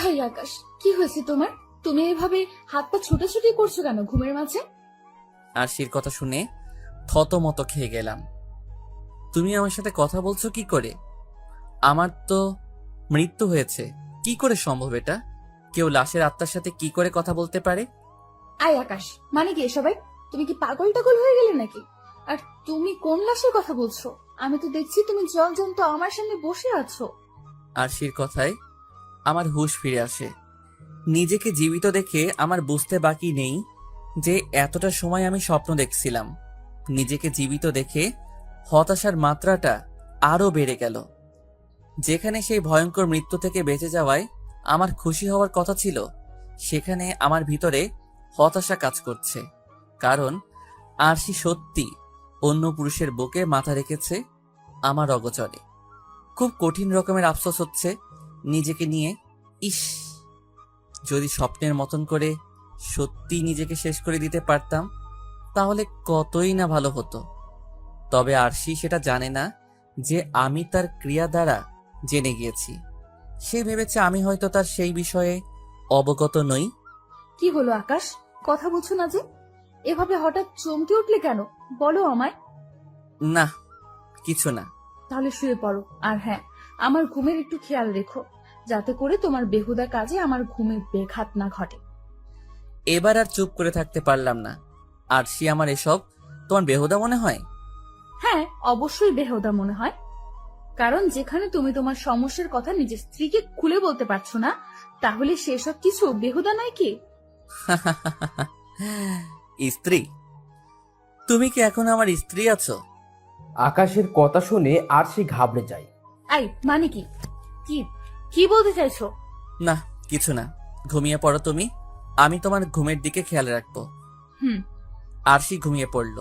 High আকাশ, কি হয়েছে তোমার? তুমি এভাবে হাত পা ছোটাছুটি করছো কেন ঘুমের মাঝে? আরশির কথা শুনে থতমত খেয়ে গেলাম। তুমি আমার সাথে কথা বলছো কি করে? আমার তো মৃত্যু হয়েছে, কি করে সম্ভব এটা? কেউ লাশের আত্মার সাথে কি করে কথা বলতে পারে? আই আকাশ, মানে কি সবাই? তুমি কি পাগল টাগল হয়ে গেলে নাকি? আর তুমি কোন লাশের কথা বলছো? আমি তো দেখছি তুমি জলজন্ত আমার সামনে বসে আছো। আরশির কথায় আমার হুঁশ ফিরে আসে। নিজেকে জীবিত দেখে আমার বুঝতে বাকি নেই যে এতটা সময় আমি স্বপ্ন দেখছিলাম। নিজেকে জীবিত দেখে হতাশার মাত্রাটা আরো বেড়ে গেল। যেখানে সেই ভয়ঙ্কর মৃত্যু থেকে বেঁচে যাওয়ায় আমার খুশি হওয়ার কথা ছিল, সেখানে আমার ভিতরে হতাশা কাজ করছে। কারণ আরশি সত্যি অন্য পুরুষের বুকে মাথা রেখেছে আমার অগোচরে। খুব কঠিন রকমের আফসোস হচ্ছে নিজেকে নিয়ে। ইস, যদি স্বপ্নের মতন করে সত্যি নিজেকে শেষ করে দিতে পারতাম তাহলে কতই না ভালো হতো। তবে আরশি সেটা জানে না যে আমি তার ক্রিয়া দ্বারা জেনে গিয়েছি। সে ভেবেছে আমি হয়তো তার সেই বিষয়ে অবগত নই। কি হলো আকাশ, কথা বলছো না যে? এভাবে হঠাৎ চমকে উঠলে কেন, বলো আমায়। না, কিছু না। তাহলে শুয়ে পড়ো, আর হ্যাঁ, আমার ঘুমের একটু খেয়াল রেখো, যাতে করে তোমার বেহুদা কাজে আমার ঘুমের ব্যাঘাত না ঘটে। এবার আর চুপ করে থাকতে পারলাম না। আরশি, আমার এসব তোমার বেহুদা মনে হয়? হ্যাঁ, অবশ্যই বেহুদা মনে হয়। কারণ যেখানে তুমি তোমার সমস্যার কথা নিজের স্ত্রীকে খুলে বলতে পারছো না, তাহলে সেসব কিছু বেহুদা নয় কি? স্ত্রী? তুমি কি এখন আমার স্ত্রী আছো? আকাশের কথা শুনে আরশি ঘাবড়ে যায়। আই, মানে কি? কি কি বলতে চাইছো? না, কিছু না। ঘুমিয়ে পড়ো তুমি, আমি তোমার ঘুমের দিকে খেয়াল রাখবো। হুম। আরশি ঘুমিয়ে পড়ল,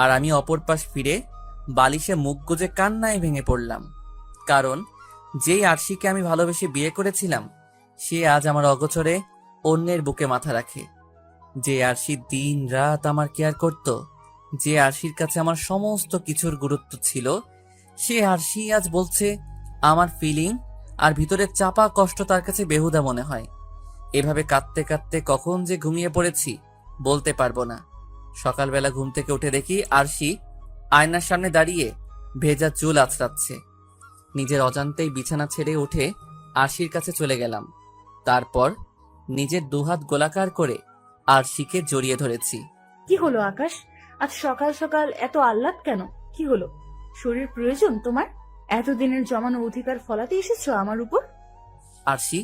আর আমি অপর পাশ ফিরে বালিশে মুখ গুজে কান্নায় ভেঙে পড়লাম। কারণ যেই আরশিকে আমি ভালোবেসে বিয়ে করেছিলাম, সে আজ আমার অগোচরে অন্যের বুকে মাথা রাখে। যে আরশি দিন রাত আমার কেয়ার করত, যে আরশির কাছে আমার সমস্ত কিছুর গুরুত্ব ছিল, সে আরশি আজ বলছে আমার ফিলিং আর ভিতরের চাপা কষ্ট তার কাছে বেহুদা মনে হয়। এভাবে কাঁদতে কাঁদতে কখন যে ঘুমিয়ে পড়েছি বলতে পারবো না। সকালবেলা ঘুম থেকে উঠে দেখি আরশি আয়নার সামনে দাঁড়িয়ে ভেজা চুল আঁচড়াচ্ছে। নিজের অজান্তেই বিছানা ছেড়ে উঠে আরশির কাছে চলে গেলাম। তারপর নিজের দুহাত গোলাকার করে আরশিকে জড়িয়ে ধরেছি। কি হলো আকাশ, আজ সকাল সকাল এত আহ্লাদ কেন? কি হলো? শরীর প্রয়োজন তোমার? এতদিনের জমানো অধিকার ফলাতে এসেছো আমার উপর? আরশি,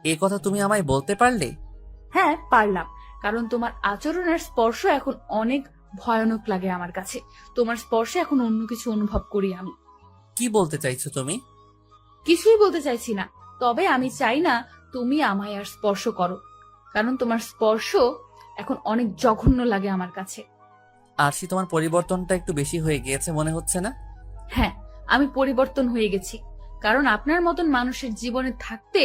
এ কথা তুমি আমায় বলতে পারলে? হ্যাঁ, পারলাম। কারণ তোমার আচরণ আর স্পর্শ এখন অনেক ভয়ানক লাগে আমার কাছে। তোমার স্পর্শে এখন অন্য কিছু অনুভব করি আমি। কি বলতে চাইছো তুমি? কিছুই বলতে চাইছি না, তবে আমি চাই না তুমি আমায় আর স্পর্শ করো, কারণ তোমার স্পর্শ এখন অনেক জঘন্য লাগে আমার কাছে। আরশি, তোমার পরিবর্তনটা একটু বেশি হয়ে গিয়েছে মনে হচ্ছে না? হ্যাঁ, আমি পরিবর্তন হয়ে গেছি, কারণ আপনার মতন মানুষের জীবনে থাকতে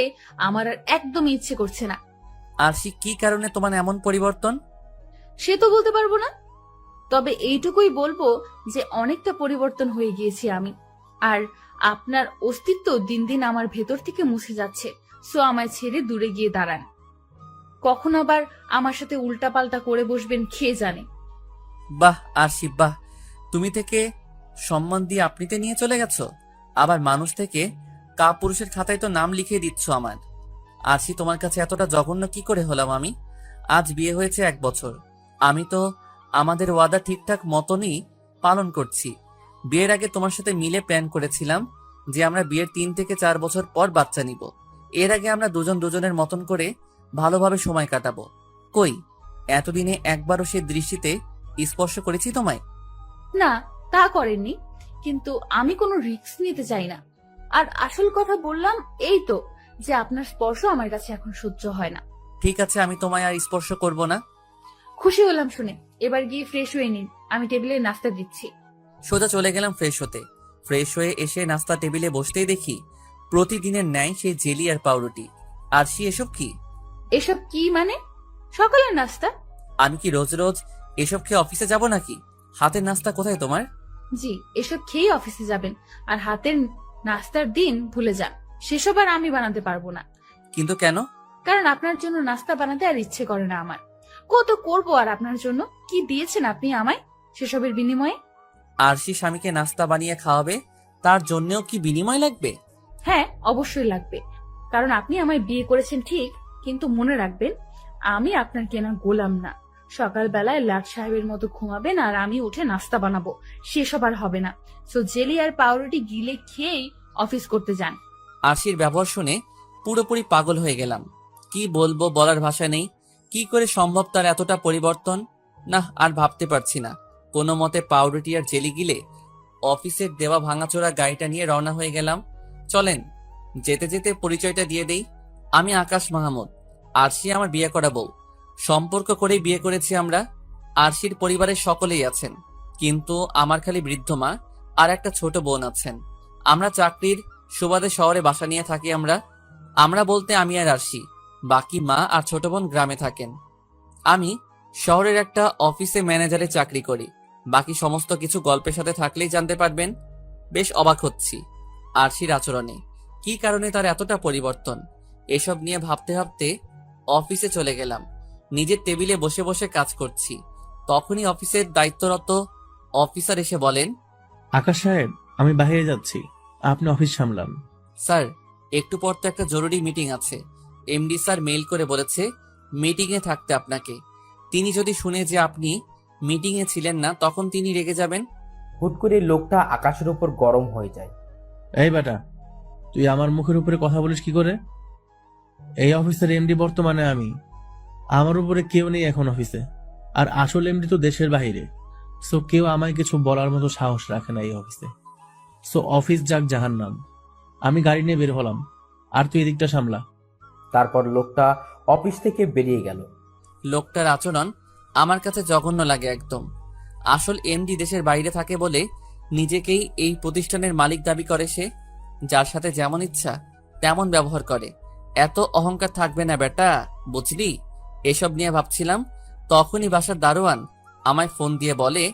আমার আর একদমই ইচ্ছে করছে না। আরশি, কি কারণে তোমার এমন পরিবর্তন? সে তো বলতে পারবো না, তবে এইটুকুই বলবো যে অনেকটা পরিবর্তন হয়ে গিয়েছি আমি। আর আপনার অস্তিত্ব দিন দিন আমার ভেতর থেকে মুছে যাচ্ছে। সো আমায় ছেড়ে দূরে গিয়ে দাঁড়ান। কখন আবার আমার সাথে উল্টাপাল্টা করে বসবেন কে জানে। বাহ আরশি, বাহ! তুমি থেকে সম্মান দিয়ে আপনিতে নিয়ে চলে গেছো, আবার মানুষ থেকে কাপুরুষের খাতায় তো নাম লিখিয়ে দিচ্ছ আমার। আরশি, তোমার কাছে এতটা জঘন্য কি করে হলাম আমি? আজ বিয়ে হয়েছে 1 বছর, আমি তো আমাদের ওয়াদা ঠিকঠাক মতনই পালন করছি। বিয়ের আগে তোমার সাথে মিলে প্ল্যান করেছিলাম যে আমরা বিয়ের 3 থেকে 4 বছর পর বাচ্চা নিব। এর আগে আমরা দুজন দুজনের মতন করে ভালোভাবে সময় কাটাবো। কই, এতদিনে একবারও সে দৃষ্টিতে স্পর্শ করেছি তোমায়? না, তা করেননি, কিন্তু আমি কোনো রিস্ক নিতে চাই না। আর আসল কথা বললাম এই তো, যে আপনার স্পর্শ আমার কাছে এখন সহ্য হয় না। ঠিক আছে, আমি তোমায় আর স্পর্শ করব না। খুশি হলাম শুনে। এবার গিয়ে ফ্রেশ হয়ে নিন, আমি টেবিলে নাস্তা দিচ্ছি। সোজা চলে গেলাম ফ্রেশ হতে। ফ্রেশ হয়ে এসে নাস্তা টেবিলে বসতেই দেখি প্রতিদিনের ন্যায় সেই জেলি আর পাউরুটি। আরশি, এসব কি? এসব কি মানে? সকালের নাস্তা। আমি কি রোজ রোজ এসব খেয়ে অফিসে যাব নাকি? হাতের নাস্তা কোথায় তোমার? জি, এসব খেয়ে অফিসে যাবেন, আর হাতের নাস্তার দিন ভুলে যান। সেসব আর আমি বানাতে পারবো না। কিন্তু কেন? কারণ আপনার জন্য নাস্তা বানাতে আর ইচ্ছে করে না আমার। কত করবো আর আপনার জন্য? কি দিয়েছেন আপনি আমায় সেসবের বিনিময়ে? আরশি স্বামীকে নাস্তা বানিয়ে খাওয়াবে, তার জন্যেও কি বিনিময় লাগবে? হ্যাঁ, অবশ্যই লাগবে। কারণ আপনি আমায় বিয়ে করেছেন ঠিক, কিন্তু মনে রাখবেন আমি আপনার কেনা গোলাম না। সকালবেলায় লাট সাহেবের মতো ঘুমাবেন আর আমি উঠে নাস্তা বানাবো, সেসব আর হবে না। সো জেলি আর পাউরুটি গিলে খেয়েই অফিস করতে যান। আরশির ব্যবহার শুনে পুরোপুরি পাগল হয়ে গেলাম। কি বলবো বলার ভাষা নেই। কি করে সম্ভব তার এতটা পরিবর্তন? না, আর ভাবতে পারছি না। কোনো মতে পাউরুটি আর জেলি গিলে অফিসের দেওয়া ভাঙাচোরা গাড়িটা নিয়ে রওনা হয়ে গেলাম। চলেন, যেতে যেতে পরিচয়টা দিয়ে দেই। আমি আকাশ মাহমুদ, আরশি আমার বিয়ে করা বউ। সম্পর্ক করেই বিয়ে করেছি আমরা। আরশির পরিবারের সকলেই আছেন, কিন্তু আমার খালি বৃদ্ধ মা আর একটা ছোট বোন আছেন। আমরা চাকরির সুবাদে শহরে বাসা নিয়ে থাকি। আমরা বলতে আমি আর আরশি, বাকি মা আর ছোট বোন গ্রামে থাকেন। আমি শহরের একটা অফিসে ম্যানেজারে চাকরি করি। বাকি সমস্ত কিছু গল্পের সাথে থাকলেই জানতে পারবেন। বেশ অবাক হচ্ছি আরশির আচরণে। কি কারণে তার এতটা পরিবর্তন? এসব নিয়ে ভাবতে ভাবতে অফিসে চলে গেলাম। নিজের টেবিলে বসে বসে কাজ করছি। তখনই অফিসের দায়িত্বরত অফিসার এসে বলেন, আকাশ সাহেব, আমি বাইরে যাচ্ছি, আপনি অফিস সামলান। স্যার, একটু পর তো একটা জরুরি মিটিং আছে। এমডি স্যার মেইল করে বলেছে মিটিংয়ে থাকতে আপনাকে। তিনি যদি শুনে যে আপনি মিটিংয়ে ছিলেন না, তখন তিনি রেগে যাবেন। হুট করে লোকটা আকাশের উপর গরম হয়ে যায়। এই বেটা, তুই আমার মুখের উপরে কথা বলিস কি করে? এই অফিসের এমডি বর্তমানে আমি। আমার উপরে কেউ নেই এখন অফিসে। আর আসল এমডি তো দেশের বাইরে। সো কেউ আমায় কিছু বলার মতো সাহস রাখে না এই অফিসে। সো অফিস যাক জাহান্নাম। আমি গাড়ি নিয়ে বের হলাম, আর তুই এদিকটা সামলা। তারপর লোকটা অফিস থেকে বেরিয়ে গেল। লোকটার আচরণ আমার কাছে জঘন্য লাগে একদম। আসল এমডি দেশের বাইরে থাকে বলে নিজেকেই এই প্রতিষ্ঠানের মালিক দাবি করে সে। যার সাথে যেমন ইচ্ছা তেমন ব্যবহার করে। এত অহংকার থাকবে না বেটা, বুঝলি? এসব নিয়ে ভাবছিলাম, তখনই বাসার দারোয়ান আমায় ফোন দিয়ে বলে,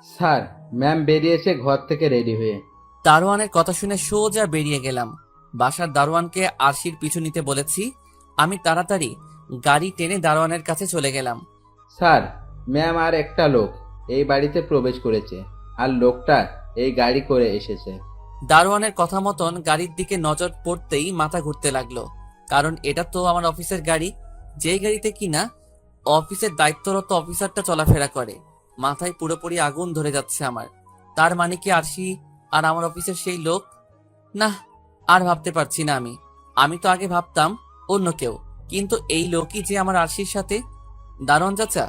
স্যার, ম্যাম বেরিয়েছে ঘর থেকে রেডি হয়ে। দারোয়ানের কথা শুনে সোজা বেরিয়ে গেলাম। বাসার দারোয়ানকে আরশির পিছু নিতে বলেছি। আমি তাড়াতাড়ি গাড়ি টেনে দারোয়ানের কাছে চলে গেলাম। স্যার, ম্যাম আর একটা লোক এই বাড়িতে প্রবেশ করেছে, আর লোকটা এই গাড়ি করে এসেছে। দারোয়ানের কথা মতন গাড়ির দিকে নজর পড়তেই মাথা ঘুরতে লাগলো। কারণ এটা তো আমার অফিসের গাড়ি, যেই গাড়িতে কিনা অফিসের দায়িত্বরত অফিসারটা চলাফেরা করে। মাথায় পুরোপুরি আগুন ধরে যাচ্ছে আমার। তার মানে কি আরশি আর আমার অফিসের সেই লোক? না, আর ভাবতে পারছি না আমি। আমি তো আগে ভাবতাম অন্য কেউ, কিন্তু এই লোকই যে আমার আরশির সাথে। দারোয়ান চাচা,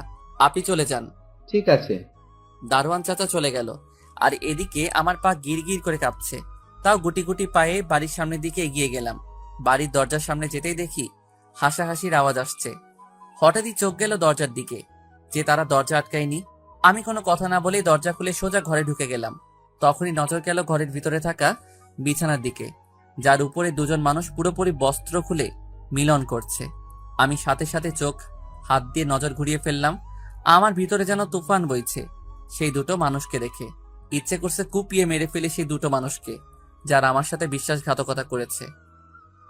আপনি চলে যান। ঠিক আছে। দারোয়ান চাচা চলে গেল। আর এদিকে আমার পা গিরগির করে কাঁপছে। তাও গুটি গুটি পায়ে বাড়ির সামনের দিকে এগিয়ে গেলাম। বাড়ির দরজার সামনে যেতেই দেখি হাসাহাসির আওয়াজ আসছে। হঠাৎই চোখ গেল দরজার দিকে, যে তারা দরজা আটকায়নি। আমি কোনো কথা না বলেই দরজা খুলে সোজা ঘরে ঢুকে গেলাম। তখনই নজর গেল ঘরের ভিতরে থাকা বিছানার দিকে, যার উপরে দুজন মানুষ পুরোপুরি বস্ত্র খুলে মিলন করছে। আমি সাথে সাথে চোখ হাত দিয়ে নজর ঘুরিয়ে ফেললাম। আমার ভিতরে যেন তুফান বইছে সেই দুটো মানুষকে দেখে। ইচ্ছে করছে কুপিয়ে মেরে ফেলে সেই দুটো মানুষকে, যারা আমার সাথে বিশ্বাসঘাতকতা করেছে।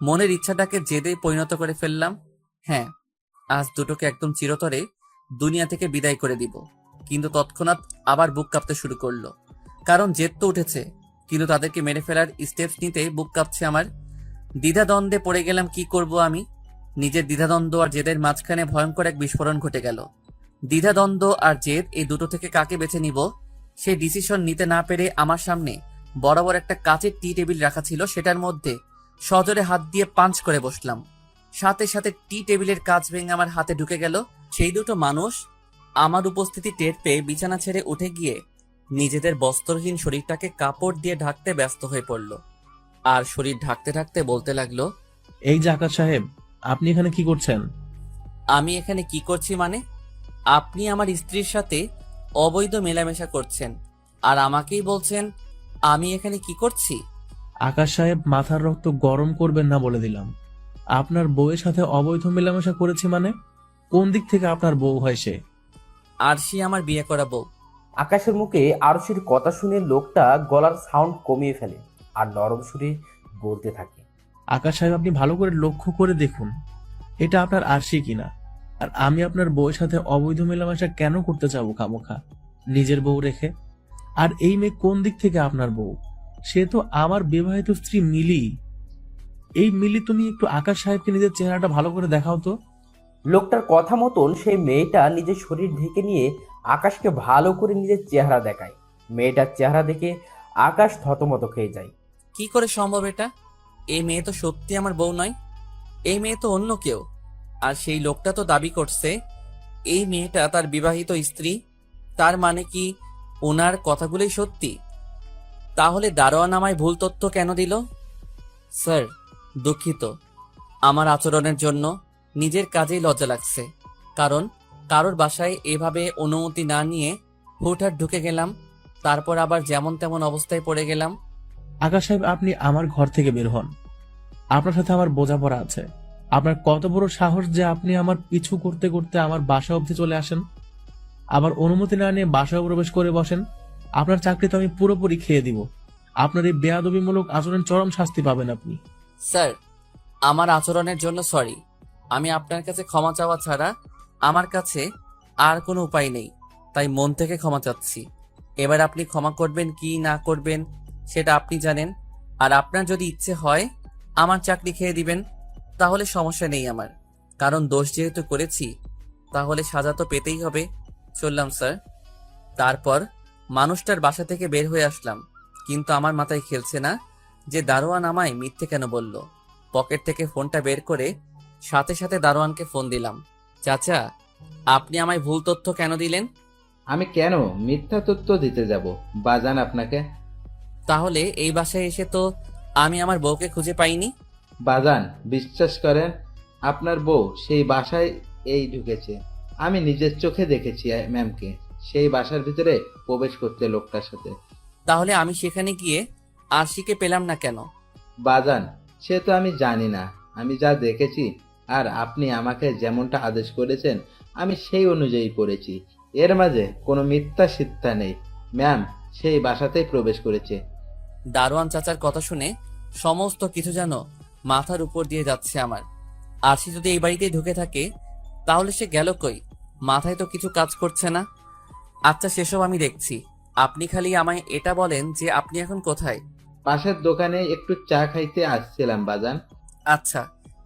মনের ইচ্ছাটাকে জেদে পরিণত করে ফেললাম। হ্যাঁ, আজ দুটোকে একদম চিরতরে দুনিয়া থেকে বিদায় করে দিব। কিন্তু তৎক্ষণাৎ আবার বুক কাঁপতে শুরু করলো। কারণ জেদ তো উঠেছে, কিন্তু তাদেরকে মেরে ফেলার স্টেপস নিতে বুক কাঁপছে আমার। দ্বিধাদ্বন্দ্বে পড়ে গেলাম, কি করব আমি। নিজের দ্বিধাদ্বন্দ্ব আর জেদের মাঝখানে ভয়ঙ্কর এক বিস্ফোরণ ঘটে গেল। দ্বিধাদ্বন্দ্ব আর জেদ, এই দুটো থেকে কাকে বেছে নিব সেই ডিসিশন নিতে না পেরে আমার সামনে বরাবর একটা কাচের টি টেবিল রাখা ছিল, সেটার মধ্যে সজোরে হাত দিয়ে পাঞ্চ করে বসলাম। সাথে সাথে টি টেবিলের কাঁচ ভেঙে আমার হাতে ঢুকে গেল। সেই দুটো মানুষ আমার উপস্থিতি টের পেয়ে বিছানা ছেড়ে উঠে গিয়ে নিজেদের বস্ত্রহীন শরীরটাকে কাপড় দিয়ে ঢাকতে ব্যস্ত হয়ে পড়ল। আর শরীর ঢাকতে ঢাকতে বলতে লাগলো, এই যে আকাশ সাহেব, আপনি এখানে কি করছেন? আমি এখানে কি করছি মানে? আপনি আমার স্ত্রীর সাথে অবৈধ মেলামেশা করছেন, আর আমাকেই বলছেন আমি এখানে কি করছি? আকাশ সাহেব, মাথার রক্ত গরম করবেন না বলে দিলাম। আপনার বউয়ের সাথে অবৈধ মেলামেশা করেছি মানে? কোন দিক থেকে আপনার বউ হয় সে? আরশি আমার বিয়ে করা বউ। আকাশের মুখে আরশির কথা শুনে লোকটা গলার সাউন্ড কমিয়ে ফেলে আর নরম সুরে বলতে থাকে, আকাশ সাহেব, আপনি ভালো করে লক্ষ্য করে দেখুন এটা আপনার আরশি কিনা। আর আমি আপনার বউয়ের সাথে অবৈধ মেলামেশা কেন করতে যাবো খামোখা, নিজের বউ রেখে? আর এই মেয়ে কোন দিক থেকে আপনার বউ? সে তো আমার বিবাহিত স্ত্রী মিলি। এই মিলি, তুমি একটু আকাশ সাহেবকে নিজের চেহারাটা ভালো করে দেখাও তো। লোকটার কথা মতন সেই মেয়েটা নিজের শরীর ঢেকে নিয়ে আকাশকে ভালো করে নিজের চেহারা দেখায়। মেয়েটার চেহারা দেখে আকাশ থতমত খেয়ে যায়। কি করে সম্ভব এটা? এই মেয়ে তো সত্যি আমার বউ নয়, এই মেয়ে তো অন্য কেউ। আর সেই লোকটা তো দাবি করছে এই মেয়েটা তার বিবাহিত স্ত্রী। তার মানে কি ওনার কথাগুলোই সত্যি? তাহলে দারোয়ান আমায় ভুল তথ্য কেন দিল? স্যার, দুঃখিত। আমার আচরণের জন্য নিজের কাজেই লজ্জা লাগছে, কারণ কারোর বাসায় এভাবে অনুমতি না নিয়ে হুটহাট ঢুকে গেলাম, তারপর আবার যেমন তেমন অবস্থায় পড়ে গেলাম। আকাশ সাহেব, আপনি আমার ঘর থেকে বের হন। আপনার সাথে আমার বোঝাপড়া আছে। আপনার কত বড় সাহস যে আপনি আমার পিছু করতে করতে আমার বাসা অবধি চলে আসেন, আবার অনুমতি না নিয়ে বাসায় প্রবেশ করে বসেন। আপনার চাকরি তো আমি পুরোপুরি খেয়ে দিব। আপনার এই বেয়াদবিমূলক আচরণ চরম শাস্তি পাবেন আপনি। স্যার, আমার আচরণের জন্য সরি। আমি আপনার কাছে ক্ষমা চাওয়া ছাড়া আমার কাছে আর কোনো উপায় নেই, তাই মন থেকে ক্ষমা চাচ্ছি। এবার আপনি ক্ষমা করবেন কি না করবেন সেটা আপনি জানেন। আর আপনার যদি ইচ্ছে হয় আমার চাকরি খেয়ে দিবেন, তাহলে সমস্যা নেই আমার, কারণ দোষ যেহেতু করেছি তাহলে সাজা তো পেতেই হবে। চললাম স্যার। তারপর মানুষটার বাসা থেকে বের হয়ে আসলাম, কিন্তু আমার মাথায় খেলছে না যে দারোয়ান আমায় মিথ্যে কেন বলল। পকেট থেকে ফোনটা বের করে সাথে সাথে দারোয়ানকে ফোন দিলাম। চাচা, আপনি আমায় ভুল তথ্য কেন দিলেন? আমি কেন মিথ্যা তথ্য দিতে যাব বাজান আপনাকে? তাহলে এই বাসায় এসে তো আমি আমার বউকে খুঁজে পাইনি। বাজান, বিশ্বাস করেন, আপনার বউ সেই বাসায় এই ঢুকেছে। আমি নিজের চোখে দেখেছি ম্যামকে সেই বাসার ভিতরে প্রবেশ করতে লোকটার সাথে। তাহলে আমি সেখানে গিয়ে আরশিকে পেলাম না কেন? বাজান, সে তো আমি জানি না। আমি যা দেখেছি আর আপনি আমাকে যেমনটা আদেশ করেছেন আমি সেই অনুযায়ী করেছি। এর মাঝে কোনো মিথ্যা সিদ্ধা নেই। ম্যাম সেই বাসাতেই প্রবেশ করেছে। দারোয়ান চাচার কথা শুনে সমস্ত কিছু যেন মাথার উপর দিয়ে যাচ্ছে আমার। আরশি যদি এই বাড়িতেই ঢুকে থাকে তাহলে সে গেল কই? মাথায় তো কিছু কাজ করছে না। আচ্ছা, সেসব আমি দেখছি। আপনি খালি আমায় এটা বলেন যে আপনি এখন কোথায়? পাশের দোকানে একটু চা খাইতে আসছিলাম বাজান। আচ্ছা,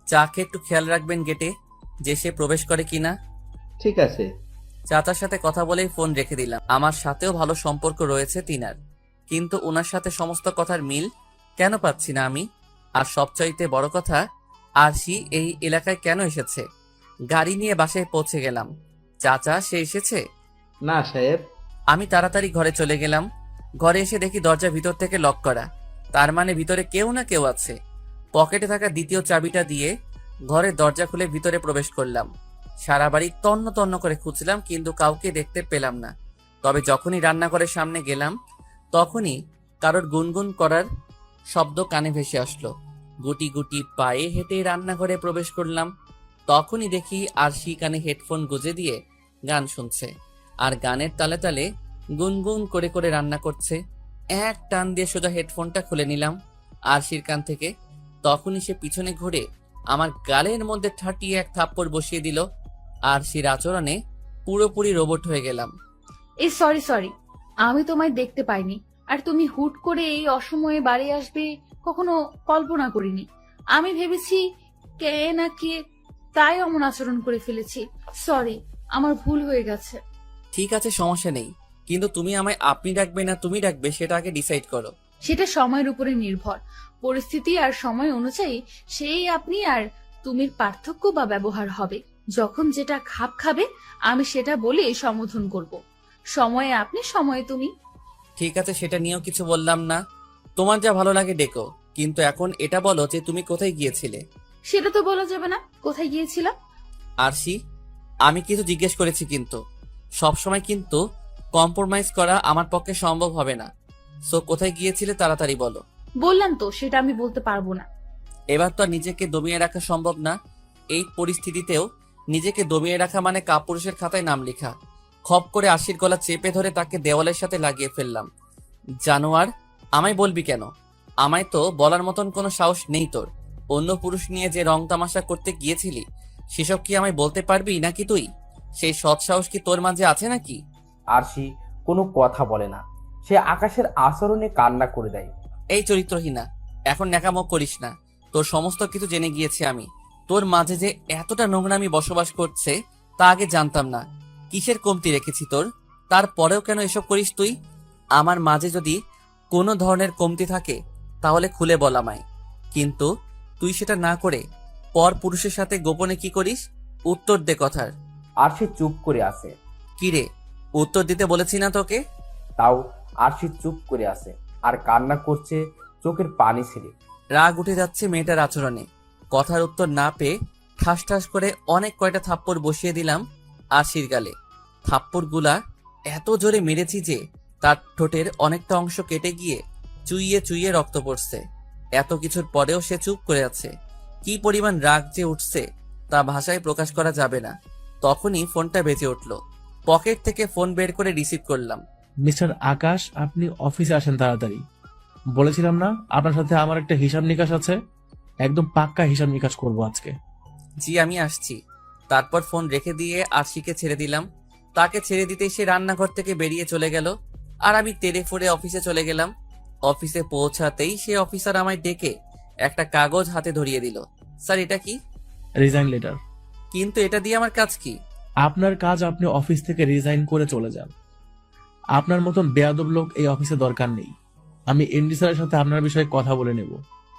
চা খেয়ে একটু খেয়াল রাখবেন গেটে যে সে প্রবেশ করে কিনা। ঠিক আছে। চাচার সাথে কথা বলেই ফোন রেখে দিলাম। আমার সাথেও ভালো সম্পর্ক রয়েছে তিনার, কিন্তু ওনার সাথে সমস্ত কথার মিল কেন পাচ্ছি না আমি? আর সবচাইতে বড় কথা, আরশি এই এলাকায় কেন এসেছে? গাড়ি নিয়ে বাসায় পৌঁছে গেলাম। চাচা, সে এসেছে? না সাহেব। আমি তাড়াতাড়ি ঘরে চলে গেলাম। ঘরে এসে দেখি দরজা ভিতর থেকে লক করা, তার মানে ভিতরে কেউ না কেউ আছে। পকেটে থাকা দ্বিতীয় চাবিটা দিয়ে ঘরের দরজা খুলে ভিতরে প্রবেশ করলাম। সারা বাড়ি তন্ন তন্ন করে খুঁজলাম, কিন্তু কাউকে দেখতে পেলাম না। তবে যখনই রান্নাঘরের সামনে গেলাম তখনই কারোর গুনগুন করার শব্দ কানে ভেসে আসলো। গুটি গুটি পায়ে হেঁটে রান্নাঘরে প্রবেশ করলাম। তখনই দেখি আরশি কানে হেডফোন গুজে দিয়ে গান শুনছে, আর গানের তালে তালে গুনগুন করে করে রান্না করছে। এক টান দিয়ে সোজা হেডফোনটা খুলে নিলাম আরশির কান থেকে। তখনই সে পিছনে ঘুরে আমার গালের মধ্যে ঠাটিয়ে এক থাপ্পড় বসিয়ে দিল। আরশির আচরণে পুরোপুরি রোবট হয়ে গেলাম। সরি সরি, আমি তোমায় দেখতে পাইনি। আর তুমি হুট করে এই অসময়ে বাড়ি আসবে কখনো কল্পনা করিনি। আমি ভেবেছি কে না কে, তাই অমন আচরণ করে ফেলেছি। সরি, আমার ভুল হয়ে গেছে। ঠিক আছে, সমস্যা নেই, কিন্তু তুমি আমায় আপনি ডাকবে না তুমি ডাকবে সেটা আগে ডিসাইড করো। সেটা সময়ের উপরে নির্ভর। পরিস্থিতি আর সময় অনুযায়ী সেই আপনি আর তুমির পার্থক্য বা ব্যবহার হবে। যখন যেটা খাপ খাবে আমি সেটা বলে সম্বোধন করব। সময়ে আপনি, সময়ে তুমি। ঠিক আছে, সেটা নিয়েও কিছু বললাম না। তোমার যা ভালো লাগে ডেকো, কিন্তু এখন এটা বলো যে তুমি কোথায় গিয়েছিলে। সেটা তো বলা যাবে না। কোথায় গিয়েছিলাম? আরশি, আমি কিছু জিজ্ঞেস করেছি, কিন্তু সবসময় কিন্তু কম্প্রোমাইজ করা আমার পক্ষে সম্ভব হবে না। সো কোথায় গিয়েছিলে তাড়াতাড়ি বলো। বললাম তো, সেটা আমি বলতে পারবো না। এবার তো আর নিজেকে দমিয়ে রাখা সম্ভব না। এই পরিস্থিতিতেও নিজেকে দমিয়ে রাখা মানে কাপুরুষের খাতায় নাম লেখা। খপ করে আশির গলা চেপে ধরে তাকে দেওয়ালের সাথে লাগিয়ে ফেললাম। জানোয়ার, আমায় বলবি কেন? আমায় তো বলার মতন কোনো সাহস নেই তোর। অন্য পুরুষ নিয়ে যে রং তামাশা করতে গিয়েছিলি সেসব কি আমায় বলতে পারবি নাকি তুই? সেই সৎ সাহস কি তোর মাঝে আছে নাকি? আরশি কোনো কথা বলে না। সে আকাশের আচরণে কান্না করে দেয়। এই চরিত্রহীনা, এখন ন্যাকামো করিস না। তোর সমস্ত কিছু জেনে গিয়েছি আমি। তোর মাঝে যে এতটা নোংরামি বসবাস করছে তা আগে জানতাম না। কিসের কমতি রেখেছি তোর? তারপরেও কেন এসব করিস তুই? আমার মাঝে যদি কোনো ধরনের কমতি থাকে তাহলে খুলে বল আমায়। কিন্তু তুই সেটা না করে পর পুরুষের সাথে গোপনে কি করিস? উত্তর দে কথার। আরশি চুপ করে আছে। কি রে, উত্তর দিতে বলেছি না তোকে? তাও আরশি চুপ করে আছে আর কান্না করছে চোখের পানি ছেড়ে। রাগ উঠে যাচ্ছে মেয়েটার আচরণে। কথার উত্তর না পেয়ে ঠাস ঠাস করে অনেক কয়টা থাপ্পড় বসিয়ে দিলাম আরশির গালে। থাপ্পড়গুলা এত জোরে মেরেছি যে তার ঠোঁটের অনেকটা অংশ কেটে গিয়ে চুইয়ে চুইয়ে রক্ত পড়ছে। এত কিছুর পরেও সে চুপ করে আছে। কি পরিমাণ রাগ যে উঠছে তা ভাষায় প্রকাশ করা যাবে না। তখনই ফোনটা বেজে উঠল। পকেট থেকে ফোন বের করে রিসিভ করলাম। মিস্টার আকাশ, আপনি অফিসে আসেন তাড়াতাড়ি। বলেছিলাম না আপনার সাথে আমার একটা হিসাব নিকাশ আছে? একদম পাক্কা হিসাব নিকাশ করবো আজকে। জি, আমি আসছি। তারপর ফোন রেখে দিয়ে আরশিকে ছেড়ে দিলাম। তাকে ছেড়ে দিতেই সে রান্নাঘর থেকে বেরিয়ে চলে গেল আর আমি তেড়ে ফুড়ে অফিসে চলে গেলাম। অফিসে পৌঁছাতেই সে অফিসার আমায় ডেকে একটা কাগজ হাতে ধরিয়ে দিল। স্যার, এটা কি? Resign letter. কিন্তু এটা দিয়ে আমার কাজ কি? আপনার কাজ আপনি অফিস থেকে রিজাইন করে চলে যান। আপনার মতন বেয়াদব লোক এই অফিসে দরকার নেই। আমি এমডি স্যারের সাথে আপনার বিষয়ে কথা বলে নেব।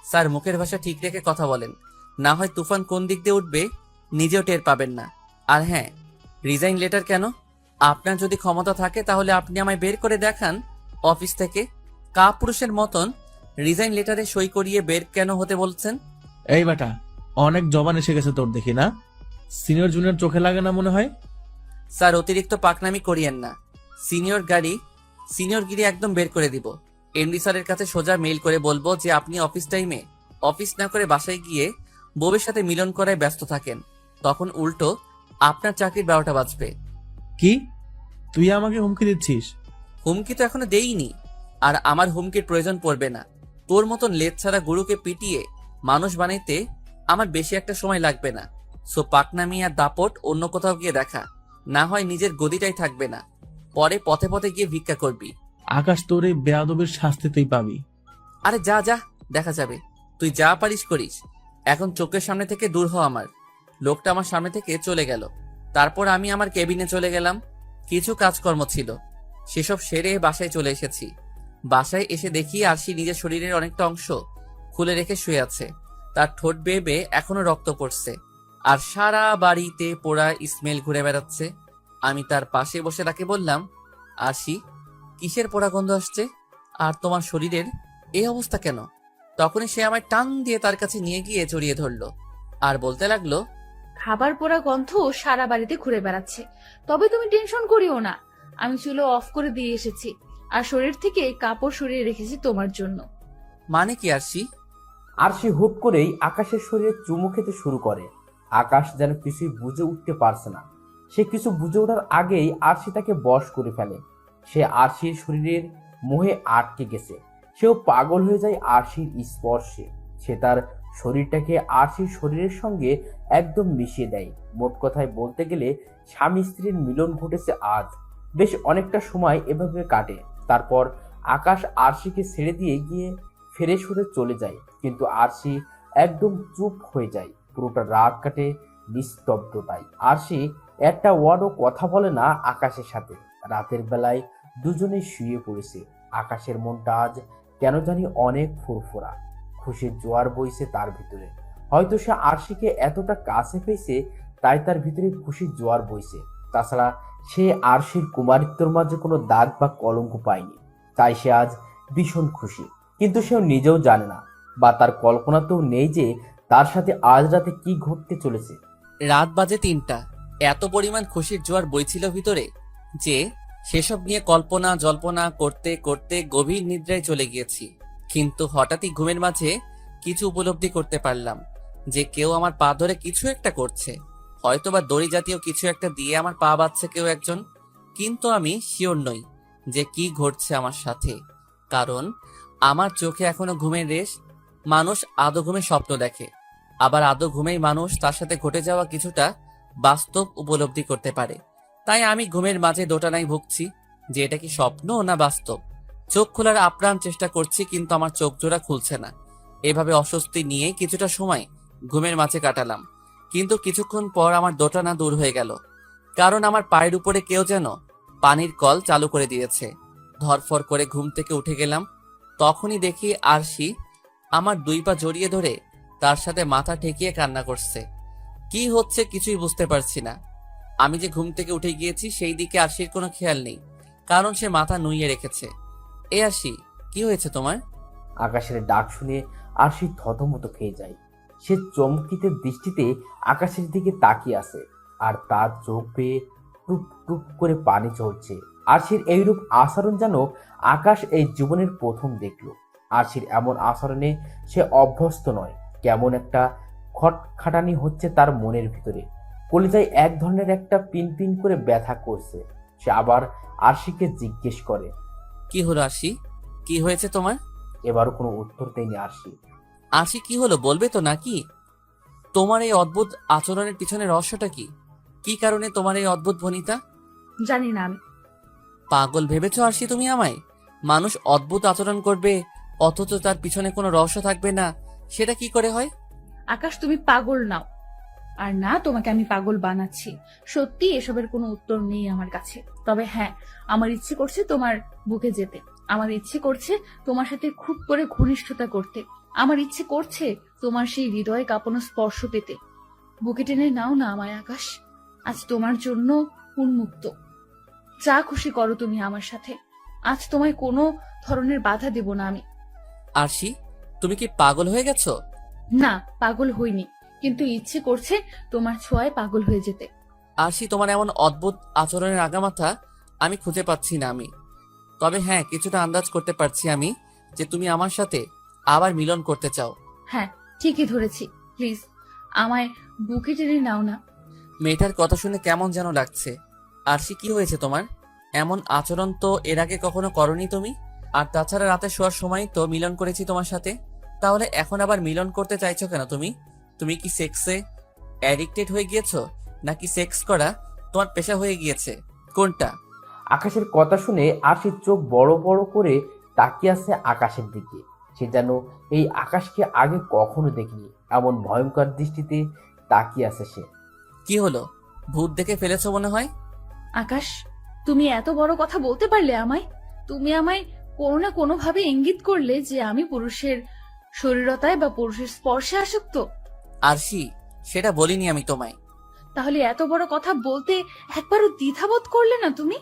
স্যার, মুখের ভাষা ঠিক রেখে কথা বলেন, না হয় তুফান কোন দিক দিয়ে উঠবে নিজেও টের পাবেন না। আর হ্যাঁ, রিজাইন লেটার কেন? আপনার যদি ক্ষমতা থাকে তাহলে আপনি আমায় বের করে দেখান অফিস থেকে। কাপুরুষের মতন রিজাইন লেটারে সই করিয়ে বের কেন হতে বলছেন? এই বেটা, অনেক জবান এসে গেছে তোর, দেখি না? সিনিয়র জুনিয়র চোখে লাগে না মনে হয়? স্যার, অতিরিক্ত পাকনামি করিয়েন না। সিনিয়রগিরি একদম বের করে দিব। এমডি স্যারের কাছে সোজা মেইল করে বলবো যে আপনি অফিস টাইমে অফিস না করে বাসায় গিয়ে বউয়ের সাথে মিলন করায় ব্যস্ত থাকেন। তখন উল্টো আপনার চাকরির 12টা বাজবে। কি তুই আমাকে হুমকি দিচ্ছিস? হুমকি তো এখনো দেইনি, আর আমার হুমকির প্রয়োজন পড়বে না। তোর মতন লেজ ছাড়া গরুকে পিটিয়ে মানুষ বানাইতে আমার বেশি একটা সময় লাগবে না। সো পাকনামি আর দাপট অন্য কোথাও গিয়ে দেখা, না হয় নিজের গদিটাই থাকবে না, পরে পথে পথে গিয়ে ভিক্ষা করবি। আকাশ, তোর এই বেয়াদবের শাস্তি তুই পাবি। আরে যা যা, দেখা যাবে। তুই যা পারিস করিস। এখন চোখের সামনে থেকে দূর হ আমার। লোকটা আমার সামনে থেকে চলে গেল। তারপর আমি আমার কেবিনে চলে গেলাম। কিছু কাজকর্ম ছিল, সেসব সেরে বাসায় চলে এসেছি। বাসায় এসে দেখি আরশি নিজের শরীরের অনেকটা অংশ খুলে রেখে শুয়ে আছে। তার ঠোঁট বেয়ে বেয়ে এখনো রক্ত পড়ছে, আর সারা বাড়িতে পোড়া স্মেল ঘুরে বেড়াচ্ছে। আমি তার পাশে বসে তাকে বললাম, আরশি, কিসের পোড়া গন্ধ আসছে? আর তোমার শরীরের এই অবস্থা কেন? তখনই সে আমায় টান দিয়ে তার কাছে নিয়ে গিয়ে জড়িয়ে ধরলো আর বলতে লাগলো, খাবার পোড়া গন্ধ সারা বাড়িতে ঘুরে বেড়াচ্ছে। তবে তুমি টেনশন করিও না, আমি চুলো অফ করে দিয়ে এসেছি আর শরীর থেকে কাপড় সরিয়ে রেখেছি তোমার জন্য। মানে কি আরশি? আরশি হুট করেই আকাশের শরীরে চুমু খেতে শুরু করে। আকাশ যেন কিছুই বুঝে উঠতে পারছে না। সে কিছু বুঝে ওঠার আগেই আরশি তাকে বশ করে ফেলে। সে আরশির শরীরের মোহে আটকে গেছে। সেও পাগল হয়ে যায় আরশির স্পর্শে। সে তার শরীরটাকে আরশির শরীরের সঙ্গে একদম মিশিয়ে দেয়। মোট কথায় বলতে গেলে স্বামী স্ত্রীর মিলন ঘটেছে আজ। বেশ অনেকটা সময় এভাবে কাটে। তারপর আকাশ আরশিকে ছেড়ে দিয়ে গিয়ে ফ্রেশ হতে চলে যায়, কিন্তু আরশি একদম চুপ হয়ে যায়। পুরোটা রাত কাটে নিস্তব্ধতায়। আরশি একটা ওয়ার্ডও কথা বলে না আকাশের সাথে। রাতের বেলায় দুজনে শুয়ে পড়েছে। আকাশের মনটা আজ কেন জানি অনেক ফুরফুরা। খুশির জোয়ার বইছে তার ভিতরে। হয়তো সে আরশিকে এতটা কাছে পেয়েছে, তাই তার ভিতরে খুশির জোয়ার বইছে। তাছাড়া সে আরশির কুমারিত্বর মাঝে কোনো দাগ বা কলঙ্ক পায়নি, তাই সে আজ ভীষণ খুশি। কিন্তু সেও নিজেও জানে না, বা তার কল্পনাতেও নেই যে তার সাথে আজ রাতে কি ঘটতে চলেছে। রাত বাজে 3টা। এত পরিমাণ খুশির জোয়ার বইছিল ভিতরে যে সেসব নিয়ে কল্পনা জল্পনা করতে করতে গভীর নিদ্রায় চলে গিয়েছি। কিন্তু হঠাৎই ঘুমের মাঝে কিছু উপলব্ধি করতে পারলাম যে কেউ আমার পা ধরে কিছু একটা করছে, হয়তোবা দড়ি জাতীয় কিছু একটা দিয়ে আমার পা বাঁধছে কেউ একজন। কিন্তু আমি শিওর নই যে কি ঘটছে আমার সাথে, কারণ আমার চোখে এখনো ঘুমের রেশ। মানুষ আদো ঘুমে স্বপ্ন দেখে, আবার আদৌ ঘুমেই মানুষ তার সাথে ঘটে যাওয়া কিছুটা বাস্তব উপলব্ধি করতে পারে। তাই আমি ঘুমের মাঝে দোটানায় ভুগছি যে এটা কি স্বপ্ন না বাস্তব। চোখ খোলার আপ্রাণ চেষ্টা করছি, কিন্তু আমার চোখ জোড়া খুলছে না। এভাবে অস্বস্তি নিয়ে কিছুটা সময় ঘুমের মাঝে কাটালাম, কিন্তু কিছুক্ষণ পর আমার দোটানা দূর হয়ে গেল, কারণ আমার পায়ের উপরে কেউ যেন পানির কল চালু করে দিয়েছে। ধরফর করে ঘুম থেকে উঠে গেলাম। তখনই দেখি আরশি আমার 2 পা জড়িয়ে ধরে তার সাথে মাথা ঠেকিয়ে কান্না করছে। কি হচ্ছে কিছুই বুঝতে পারছি না। আমি যে ঘুম থেকে উঠে গিয়েছি সেই দিকে আরশির কোনো খেয়াল নেই, কারণ সে মাথা নুইয়ে রেখেছে। এ আরশি, কি হয়েছে তোমার? আকাশের ডাক শুনে আরশি থতমত খেয়ে যায়। সে চমকিত দৃষ্টিতে আকাশের দিকে তাকিয়ে আছে, আর তার চোখ বেয়ে টুপ টুপ করে পানি ঝরছে। আরশির এইরূপ আচরণ যেন আকাশ এই জীবনের প্রথম দেখল। আরশির এমন আচরণে সে অভ্যস্ত নয়। কেমন একটা খটখাটানি হচ্ছে তার মনের ভিতরে। কলিজায় এক ধরনের একটা পিন পিন করে ব্যথা করছে। সে আবার আরশিকে জিজ্ঞেস করে। কি হলো আরশি, কি হয়েছে তোমার? এবারও কোনো উত্তর দেয়নি আরশি। আরশি, কি হলো বলবে তো নাকি? তোমার এই অদ্ভুত আচরণের পিছনে রহস্যটা কি? কি কারণে তোমার এই অদ্ভুত ভনিতা? জানি না আমি। পাগল ভেবেছো আরশি তুমি আমায়? মানুষ অদ্ভুত আচরণ করবে অথচ তার পিছনে কোনো রহস্য থাকবে না, সেটা কি করে হয়? আকাশ, তুমি পাগল নাও, আর না তোমাকে আমি পাগল বানাচ্ছি। সত্যি এসবের কোনো উত্তর নেই আমার কাছে। তবে হ্যাঁ, আমার ইচ্ছে করছে তোমার বুকে যেতে। আমার ইচ্ছে করছে তোমার সাথে খুব করে ঘনিষ্ঠতা করতে। আমার ইচ্ছে করছে তোমার সেই হৃদয়ে কাঁপানো স্পর্শ পেতে। বুকে টেনে নাও না আমায় আকাশ। আজ তোমার জন্য উন্মুক্ত। যা খুশি করো তুমি আমার সাথে। আজ তোমায় কোনো ধরনের বাধা দেব না আমি। আরশি, তুমি কি পাগল হয়ে গেছো? না, পাগল হইনি, কিন্তু ইচ্ছে করছে তোমার ছোঁয়ায় পাগল হয়ে যেতে। আরশি, তোমার এমন অদ্ভুত আচরণের আগামাথা আমি খুঁজে পাচ্ছি না আমি। তবে হ্যাঁ, কিছুটা আন্দাজ করতে পারছি আমি যে তুমি আমার সাথে আবার মিলন করতে চাও। হ্যাঁ, ঠিকই ধরেছি। প্লিজ আমায় বুকে টেনে নাও না। মেয়েটার কথা শুনে কেমন যেন লাগছে। আরশি, কি হয়েছে তোমার? এমন আচরণ তো এর আগে কখনো করনি তুমি। আর তাছাড়া রাতে শোয়ার সময় তো মিলন করেছি তোমার সাথে। তাহলে এখন আবার মিলন করতে চাইছো কেন তুমি? তুমি কি সেক্সে অ্যাডিক্টেড হয়ে গিয়েছো, নাকি সেক্স করা তোমার পেশা হয়ে গিয়েছে? কোনটা? আকাশের কথা শুনে আরশির চোখ বড় বড় করে তাকিয়ে আছে আকাশের দিকে। সে যেন এই আকাশকে আগে কখনো দেখেনি, এমন ভয়ঙ্কর দৃষ্টিতে তাকিয়ে আছে সে। কি হলো, ভূত দেখে ফেলেছো মনে হয়? আকাশ, তুমি এত বড় কথা বলতে পারলে আমায়? তুমি আমায় কোনো না কোনো ভাবে ইঙ্গিত করলে যে আমি পুরুষের শরীরতায় বা পুরুষের স্পর্শে আসক্ত। আরশি, সেটা বলিনি আমি তোমায়। তাহলে এত বড় কথা বলতে একবারও দ্বিধাবোধ করলে না তুমি?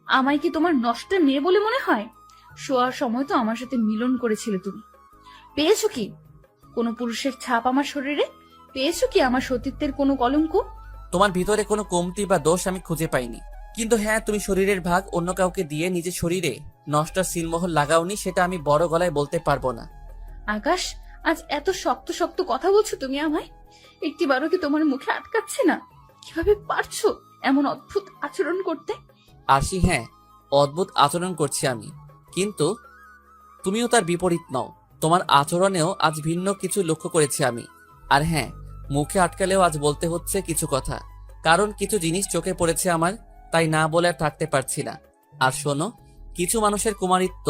আমায় কি তোমার নষ্ট মেয়ে বলে মনে হয়? শোয়ার সময় তো আমার সাথে মিলন করেছিলে তুমি। পেয়েছো কি কোনো পুরুষের ছাপ আমার শরীরে? পেয়েছো কি আমার সতীত্বের কোনো কলঙ্ক? তোমার ভিতরে কোনো কমতি বা দোষ আমি খুঁজে পাইনি। কিন্তু হ্যাঁ, তুমি শরীরের ভাগ অন্য কাউকে দিয়ে নিজের শরীরে নষ্ট সিলমোহর লাগাওনি, সেটা আমি বড় গলায় বলতে পারবো না। আকাশ, আজ এত শক্ত শক্ত কথা বলছো তুমি আমায়। একটিবারও কি তোমার মুখে আটকাচ্ছে না? কিভাবে পারছো এমন অদ্ভুত আচরণ করতে? আরশি, হ্যাঁ, অদ্ভুত আচরণ করছি আমি, কিন্তু তুমিও তার বিপরীত নও। তোমার আচরণেও আজ ভিন্ন কিছু লক্ষ্য করেছি আমি। আর হ্যাঁ, মুখে আটকালেও আজ বলতে হচ্ছে কিছু কথা, কারণ কিছু জিনিস চোখে পড়েছে আমার, তাই না বলে আর থাকতে পারছি না। আর শোনো, কিছু মানুষের কুমারিত্ব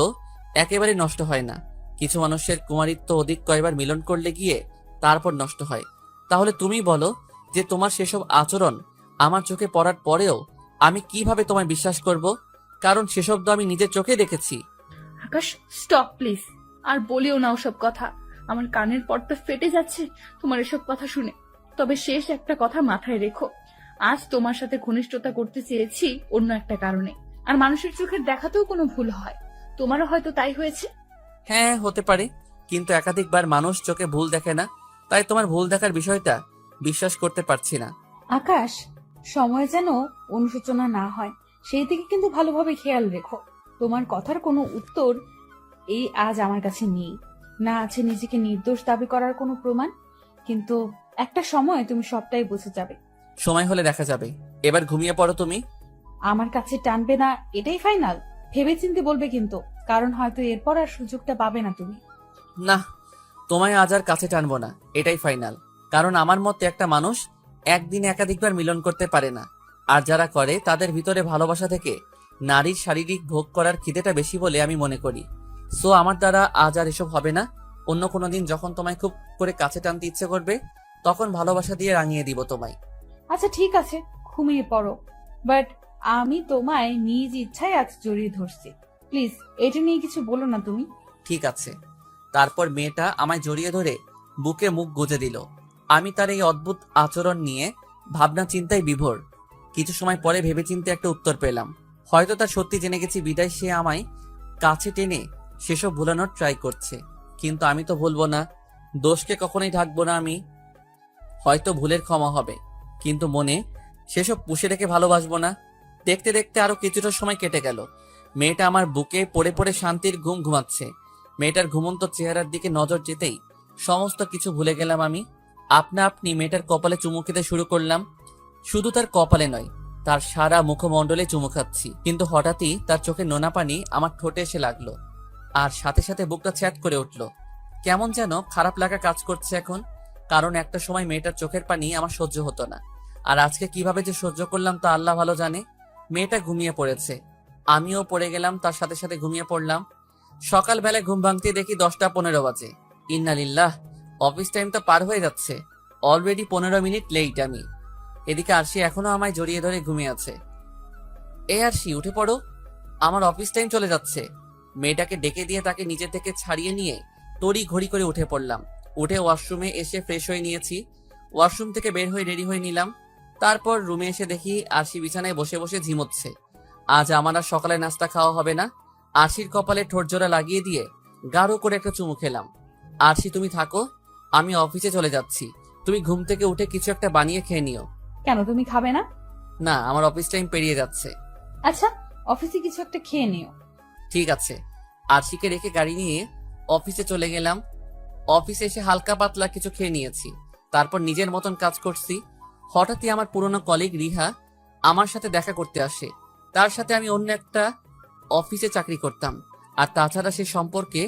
একেবারে নষ্ট হয় না। কিছু মানুষের কুমারিত্ব অধিক কয়বার মিলন করলে গিয়ে তারপর নষ্ট হয়। তাহলে তুমি বলো যে তোমার সেসব আচরণ আমার চোখে পড়ার পরেও আমি কিভাবে তোমায় বিশ্বাস করব? কারণ সেসব তো আমি নিজের চোখে দেখেছি। আকাশ, স্টপ প্লিজ। আর বলিও না ওসব কথা। আমার কানের পর্দা ফেটে যাচ্ছে তোমার এসব কথা শুনে। তবে শেষ একটা কথা মাথায় রেখো, আজ তোমার সাথে ঘনিষ্ঠতা করতে চেয়েছি অন্য একটা কারণে। আর মানুষের চোখের দেখাতেও কোনো ভুল হয়, তোমারও হয়তো তাই হয়েছে। হ্যাঁ, হতে পারে, কিন্তু একাধিকবার মানুষ চোখে ভুল দেখে না, তাই তোমার ভুল দেখার বিষয়টা বিশ্বাস করতে পারছি না। আকাশ, সময় যেন অনুশোচনা না হয় সেই দিকে কিন্তু ভালোভাবে খেয়াল রেখো। তোমার কথার কোনো উত্তর এই আজ আমার কাছে নেই, না আছে নিজেকে নির্দোষ দাবি করার কোনো প্রমাণ। কিন্তু একটা সময় তুমি সবটাই বুঝে যাবে। সময় হলে দেখা যাবে। এবার ঘুমিয়ে পড়ো তুমি। আমার কাছে টানবে না এটাই ফাইনাল? ভেবেচিন্তে বলবে কিন্তু, কারণ হয়তো এরপর আর সুযোগটা পাবে না তুমি। না, তোমায় আজ আর কাছে টানবো না, এটাই ফাইনাল। কারণ আমার মতে একটা মানুষ একদিনে একাধিকবার মিলন করতে পারে না, আর যারা করে তাদের ভিতরে ভালোবাসা থেকে নারীর শারীরিক ভোগ করার খিদেটা বেশি বলে আমি মনে করি। সো আমার দ্বারা আজ আর এসব হবে না। অন্য কোনো দিন যখন তোমায় খুব করে কাছে টানতে ইচ্ছে করবে তখন ভালোবাসা দিয়ে রাঙিয়ে দিব তোমায়। আচ্ছা ঠিক আছে, ঘুমিয়ে পড়ো, বাট আমি তোমায় নিজ ইচ্ছায় আজ জড়িয়ে ধরছি। প্লিজ এটা নিয়ে কিছু বলো না তুমি। ঠিক আছে। তারপর মেয়েটা আমায় জড়িয়ে ধরে বুকে মুখ গুজে দিল। আমি তার এই অদ্ভুত আচরণ নিয়ে ভাবনা চিন্তায় বিভোর। কিছু সময় পরে ভেবেচিন্তে একটা উত্তর পেলাম। হয়তো তার সত্যি জেনে গেছি বিদায় সে আমায় কাছে টেনে সেসব ভুলানোর ট্রাই করছে, কিন্তু আমি তো ভুলবো না। দোষকে কখনোই ঢাকবো না আমি। হয়তো ভুলের ক্ষমা হবে, কিন্তু মনে সেসব পুষে রেখে ভালোবাসবো না। দেখতে দেখতে আরো কিছুটা সময় কেটে গেল। মেয়েটা আমার বুকে পড়ে পড়ে শান্তির ঘুম ঘুমাচ্ছে। মেয়েটার ঘুমন্ত চেহারার দিকে নজর যেতেই সমস্ত কিছু ভুলে গেলাম আমি। আপনা আপনি মেয়েটার কপালে চুমু খেতে শুরু করলাম। শুধু তার কপালে নয়, তার সারা মুখমণ্ডলে চুমু খাচ্ছি। কিন্তু হঠাৎই তার চোখে নোনা পানি আমার ঠোঁটে এসে লাগলো, আর সাথে সাথে বুকটা ছ্যাঁত করে উঠল। কেমন যেন খারাপ লাগা কাজ করছে এখন, কারণ একটা সময় মেয়েটার চোখের পানি আমার সহ্য হতো না, আর আজকে কিভাবে যে সহ্য করলাম তা আল্লাহ ভালো জানে। মেয়েটা ঘুমিয়ে পড়েছে, আমিও পড়ে গেলাম, তার সাথে সাথে ঘুমিয়ে পড়লাম। সকালবেলায় ঘুম ভাঙতে দেখি 10টা 15 বাজে। ইন্নালিল্লাহ, অফিস টাইম তো পার হয়ে যাচ্ছে। অলরেডি 15 মিনিট লেট আমি। এদিকে আরশি এখনো আমায় জড়িয়ে ধরে ঘুমিয়ে আছে। আরশি উঠে পড়ো, আমার অফিস টাইম চলে যাচ্ছে। মেয়েটাকে ডেকে দিয়ে তাকে নিচে থেকে ছাড়িয়ে নিয়ে তড়ি ঘড়ি করে উঠে পড়লাম। উঠে ওয়াশরুমে এসে ফ্রেশ হয়ে নিয়েছি। ওয়াশরুম থেকে বের হয়ে রেডি হয়ে নিলাম। তারপর রুমে এসে দেখি আরশি বিছানায় বসে বসে ঝিমোচ্ছে। আজ আমার আর সকালে নাস্তা খাওয়া হবে না। আরশির কপালে ঠোঁট জোড়া লাগিয়ে দিয়ে গাঢ় করে একটা চুমু খেলাম। আরশি তুমি থাকো, আমি অফিসে চলে যাচ্ছি। তুমি ঘুম থেকে উঠে কিছু একটা বানিয়ে খেয়ে নিও। কেন, তুমি খাবে না? না, আমার অফিস টাইম পেরিয়ে যাচ্ছে। আচ্ছা, অফিসে কিছু একটা খেয়ে নিও। ঠিক আছে। আরশিকে রেখে গাড়ি নিয়ে অফিসে চলে গেলাম। অফিসে এসে হালকা পাতলা কিছু খেয়ে নিয়েছি। তারপর নিজের মতন কাজ করছি। হঠাৎই আমার পুরনো কলিগ রিহা আমার সাথে দেখা করতে আসে। তার সাথে আমি অন্য একটা অফিসে চাকরি করতাম, আর তাছাড়া সে সম্পর্কে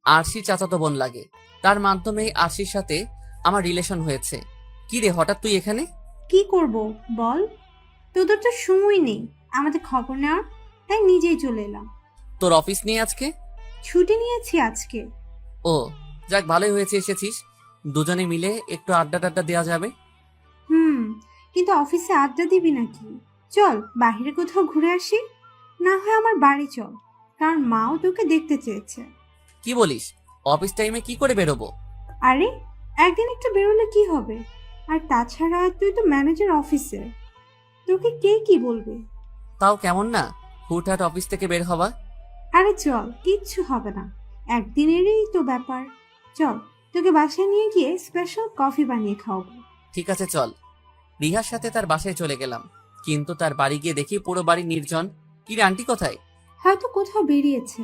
আরশির চাচাতো বোন লাগে। তার মাধ্যমেই আরশির সাথে আমার রিলেশন হয়েছে। কি রে, হঠাৎ তুই এখানে? কি করব বল, তোদের তো সময় নেই আমাদের খবর নেওয়ার, তাই নিজেই চলে এলাম। তোর অফিস নিয়ে আজকে? ছুটি নিয়েছি আজকে। ও যাক, ভালোই হয়েছে এসেছিস। দুজনে মিলে একটু আড্ডা টাড্ডা দেওয়া যাবে। কিন্তু অফিসে আড্ডা দিবি নাকি? চল বাইরে কোথাও ঘুরে আসি, না হয় আমার বাড়ি চল, কারণ মাও তোকে দেখতে চেয়েছে। কি বলিস? অফিস টাইমে কি করে বেরোবো? আরে একদিন একটু বেরোলে কি হবে? আর তাছাড়া তুই তো ম্যানেজার অফিসে, তোকে কে কি বলবে? তাও কেমন না হুটহাট অফিস থেকে বের হওয়া। আরে চল, কিচ্ছু হবে না, একদিনেরই তো ব্যাপার। চল তোকে বাসায় নিয়ে গিয়ে স্পেশাল কফি বানিয়ে খাওয়াবো। ঠিক আছে চল। রিহার সাথে তার বাসায় চলে গেলাম, কিন্তু তার বাড়ি গিয়ে দেখি পুরো বাড়ি নির্জন। কি রে, আন্টি কোথায়? হয়তো কোথাও বেরিয়েছে,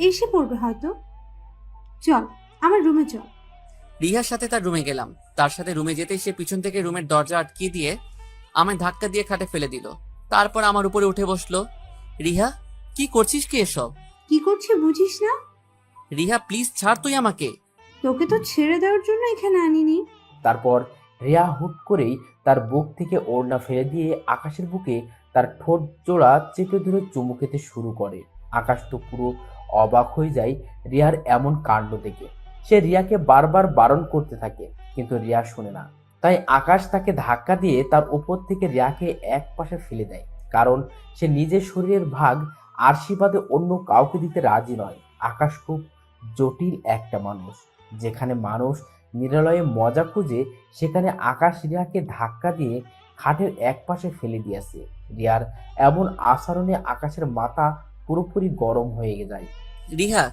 এসে পড়বে হয়তো। চল আমার রুমে চল। রিহার সাথে তার রুমে গেলাম। তার সাথে রুমে যেতেই সে পিছন থেকে রুমের দরজা আটকিয়ে দিয়ে আমায় ধাক্কা দিয়ে খাটে ফেলে দিল। তারপর আমার উপরে উঠে বসলো। রিহা, কি করছিস কি এসব? কি করছে বুঝিস না? রিহা প্লিজ ছাড় তুই আমাকে। তোকে তো ছেড়ে দেওয়ার জন্য এখানে আনিনি। তারপর রিয়া হুট করেই তার বুক থেকে ওড়না ফেলে দিয়ে আকাশের বুকে তার ঠোঁট জোড়া চেপে ধরে চুমু খেতে শুরু করে। আকাশ তো পুরো অবাক হয়ে যায় রিয়ার এমন কাণ্ড দেখে। সে রিয়াকে বারবার বারণ করতে থাকে, কিন্তু রিয়া শুনে না। তাই আকাশ তাকে ধাক্কা দিয়ে তার উপর থেকে রিয়াকে এক পাশে ফেলে দেয়, কারণ সে নিজের শরীরের ভাগ আশীর্বাদে অন্য কাউকে দিতে রাজি নয়। আকাশ খুব জটিল একটা মানুষ। যেখানে মানুষ নিরালয়ে মজা খুঁজে, সেখানে আকাশ রিয়াকে ধাক্কা দিয়ে খাটের এক পাশে ফেলে দিয়েছে। রিয়ার এমন আচরণে আকাশের মাথা পুরোপুরি গরম হয়ে যায়। রিহা,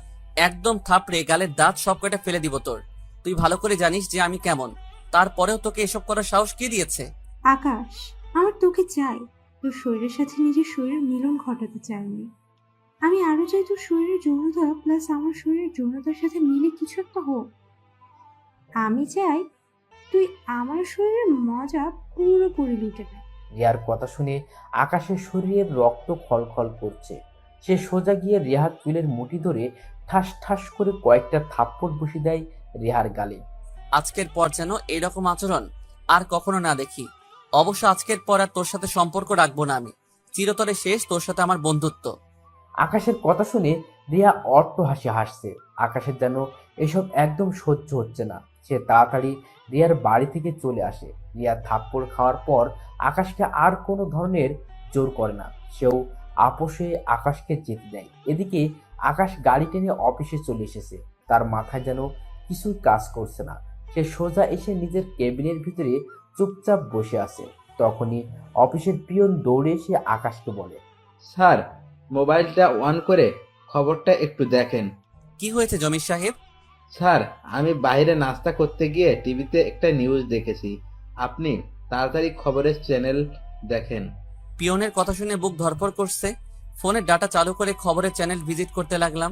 একদম থাপড়ে গালের দাঁত সব কটা ফেলে দিব তোর। তুই ভালো করে জানিস যে আমি কেমন, তারপরেও তোকে এসব করার সাহস কে দিয়েছে? আকাশ, আমার তোকে চাই। তোর শরীরের সাথে নিজের শরীরের মিলন ঘটাতে চাইনি আমি, আরো চাই তোর শরীরের যৌনতা প্লাস আমার শরীরের যৌনতার সাথে মিলে কিছু একটা হোক। আমি চাই তুই আমার শরীরের মজা পুরোপুরি লুটে নে। রিয়ার কথা শুনে আকাশের শরীরের রক্ত খলখল করছে। সে সোজা গিয়ে রিহার চুলের মুঠি ধরে ঠাস ঠাস করে কয়েকটা থাপ্পড় বসিয়ে দেয় রিহার গালে। আজকের পর যেন এরকম আচরণ আর কখনো না দেখি। অবশ্য আজকের পর আর তোর সাথে সম্পর্ক রাখবো না আমি। চিরতরে শেষ তোর সাথে আমার বন্ধুত্ব। আকাশের কথা শুনে রিয়া অট্ট হাসি হাসছে। আকাশের যেন এসব একদম সহ্য হচ্ছে না। সে তাড়াতাড়ি রিয়ার বাড়ি থেকে চলে আসে। রিয়া থাপ্পড় খাওয়ার পর আকাশকে আর কোনো ধরনের জোর করে না। সেও আপোষে আকাশকে যেতে দেয়। এদিকে আকাশ গাড়ি টেনে অফিসে চলে এসেছে। তার মাথায় যেন কিছুই কাজ করছে না। সে সোজা এসে নিজের কেবিনের ভিতরে চুপচাপ বসে আছে। তখনই অফিসের পিয়ন দৌড়ে এসে আকাশকে বলে, স্যার, মোবাইলটা অন করে খবরটা একটু দেখেন। কি হয়েছে জমির সাহেব? স্যার, আমি বাইরে নাস্তা করতে গিয়ে টিভিতে একটা নিউজ দেখেছি। আপনি তাড়াতাড়ি খবরের চ্যানেল দেখেন। পিয়নের কথা শুনে বুক ধরপড় করছে। ফোনের ডাটা চালু করে খবরের চ্যানেল ভিজিট করতে লাগলাম।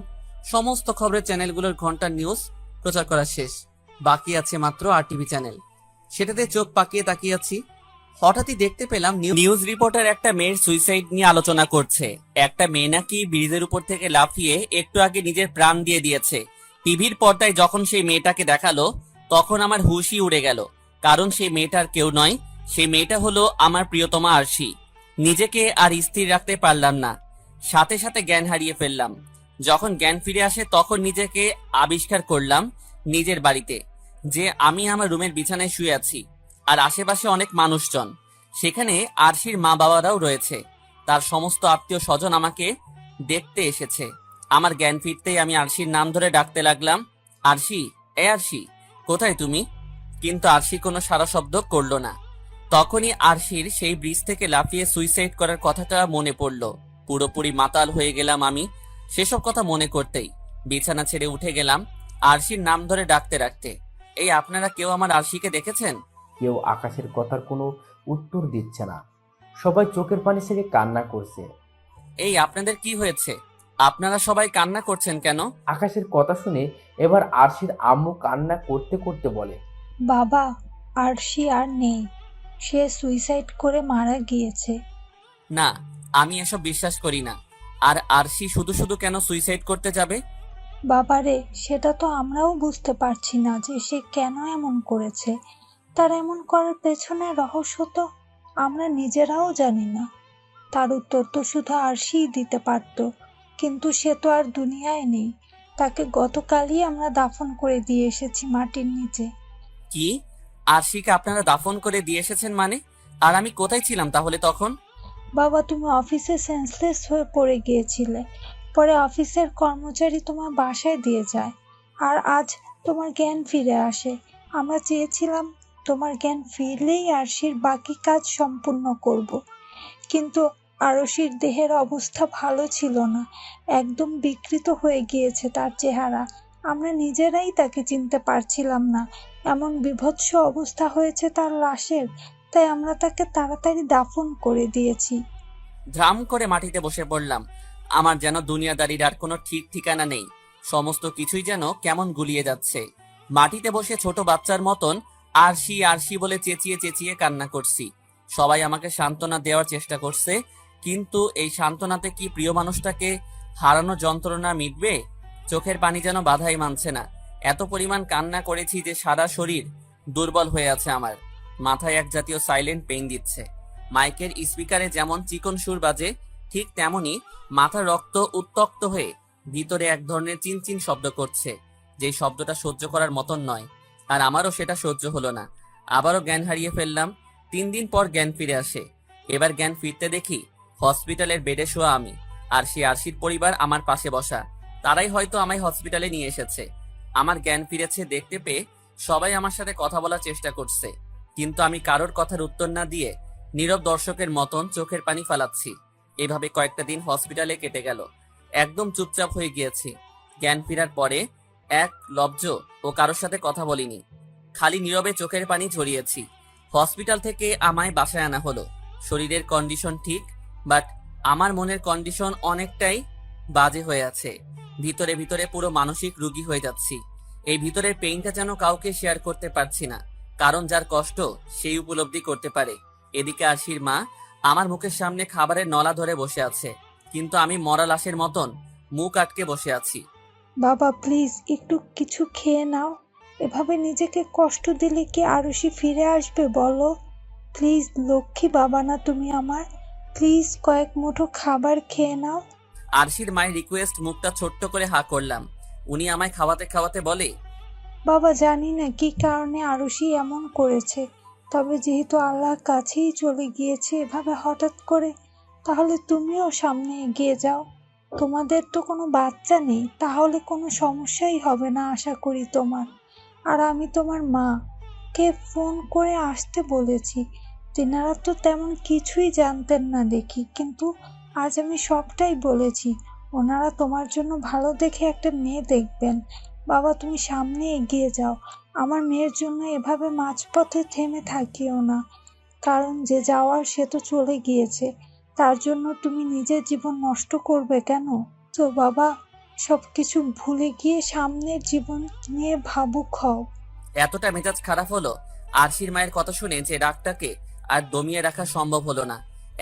সমস্ত খবরের চ্যানেলগুলোর ঘন্টার নিউজ প্রচার করা শেষ। বাকি আছে মাত্র আরটিভি চ্যানেল। সেটাতে চোখ পাকিয়ে তাকিয়ে আছি। হঠাৎই দেখতে পেলাম নিউজ রিপোর্টার একটা মেয়ের সুইসাইড নিয়ে আলোচনা করছে। একটা মেয়ে নাকি ব্রিজের উপর থেকে লাফিয়ে একটু আগে নিজের প্রাণ দিয়ে দিয়েছে। টিভির পর্দায় যখন সেই মেয়েটাকে দেখালো তখন আমার হুশই উড়ে গেল। কারণ সেই মেয়েটার কেউ নয়, সেই মেয়েটা হলো আমার প্রিয়তমা আরশি। নিজেকে আর স্থির রাখতে পারলাম না, সাথে সাথে জ্ঞান হারিয়ে ফেললাম। যখন জ্ঞান ফিরে আসে তখন নিজেকে আবিষ্কার করলাম নিজের বাড়িতে, যে আমি আমার রুমের বিছানায় শুয়ে আছি আর আশেপাশে অনেক মানুষজন। সেখানে আরশির মা বাবারাও রয়েছে। তার সমস্ত আত্মীয় স্বজন আমাকে দেখতে এসেছে। আমার জ্ঞান ফিরতেই আমি আরশির নাম ধরে ডাকতে লাগলাম, আরশি, এ আরশি, কোথায় তুমি? কিন্তু আরশি কোনো সাড়া শব্দ করলো না। তখনই আরশির সেই ব্রিজ থেকে লাফিয়ে সুইসাইড করার কথাটা মনে পড়লো। পুরোপুরি মাতাল হয়ে গেলাম আমি সেসব কথা মনে করতেই। বিছানা ছেড়ে উঠে গেলাম আরশির নাম ধরে ডাকতে ডাকতে। এই আপনারা কেউ আমার আরশিকে দেখেছেন? কেউ আকাশের কথার কোনো উত্তর দিচ্ছে না। সবাই চোখের পানি ছেড়ে কান্না করছে। এই আপনাদের কি হয়েছে? আপনারা সবাই কান্না করছেন কেন? আকাশের কথা শুনে এবার আরশির আম্মু কান্না করতে করতে বলে, বাবা, আরশি আর নেই, সে সুইসাইড করে মারা গিয়েছে। না, আমি এসব বিশ্বাস করি না। আর আরশি শুধু শুধু কেন সুইসাইড করতে যাবে? বাবারে, সেটা তো আমরাও বুঝতে পারছি না যে সে কেন এমন করেছে। তার এমন করার পেছনে রহস্য তো আমরা নিজেরাও জানি না। তার উত্তর তো শুধু আরশিই দিতে পারত, কিন্তু সে তো আর দুনিয়ায় নেই। তাকে গতকালই আমরা দাফন করে দিয়ে এসেছি মাটির নিচে। কি? আরশিকে আপনারা দাফন করে দিয়ে এসেছেন মানে? আর আমি কোথায় ছিলাম তাহলে তখন? বাবা, তুমি অফিসে সেন্সলেস হয়ে পড়ে গিয়েছিলে। পরে অফিসের কর্মচারী তোমার বাসায় দিয়ে যায়, আর আজ তোমার জ্ঞান ফিরে আসে। আমরা চেয়েছিলাম তোমার জ্ঞান ফিরলেই আরশির বাকি কাজ সম্পূর্ণ করব, কিন্তু আরশির দেহের অবস্থা ভালো ছিল না। একদম বিকৃত হয়ে গিয়েছে তার চেহারা। আমরা নিজেরাই তাকে চিনতে পারছিলাম না। এমন বিভৎস অবস্থা হয়েছে তার লাশের, তাই আমরা তাকে তাড়াতাড়ি দাফন করে দিয়েছি। ধ্রাম করে মাটিতে বসে পড়লাম। আমার যেন দুনিয়াদারির আর কোনো ঠিক ঠিকানা নেই। সমস্ত কিছুই যেন কেমন গুলিয়ে যাচ্ছে। মাটিতে বসে ছোট বাচ্চার মতন আরশি আরশি বলে চেঁচিয়ে চেঁচিয়ে কান্না করছি। সবাই আমাকে সান্ত্বনা দেওয়ার চেষ্টা করছে, কিন্তু এই সান্ত্বনাতে কি প্রিয় মানুষটাকে হারানো যন্ত্রণা মিটবে? চোখের পানি যেন বাধাই মানছে না। এত পরিমাণ কান্না করেছি যে সারা শরীর দুর্বল হয়ে আছে আমার। মাথায় এক জাতীয় সাইলেন্ট পেইন দিচ্ছে। মাইকের স্পিকারে যেমন চিকন সুর বাজে, ঠিক তেমনি মাথার রক্ত উত্তক্ত হয়ে ভিতরে এক ধরনের চিনচিন শব্দ করছে, যে শব্দটা সহ্য করার মতন নয়। আর আমারও সেটা সহ্য হলো না। আবারও জ্ঞান হারিয়ে ফেললাম। 3 দিন পর জ্ঞান ফিরে আসে। এবার জ্ঞান ফিরতে দেখি হসপিটালের বেডে শোয়া আমি, আর সেই আরশির পরিবার আমার পাশে বসা। তারাই হয়তো আমায় হসপিটালে নিয়ে এসেছে। আমার জ্ঞান ফিরেছে দেখতে পেয়ে সবাই আমার সাথে কথা বলার চেষ্টা করছে, কিন্তু আমি কারোর কথার উত্তর না দিয়ে নীরব দর্শকের মতন চোখের পানি ফালাচ্ছি। এভাবে কয়েকটা দিন হসপিটালে কেটে গেল। একদম চুপচাপ হয়ে গিয়েছি। জ্ঞান ফেরার পরে এক লব্জ ও কারোর সাথে কথা বলিনি, খালি নীরবে চোখের পানি ঝরিয়েছি। হসপিটাল থেকে আমায় বাসায় আনা হলো। শরীরের কন্ডিশন ঠিক, বাট আমার মনের কন্ডিশন অনেকটাই বাজে হয়ে আছে। ভিতরে ভিতরে পুরো মানসিক রোগী হয়ে যাচ্ছি। এই ভিতরের পেইনটা যেন কাউকে শেয়ার করতে পারছি না, কারণ যার কষ্ট সেই উপলব্ধি করতে পারে। এদিকে আরশির মা আমার মুখের সামনে খাবারের নলা ধরে বসে আছে, কিন্তু আমি মরা লাশের মতন মুখ আটকে বসে আছি। বাবা, প্লিজ একটু কিছু খেয়ে নাও। এভাবে নিজেকে কষ্ট দিলে কি আরুষি ফিরে আসবে বলো? প্লিজ লক্ষ্মী বাবা না তুমি আমার, প্লিজ কয়েক মুঠো খাবার খেয়ে নাও। আরশির মায়ের রিকোয়েস্ট মুখটা ছোট্ট করে হা করলাম। উনি আমায় খাওয়াতে খাওয়াতে বলে, বাবা জানি না কি কারণে আরুষি এমন করেছে, তবে যেহেতু আল্লাহর কাছেই চলে গিয়েছে এভাবে হঠাৎ করে, তাহলে তুমিও সামনে এগিয়ে যাও। তোমাদের তো কোনো বাচ্চা নেই, তাহলে কোনো সমস্যাই হবে না আশা করি তোমার। আর আমি তোমার মা কে ফোন করে আসতে বলেছি, তেনারা তো তেমন কিছুই জানতেন না দেখি, কিন্তু আজ আমি সবটাই বলেছি। ওনারা তোমার জন্য ভালো দেখে একটা মেয়ে দেখবেন। বাবা তুমি সামনে এগিয়ে যাও, আমার মেয়ের জন্য এভাবে মাঝপথে থেমে থাকিও না, কারণ যে যাওয়ার সে তো চলে গিয়েছে, তার জন্য তুমি নিজের জীবন নষ্ট করবে কেন? তো বাবা সবকিছু ভুলে গিয়ে সামনের জীবন নিয়ে ভাবুক হও। এতটা মেজাজ খারাপ হলো আরশির মায়ের কথা শুনে যে রাগটাকে আর দমিয়ে রাখা সম্ভব হলো না।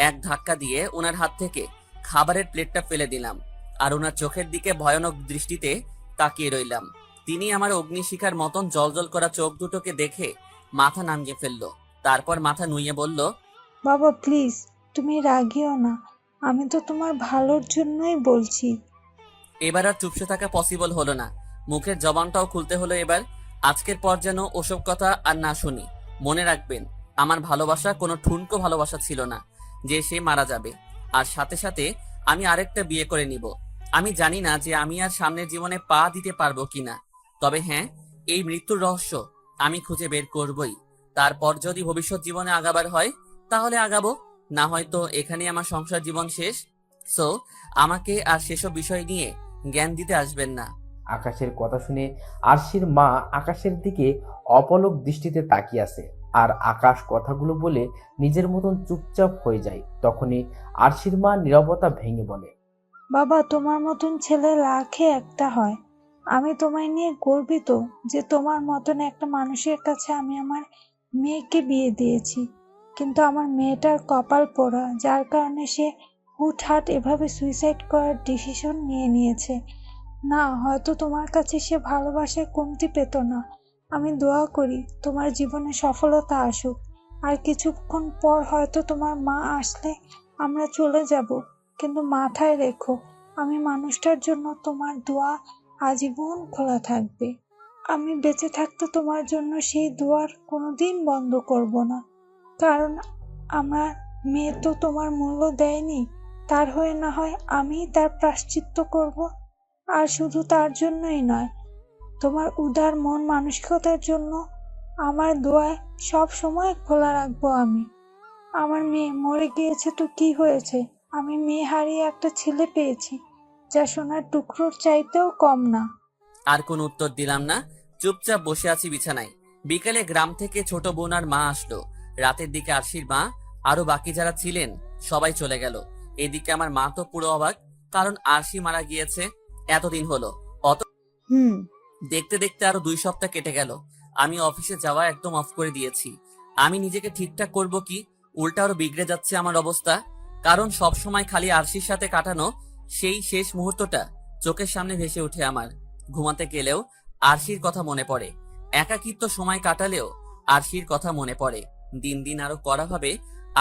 এক ধাক্কা দিয়ে ওনার হাত থেকে খাবারের প্লেটটা ফেলে দিলাম আর ওনার চোখের দিকে ভয়ানক দৃষ্টিতে তাকিয়ে রইলাম। তিনি আমার অগ্নিশিখার মতন জলজল করা চোখ দুটোকে দেখে মাথা নামিয়ে ফেললো। তারপর মাথা নুইয়ে বলল, বাবা প্লিজ তুমি রাগিও না, আমি তো তোমার ভালোর জন্যই বলছি। এবার আর চুপসে থাকা পসিবল হলো না, মুখের জবানটাও খুলতে হলো এবার। আজকের পর যেন ওসব কথা আর না শুনি। মনে রাখবেন, আমার ভালোবাসা কোনো ঠুনকো ভালোবাসা ছিল না যে সে মারা যাবে আর সাথে সাথে আমি আরেকটা বিয়ে করে নিব। আমি জানি না যে আমি আর সামনের জীবনে পা দিতে পারবো কিনা, তবে হ্যাঁ, এই মৃত্যুর রহস্য আমি খুঁজে বের করবই। তারপর যদি ভবিষ্যৎ জীবনে আগাবার হয় তাহলে আগাবো, না হয়তো এখানে আমার সংসার জীবন শেষ। সো আমাকে আর সেসব বিষয় নিয়ে জ্ঞান দিতে আসবেন না। আকাশের কথা শুনে আরশির মা আকাশের দিকে অপলক দৃষ্টিতে তাকিয়ে আছে, আর আকাশ কথাগুলো বলে নিজের মতন চুপচাপ হয়ে যায়। তখনই আরশির মা নীরবতা ভেঙে বলে, বাবা তোমার মতন ছেলে লাখে একটা হয়। আমি তোমায় নিয়ে গর্বিত যে তোমার মতন একটা মানুষের কাছে আমি আমার মেয়েকে বিয়ে দিয়েছি, কিন্তু আমার মেয়েটার কপাল পোড়া, যার কারণে সে হুটহাট এভাবে সুইসাইড করার ডিসিশন নিয়েছে। না, হয়তো তোমার কাছে সে ভালোবাসায় কমতি পেত না। আমি দোয়া করি তোমার জীবনে সফলতা আসুক, আর কিছুক্ষণ পর হয়তো তোমার মা আসলে আমরা চলে যাব, কিন্তু মাথায় রেখো আমি মানুষটার জন্য তোমার দোয়া আজীবন খোলা থাকবে। আমি বেঁচে থাকতে তোমার জন্য সেই দোয়ার কোনোদিন বন্ধ করব না, কারণ আমার মেয়ে তো তোমার মূল্য দেয়নি, তার হয়ে না হয় আমি তার প্রায়শ্চিত্ত করব। আর শুধু তার জন্যই নয়, তোমার উদার মন মানসিকতার জন্য আমার দোয়ায় সব সময় খোলা রাখবো আমি। আমার মেয়ে মরে গিয়েছে তো কি হয়েছে, আমি মেয়ে হারিয়ে একটা ছেলে পেয়েছি, যা সোনার টুকরোর চাইতেও কম না। আর কোনো উত্তর দিলাম না, চুপচাপ বসে আছি বিছানায়। বিকেলে গ্রাম থেকে ছোট বোন আর মা আসলো। রাতের দিকে আরশির মা আরো বাকি যারা ছিলেন সবাই চলে গেল। এদিকে আমার মা তো পুরো অবাক, কারণ আরশি মারা গিয়েছে এতদিন হলো। অত দেখতে দেখতে আরো 2 সপ্তাহ কেটে গেল। আমি অফিসে যাওয়া একদম অফ করে দিয়েছি। আমি নিজেকে ঠিকঠাক করব কি, উল্টা আরো বিগড়ে যাচ্ছে আমার অবস্থা, কারণ সব সময় খালি আরশির সাথে কাটানো সেই শেষ মুহূর্তটা চোখের সামনে ভেসে ওঠে আমার। ঘুমাতে গেলেও আরশির কথা মনে পড়ে, একাকিত্ব সময় কাটালেও আরশির কথা মনে পড়ে। দিন দিন আরো কড়াভাবে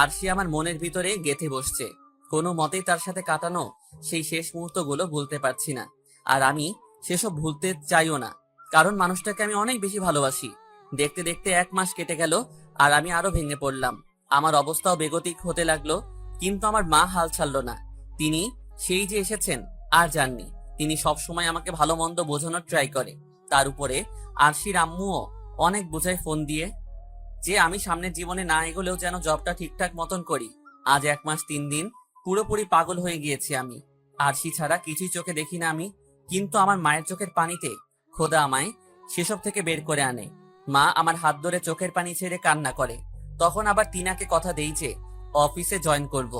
আরশি আমার মনের ভিতরে গেঁথে বসছে। কোনো মতেই তার সাথে কাটানো সেই শেষ মুহূর্তগুলো ভুলতে পারছি না, আর আমি সেসব ভুলতে চাইও না, কারণ মানুষটাকে আমি অনেক বেশি ভালোবাসি। দেখতে দেখতে 1 মাস কেটে গেল আর আমি আরো ভেঙে পড়লাম। আমার অবস্থাও বেগতিক হতে লাগলো, কিন্তু আমার মা হাল ছাড়লো না। তিনি সেই যে এসেছেন আর যাননি, তিনি সব সময় আমাকে ভালো মন্দ বোঝানোর ট্রাই করে। তার উপরে আরশির আম্মুও অনেক বোঝায় ফোন দিয়ে যে আমি সামনের জীবনে না এগোলেও যেন জবটা ঠিকঠাক মতন করি। আজ 1 মাস 3 দিন পুরোপুরি পাগল হয়ে গিয়েছি আমি। আরশি ছাড়া কিছুই চোখে দেখি না আমি, কিন্তু আমার মায়ের চোখের পানিতে খোদা আমায় সেসব থেকে বের করে আনে। মা আমার হাত ধরে চোখের পানি ছেড়ে কান্না করে। তখন আবার টিনাকে কথা দেই যে অফিসে জয়েন করব।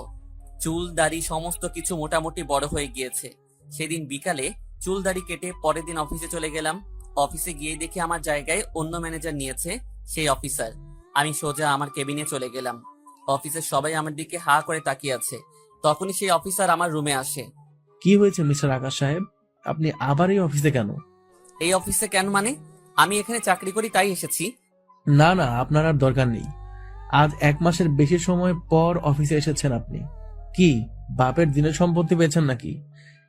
চুল দাড়ি সমস্ত কিছু মোটামুটি বড় হয়ে গিয়েছে। সেদিন বিকালে চুল দাড়ি কেটে পরের দিন অফিসে চলে গেলাম। অফিসে গিয়ে দেখি আমার জায়গায় অন্য ম্যানেজার নিয়েছে সেই অফিসার। আমি সোজা আমার কেবিনে চলে গেলাম। অফিসের সবাই আমার দিকে হা করে তাকিয়ে আছে। তখনই সেই অফিসার আমার রুমে আসে। কি হয়েছে মিস্টার আকাশ সাহেব, আপনি আবার এই অফিসে কেন? এই অফিসে কেন মানে? আমি এখানে চাকরি করি তাই এসেছি। না না, আপনার আর দরকার নেই। আজ 1 মাসের বেশি সময় পর অফিসে এসেছেন আপনি। কি বাপের দিনের সম্পত্তি পেয়েছেন নাকি?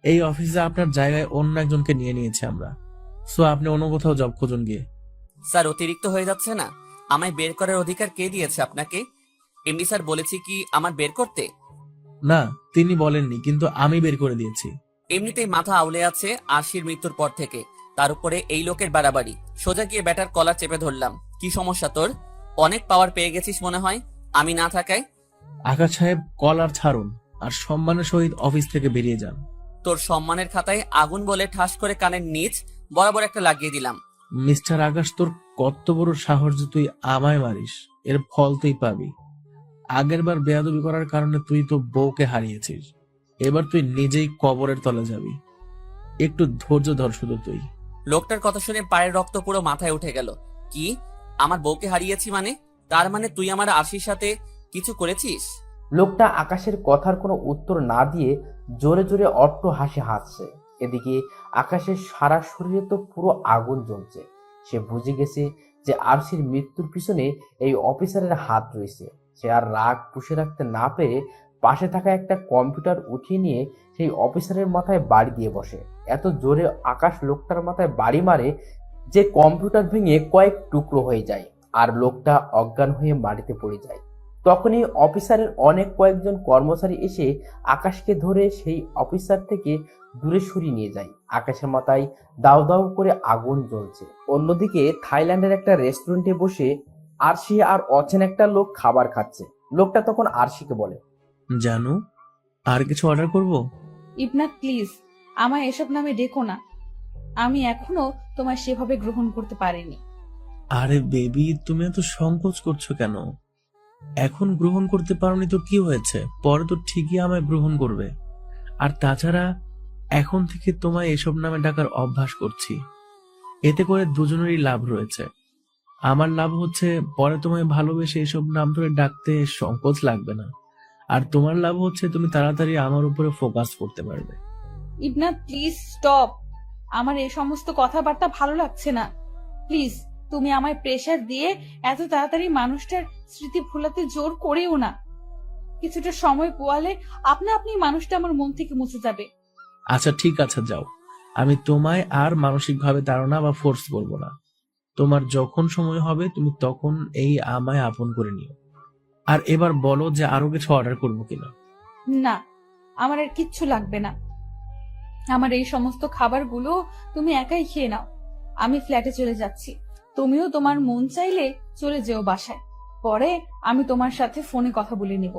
এই অফিসে আপনার জায়গায় অন্য একজনকে নিয়ে নিয়েছে আমরা। সো আপনি অন্য কোথাও জব খুঁজুন গিয়ে। স্যার, অতিরিক্ত হয়ে যাচ্ছে না? আমায় বের করার অধিকার কে দিয়েছে আপনাকে? এমডি স্যার বলেছি কি আমার বের করতে? না, তিনি বলেননি, কিন্তু আমি বের করে দিয়েছি। এমনিতেই মাথা আউলে আছে আরশির মৃত্যুর পর থেকে, তার উপরে এই লোকের বাড়াবাড়ি। সোজা গিয়ে ব্যাটার কলার চেপে ধরলাম। কি সমস্যা তোর? অনেক পাওয়ার পেয়ে গেছিস মনে হয় আমি না থাকায়। আকাশ সাহেব, কলার ছাড়ুন আর সম্মানের সহিত অফিস থেকে বেরিয়ে যান। তোর সম্মানের খাতায় আগুন বলে ঠাস করে কানের নিচ বরাবর একটা লাগিয়ে দিলাম। মিস্টার আকাশ, তোর কত বড় সাহস যে তুই আমায় মারিস। এর ফল তুই পাবি। আগের বার বেয়াদবি করার কারণে তুই তো বউকে হারিয়েছিস। এবার তুই নিজেই কবরের তলে যাবি। একটু ধৈর্য ধর শুধু তুই। লোকটার কথা শুনে পায়ের রক্ত পুরো মাথায় উঠে গেল। কি? আমার বউকে হারিয়েছি মানে? তার মানে তুই আমার আরশির সাথে কিছু করেছিস? লোকটা আকাশের কথার কোনো উত্তর না দিয়ে জোরে জোরে অট্ট হাসি হাসছে। এদিকে আকাশের সারা শরীরে তো পুরো আগুন জ্বলছে। সে বুঝে গেছে যে আরশির মৃত্যুর পিছনে এই অফিসারের হাত রয়েছে। সে আর রাগ পুষে রাখতে না পেরে পাশে থাকা একটা কম্পিউটার উঠিয়ে নিয়ে সেই অফিসারের মাথায় বাড়ি দিয়ে বসে। এত জোরে আকাশ লোকটার মাথায় বাড়ি মারে যে কম্পিউটার ভেঙে কয়েক টুকরো হয়ে যায় আর লোকটা অজ্ঞান হয়ে মাটিতে পড়ে যায়। তখনই অফিসারের অনেক কয়েকজন কর্মচারী এসে আকাশকে ধরে সেই অফিসার থেকে দূরে সরিয়ে নিয়ে যায়। আকাশের মাথায় দাউ দাউ করে আগুন জ্বলছে। অন্যদিকে থাইল্যান্ডের একটা রেস্টুরেন্টে বসে আরশি আর অচেনা একটা লোক খাবার খাচ্ছে। লোকটা তখন আরশিকে বলে, জানু, আর কিছু অর্ডার করব? ইবনাথ প্লিজ, আমায় এসব নামে ডেকো না। আমি এখনো তোমায় সেভাবে গ্রহণ করতে পারিনি। আরে বেবি, তুমি এত সংকোচ করছো কেন? এখন গ্রহণ করতে পারোনি তো কি হয়েছে? পরে তো ঠিকই আমায় গ্রহণ করবে। আর তাছাড়া এখন থেকে তোমায় এসব নামে ডাকার অভ্যাস করছি। এতে করে দুজনেরই লাভ রয়েছে। আমার লাভ হচ্ছে পরে তোমায় ভালোবেসে এসব নাম ধরে ডাকতে সংকোচ লাগবে না। আর তোমার লাভ হচ্ছে তুমি তাড়াতাড়ি আমার উপরে ফোকাস করতে পারবে। ইবনাথ প্লিজ স্টপ। আমার এই সমস্ত কথাবার্তা ভালো লাগছে না। প্লিজ, তুমি আমায় প্রেসার দিয়ে এত তাড়াতাড়ি মানুষটার স্মৃতি ভোলাতে জোর করেও না। কিছুটা সময় পোয়ালে আপনা আপনি মানুষটা আমার মন থেকে মুছে যাবে। আচ্ছা ঠিক আছে, যাও। আমি তোমায় আর মানসিকভাবে তাড়না বা ফোর্স করবো না। তোমার যখন সময় হবে তুমি তখন এই আমায় আপন করে নিও। আর এবার বলো যে আরো কিছু অর্ডার করবো কিনা। না, আমার আর কিচ্ছু লাগবে না। আমার এই সমস্ত খাবারগুলো তুমি একাই খেয়ে নাও। আমি ফ্ল্যাটে চলে যাচ্ছি। তুমিও তোমার মন চাইলে চলে যেও বাসায়। পরে আমি তোমার সাথে ফোনে কথা বলে নিব।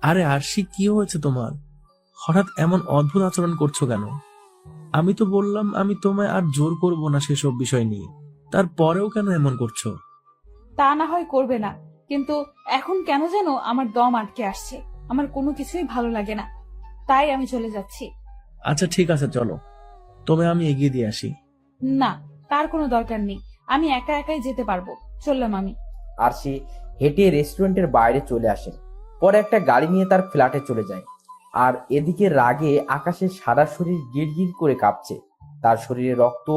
আরে আরশি, কি হয়েছে তোমার? হঠাৎ এমন অদ্ভুত আচরণ করছো কেন? আমি তো বললাম আমি তোমায় আর জোর করব না সেসব বিষয় নিয়ে। তারপরেও কেন এমন করছো? তা না হয় করবে না, কিন্তু এখন কেন যেন আমার দম আটকে আসছে। আমার কোনো কিছুই ভালো লাগে না, তাই আমি চলে যাচ্ছি। আচ্ছা ঠিক আছে, চলো। তবে আমি এগিয়ে দিয়ে আসি। না, তার কোনো দরকার নেই। আমি একা একাই যেতে পারবো। চললাম আমি। আরশি হেঁটে রেস্টুরেন্টের বাইরে চলে আসে। পরে একটা গাড়ি নিয়ে তার ফ্ল্যাটে চলে যায়। আর এদিকে রাগে আকাশের সারা শরীর গিরগির করে কাঁপছে। তার শরীরে রক্ত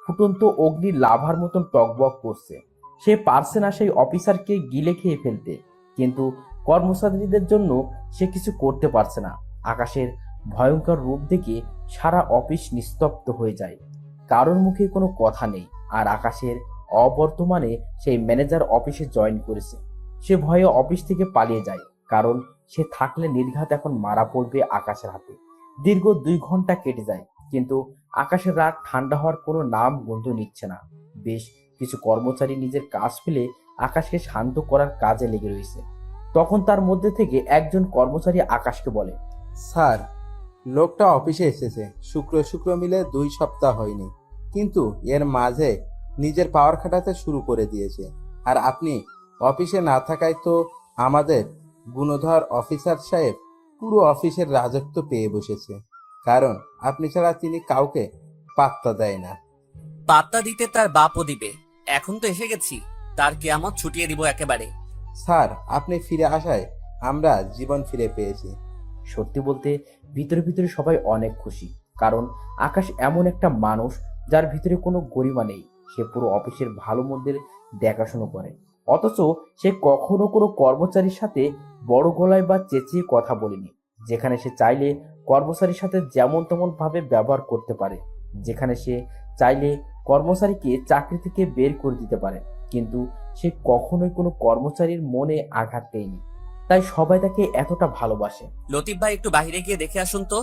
ফুটন্ত অগ্নির লাভার মতন টকবক করছে। সে পারছে না সেই অফিসারকে গিলে খেয়ে ফেলতে, কিন্তু কর্মচারীদের জন্য সে কিছু করতে পারছে না। আকাশের ভয়ঙ্কর রূপ দেখে সারা অফিস নিস্তব্ধ হয়ে যায়। কারোর মুখে কোনো কথা নেই। আর আকাশের অবর্তমানে সেই ম্যানেজার অফিসে জয়েন করেছে। সে ভয়ে অফিস থেকে পালিয়ে যায়, কারণ সে থাকলে নির্ঘাত এখন মারা পড়বে আকাশের হাতে। দীর্ঘ 2 ঘন্টা কেটে যায়, কিন্তু আকাশের রাগ ঠান্ডা হওয়ার কোনো নাম গন্ধ নিচ্ছে না। বেশ কিছু কর্মচারী নিজের কাজ ফেলে আকাশকে শান্ত করার কাজে লেগে রয়েছে। তখন তার মধ্যে থেকে একজন কর্মচারী আকাশকে বলে, স্যার, লোকটা অফিসে এসেছে শুক্র শুক্র মিলে 2 সপ্তাহ হয়নি, কিন্তু এর মাঝে নিজের পাওয়ার খাটাতে শুরু করে দিয়েছে। আর আপনি অফিসে না থাকায় তো আমাদের গুণধর অফিসার সাহেব পুরো অফিসের রাজত্ব পেয়ে বসেছে, কারণ আপনি ছাড়া তিনি কাউকে পাত্তা দেয় না। পাত্তা দিতে তার বাপও দিবে। এখন তো এসে গেছি, তার কিয়ামত ছুটিয়ে দিব একেবারে। স্যার, আপনি ফিরে আসায় আমরা জীবন ফিরে পেয়েছি। সত্যি বলতে ভিতরে ভিতরে সবাই অনেক খুশি, কারণ আকাশ এমন একটা মানুষ যার ভিতরে কোনো গরিমা নেই। সে পুরো অফিসের ভালো মন্দের দেখাশোনা করে, অথচ সে কখনো কোনো কর্মচারীর সাথে বড় গলায় বা চেঁচিয়ে কথা বলেনি। যেখানে সে চাইলে কর্মচারীর সাথে যেমন তেমন ভাবে ব্যবহার করতে পারে, যেখানে সে চাইলে কর্মচারীকে চাকরি থেকে বের করে দিতে পারে, কিন্তু সে কখনোই কোনো কর্মচারীর মনে আঘাত দেয়নি। তাই সবাই তাকে এতটা ভালোবাসে। লতিফ ভাই একটু বাইরে গিয়ে দেখে আসুন তো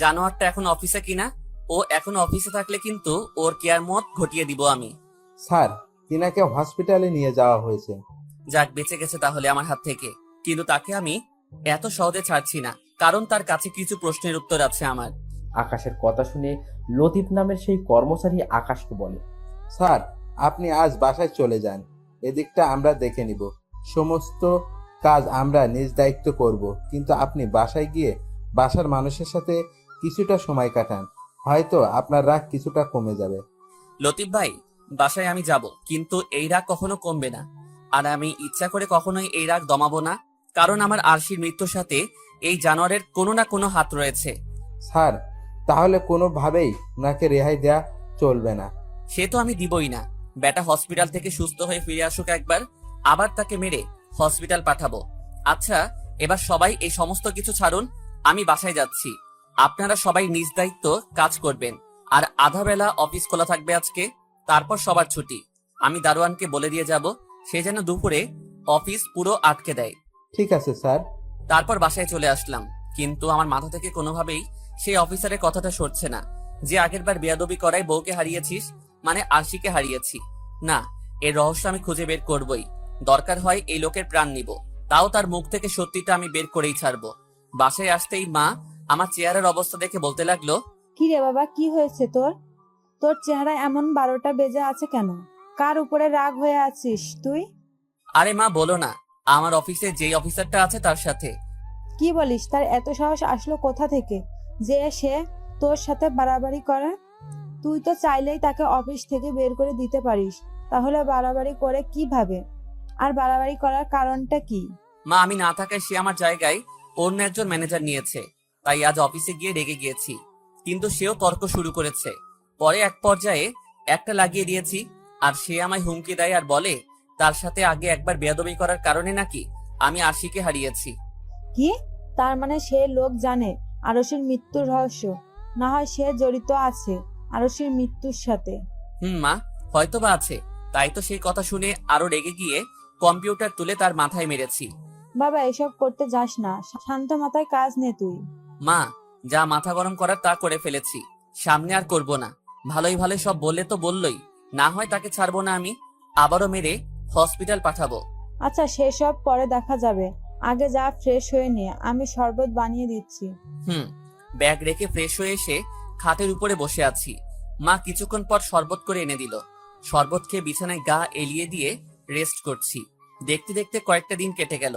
জানোয়ারটা এখন অফিসে কিনা। ও এখন অফিসে থাকলে কিন্তু ওর কেয়ার মত ঘটিয়ে দিব আমি। স্যার, তিনাকে হসপিটালে নিয়ে যাওয়া হয়েছে। যাক, বেঁচে গেছে তাহলে আমার হাত থেকে। কিন্তু তাকে আমি এত সহজে ছাড়ছি না, কারণ তার কাছে কিছু প্রশ্নের উত্তর আছে আমার। আকাশের কথা শুনে লতিফ নামের সেই কর্মচারী আকাশকে বলে, স্যার, আপনি আজ বাসায় চলে যান। এদিকটা আমরা দেখে নিব। সমস্ত কাজ আমরা নিজ দায়িত্ব করব, কিন্তু আপনি বাসায় গিয়ে বাসার মানুষের সাথে কিছুটা সময় কাটান, হয়তো আপনার রাগ কিছুটা কমে যাবে। লতিফ ভাই, বাসায় আমি যাব, কিন্তু এই রাগ কখনো কমবে না। আর আমি ইচ্ছা করে কখনোই এই রাগ দমাবো না, কারণ আমার আরশির মৃত্যুর সাথে এই জানোয়ারের কোনো না কোনো হাত রয়েছে। স্যার, তাহলে কোনোভাবেই ওনাকে রেহাই দেয়া চলবে না। সে তো আমি দিবই না। বেটা হসপিটাল থেকে সুস্থ হয়ে ফিরে আসুক একবার, আবার তাকে মেরে হসপিটাল পাঠাবো। আচ্ছা, এবার সবাই এই সমস্ত কিছু ছাড়ুন, আমি বাসায় যাচ্ছি। আপনারা সবাই নিজ দায়িত্ব কাজ করবেন, আর আধা বেলা অফিস খোলা থাকবে আজকে, তারপর সবার ছুটি। আমি দারোয়ানকে বলে দিয়ে যাব, সে যেন দুপুরে অফিস পুরো আটকে দেয়। ঠিক আছে স্যার। তারপর বাসায় চলে আসলাম, কিন্তু আমার মাথা থেকে কোনোভাবেই সেই অফিসারের কথাটা সরছে না, যে আগেরবার বেয়াদবি করায় বউকে হারিয়েছিস, মানে আরশিকে হারিয়েছি। না, এর রহস্য আমি খুঁজে বের করবই। দরকার হয় এই লোকের প্রাণ নিব, তাও তার মুখ থেকে সত্যিটা আমি বের করেই ছাড়বো। বাসায় আসতেই মা আমার চেহারার অবস্থা দেখে বলতে লাগলো, কি রে বাবা, কি হয়েছে তোর? তোর চেহারা এমন 12টা বেজে আছে কেন? কার উপরে রাগ হয়ে আছিস তুই? আরে মা বলো না, আমার অফিসে যেই অফিসারটা আছে তার সাথে। কি বলিস? তার এত সাহস আসলো কোথা থেকে যে সে তোর সাথে বাড়াবাড়ি করে? তুই তো চাইলেই তাকে অফিস থেকে বের করে দিতে পারিস, তাহলে বাড়াবাড়ি করে কিভাবে? আর বাড়াবাড়ি করার কারণটা কি? মা, আমি না থাকায় সে আমার জায়গায় অন্য একজন ম্যানেজার নিয়েছে, তাই আজ অফিসে গিয়ে রেগে গিয়েছি। কিন্তু সেও তর্ক শুরু করেছে। পরে এক পর্যায়ে একটা লাগিয়ে দিয়েছি, আর সে আমায় হুমকি দেয় আর বলে তার সাথে আগে একবার বেয়াদবি করার কারণে নাকি আমি আরশিকে হারিয়েছি। কি? তার মানে সে লোক জানে আরশির মৃত্যুর রহস্য? না হয় সে জড়িত আছে আরশির মৃত্যুর সাথে? মা, হয়তোবা আছে। তাই তো সেই কথা শুনে আরো রেগে গিয়ে কম্পিউটার তুলে তার মাথায় মেরেছি। বাবা, এসব করতে যাস না, শান্ত মাথায় কাজ নে তুই। মা, যা মাথা গরম করার তা করে ফেলেছি, সামনে আর করব না। ভালোই ভালো সব বললে তো বললই, না হয় তাকে ছাড়বো না, আমি আবারও মেরে হসপিটাল পাঠাবো। আচ্ছা, সেসব পরে দেখা যাবে, আগে যা ফ্রেশ হয়ে নে, আমি শরবত বানিয়ে দিচ্ছি। ব্যাগ রেখে ফ্রেশ হয়ে এসে খাটের উপরে বসে আছি। মা কিছুক্ষণ পর শরবত করে এনে দিল। শরবত খেয়ে বিছানায় গা এলিয়ে দিয়ে রেস্ট করছি। দেখতে দেখতে কয়েকটা দিন কেটে গেল।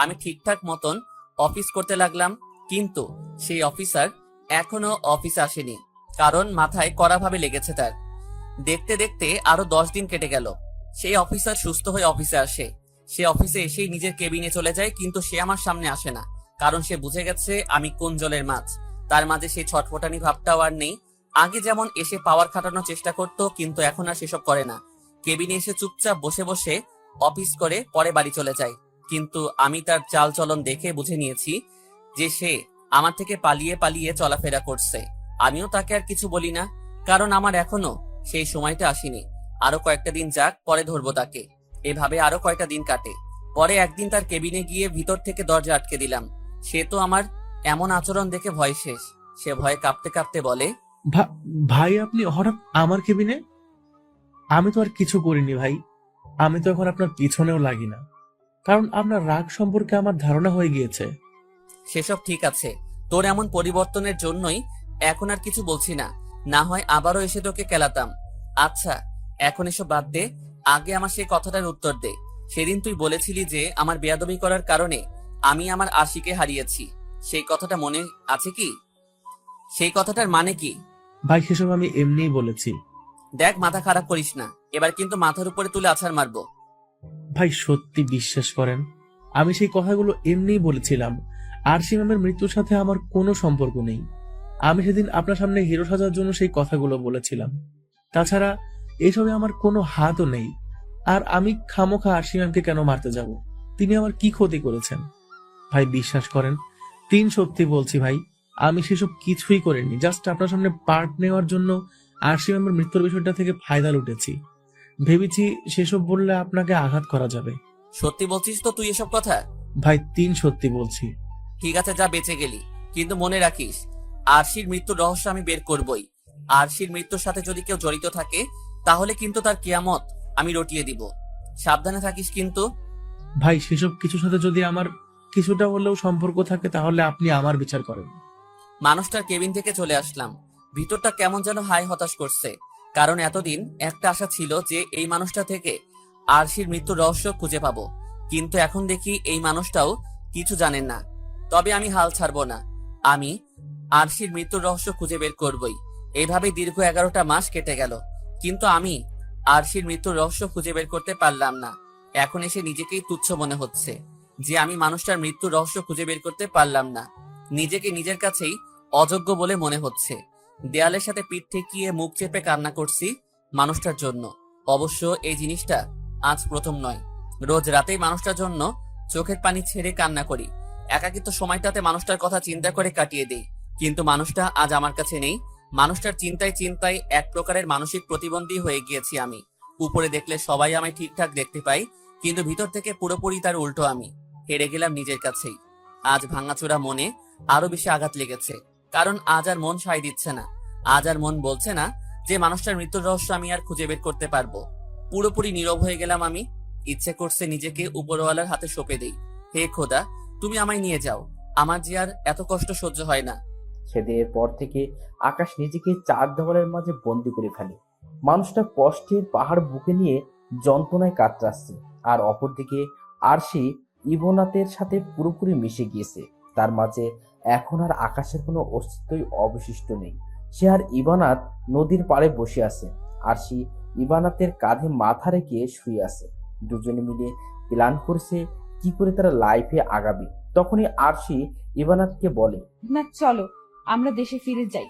আমি ঠিকঠাক মতন অফিস করতে লাগলাম, কিন্তু সেই অফিসার এখনো অফিসে আসেনি, কারণ মাথায় কড়াভাবে লেগেছে তার। দেখতে দেখতে আরো 10 দিন কেটে গেল। সেই অফিসার সুস্থ হয়ে অফিসে আসে। সে অফিসে এসেই নিজের কেবিনে চলে যায়, কিন্তু সে আমার সামনে আসে না, কারণ সে বুঝে গেছে আমি কোন জলের মাছ। তার মাঝে সেই ছটফটানি ভাবটাও আর নেই। আগে যেমন এসে পাওয়ার খাটানোর চেষ্টা করতো, কিন্তু এখন আর সেসব করে না। কেবিনে এসে চুপচাপ বসে বসে অফিস করে পরে বাড়ি চলে যায়। কিন্তু আমি তার চাল চলন দেখে বুঝে নিয়েছি যে সে আমার থেকে পালিয়ে পালিয়ে চলাফেরা করছে। আমিও তাকে আর কিছু বলি না, কারণ আমার এখনো সেই সময়টা আসেনি। আরো কয়েকটা দিন যাক, পরে ধরবো তাকে। এভাবে আরো কয়েকটা দিন কাটে। পরে একদিন তার কেবিনে গিয়ে ভিতর থেকে দরজা আটকে দিলাম। সে তো আমার এমন আচরণ দেখে ভয় শেষ। সে ভয়ে কাঁপতে কাঁপতে বলে, ভাই, আপনি হঠাৎ আমার কেবিনে? আমি তো আর কিছু করিনি ভাই। আমি তো এখন আপনার পিছনেও লাগি না, কারণ আপনার রাগ সম্পর্কে আমার ধারণা হয়ে গিয়েছে। সেসব ঠিক আছে, তোর এমন পরিবর্তনের জন্যই এখন আর কিছু বলছি না, না হয় আবারও এসে তোকে কেলাতাম। আচ্ছা, এখন এসব বাদ দে, আগে আমার সেই কথাটার উত্তর দে। সেদিন তুই বলেছিলি যে আমার বেয়াদবি করার কারণে আমি আমার আশিকে হারিয়েছি, সেই কথাটা মনে আছে কি? সেই কথাটার মানে কি? ভাই, সেসব আমি এমনিই বলেছি। দেখ, মাথা খারাপ করিস না, এবার কিন্তু মাথার উপরে তুলে আছাড় মারবো। ভাই, সত্যি বিশ্বাস করেন, আমি সেই কথাগুলো এমনিই বলেছিলাম। আরশি ম্যামের মৃত্যুর সাথে আমার কোনো সম্পর্ক নেই। আমি সেদিন আপনার সামনে হিরো সাজার জন্য সেই কথাগুলো বলেছিলাম। তাছাড়া এসবে আমার কোনো হাতও নেই। আর আমি খামোখা আরশি ম্যামকে কেন মারতে যাব? তিনি আমার কি ক্ষতি করেছেন? ভাই বিশ্বাস করেন, সত্যি বলছি ভাই, আমি সেসব কিছুই করিনি। জাস্ট আপনার সামনে পার্ট নেওয়ার জন্য আরশি ম্যামের মৃত্যুর বিষয়টা থেকে ফায়দা লুটেছি। ভেবেছি সেসব বললে আপনাকে আঘাত করা যাবে। সত্যি বলছিস তো তুই এসব কথা? ভাই সত্যি বলছি। ঠিক আছে, যা বেঁচে গেলি, কিন্তু মনে রাখিস আরশির মৃত্যুর রহস্য আমি বের করবই। আরশির মৃত্যুর সাথে যদি কেউ জড়িত থাকে তাহলে কিন্তু তার কিয়ামত আমি রটিয়ে দিব। সাবধানে থাকিস কিন্তু। ভাই সেসব কিছুর সাথে যদি আমার কিছুটা হলেও সম্পর্ক থাকে তাহলে আপনি আমার বিচার করেন। মানুষটার কেবিন থেকে চলে আসলাম। ভিতরটা কেমন যেন হাই হতাশ করছে, কারণ এতদিন একটা আশা ছিল যে এই মানুষটা থেকে আরশির মৃত্যুর রহস্য খুঁজে পাবো, কিন্তু এখন দেখি এই মানুষটাও কিছু জানেন না। তবে আমি হাল ছাড়বো না, আমি আরশির মৃত্যুর রহস্য খুঁজে বের করবই। এইভাবে দীর্ঘ 11টা মাস কেটে গেল, কিন্তু আমি আরশির মৃত্যুর রহস্য খুঁজে বের করতে পারলাম না। এখন এসে নিজেকেই তুচ্ছ মনে হচ্ছে যে আমি মানুষটার মৃত্যুর রহস্য খুঁজে বের করতে পারলাম না। নিজেকে নিজের কাছেই অযোগ্য বলে মনে হচ্ছে। দেয়ালের সাথে পিঠ ঠেকিয়ে মুখ চেপে কান্না করছি মানুষটার জন্য। অবশ্য এই জিনিসটা আজ প্রথম নয়, রোজ রাতেই মানুষটার জন্য চোখের পানি ছেড়ে কান্না করি। একাকিত্ব সময়টাতে মানুষটার কথা চিন্তা করে কাটিয়ে দেই, কিন্তু মানুষটা আজ আমার কাছে নেই। মানুষটার চিন্তায় চিন্তায় এক প্রকারের মানসিক প্রতিবন্ধী হয়ে গিয়েছি আমি। উপরে দেখলে সবাই আমায় ঠিকঠাক দেখতে পাই, কিন্তু ভিতর থেকে পুরোপুরি তার উল্টো। আমি হেরে গেলাম নিজের কাছেই। আজ ভাঙাচোরা মনে আরো বেশি আঘাত লেগেছে, কারণ আজ আর মন সায় দিচ্ছে না। আজ আর মন বলছে না যে মানুষটার মৃত্যুর রহস্য আমি আর খুঁজে বের করতে পারবো। পুরোপুরি নীরব হয়ে গেলাম আমি। ইচ্ছে করছে নিজেকে উপরওয়ালার হাতে সঁপে দেই। হে খোদা, তুমি আমায় নিয়ে যাও, আমার যে আর এত কষ্ট সহ্য হয় না। সেদিনের পর থেকে আকাশ নিজেকে 4 দেওয়ালের মাঝে বন্দি করে ফেলে। মানুষটা কষ্টের পাহাড় বুকে নিয়ে যন্ত্রণায় কাতরাচ্ছে, আর অপরদিকে আরশি ইবনাতের সাথে পুরোপুরি মিশে গিয়েছে। তার মাঝে এখন আর আকাশের কোনো অস্তিত্বই অবশিষ্ট নেই। সে আর ইবানাত নদীর পাড়ে বসে আছে। আরশি ইবানাতের কাঁধে মাথা রেখে শুয়ে আছে। দুজনে মিলে প্ল্যান করছে কি করে তারা লাইফে আগাবে। তখনই আরশি ইবানাতকে বলে, না চলো আমরা দেশে ফিরে যাই,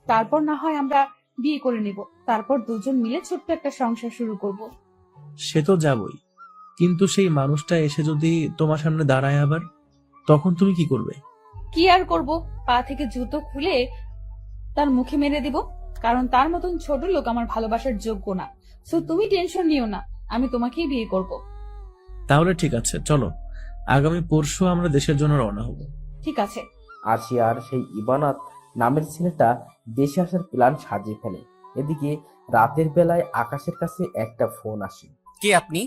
তারপর না হয় আমরা বিয়ে করে নেব, তারপর দুজন মিলে ছোট্ট একটা সংসার শুরু করব। সে তো যাবই, কিন্তু সেই মানুষটা এসে যদি তোমার সামনে দাঁড়ায় আবার, তখন তুমি কি করবে? কি আর করব, পা থেকে জুতো খুলে তার মুখে মেরে দিব, কারণ তার মতন ছোট লোক আমার ভালোবাসার যোগ্য না। সো তুমি টেনশন নিও না, আমি তোমাকেই বিয়ে করব। তাহলে ঠিক আছে, চলো আগামী পরশু আমরা দেশের জন্য রওনা হব। ঠিক আছে। আরশি আর সেই ইবানাত নামের ছেলেটা দেশে আসার প্ল্যান সাজিয়ে ফেলে। এদিকে রাতের বেলায় আকাশের কাছে একটা ফোন আসে। কে আপনি?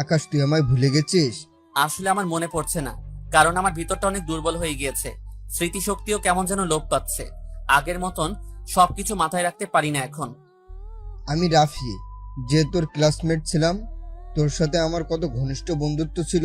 আকাশ, তুই আমায় ভুলে গেছিস? আসলে আমার মনে পড়ছে না, কারণ আমার ভিতরটা অনেক দুর্বল হয়ে গিয়েছে। স্মৃতিশক্তিও কেমন যেন লোপ পাচ্ছে। আগের মতন সবকিছু মাথায় রাখতে পারি না এখন। আমি রাফি, যে তোর ক্লাসমেট ছিলাম। তোর সাথে আমার কত ঘনিষ্ঠ বন্ধুত্ব ছিল।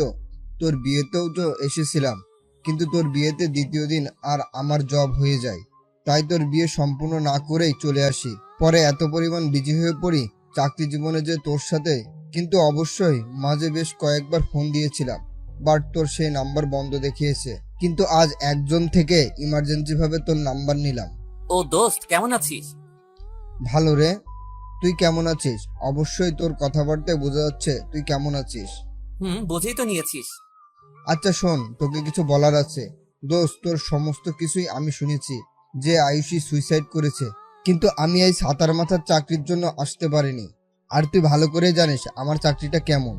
তোর বিয়েতেও তো এসেছিলাম, কিন্তু তোর বিয়েতে দ্বিতীয় দিন আর আমার জব হয়ে যায়, তাই তোর বিয়ে সম্পূর্ণ না করেই চলে আসি। পরে এত পরিমাণ বিজি হয়ে পড়ি চাকরি জীবনে যে তোর সাথে, কিন্তু অবশ্যই মাঝে বেশ কয়েকবার ফোন দিয়েছিলাম, বাট তোর সেই নাম্বার বন্ধ দেখিয়েছে। কিন্তু আজ একজন থেকে ইমার্জেন্সি ভাবে তোর নাম্বার নিলাম। ও দোস্ত, কেমন আছিস? ভালো রে, তুই কেমন আছিস? অবশ্যই তোর কথাবার্তায় বোঝা যাচ্ছে তুই কেমন আছিস। বুঝেই তো নিয়েছিস। আচ্ছা শোন, তোকে কিছু বলার আছে। দোস্ত, তোর সমস্ত কিছুই আমি শুনেছি, যে আয়ুষী সুইসাইড করেছে, কিন্তু আমি এই সাতার মাথার চাকরির জন্য আসতে পারিনি। আর তুই ভালো করে জানিস আমার চাকরিটা কেমন।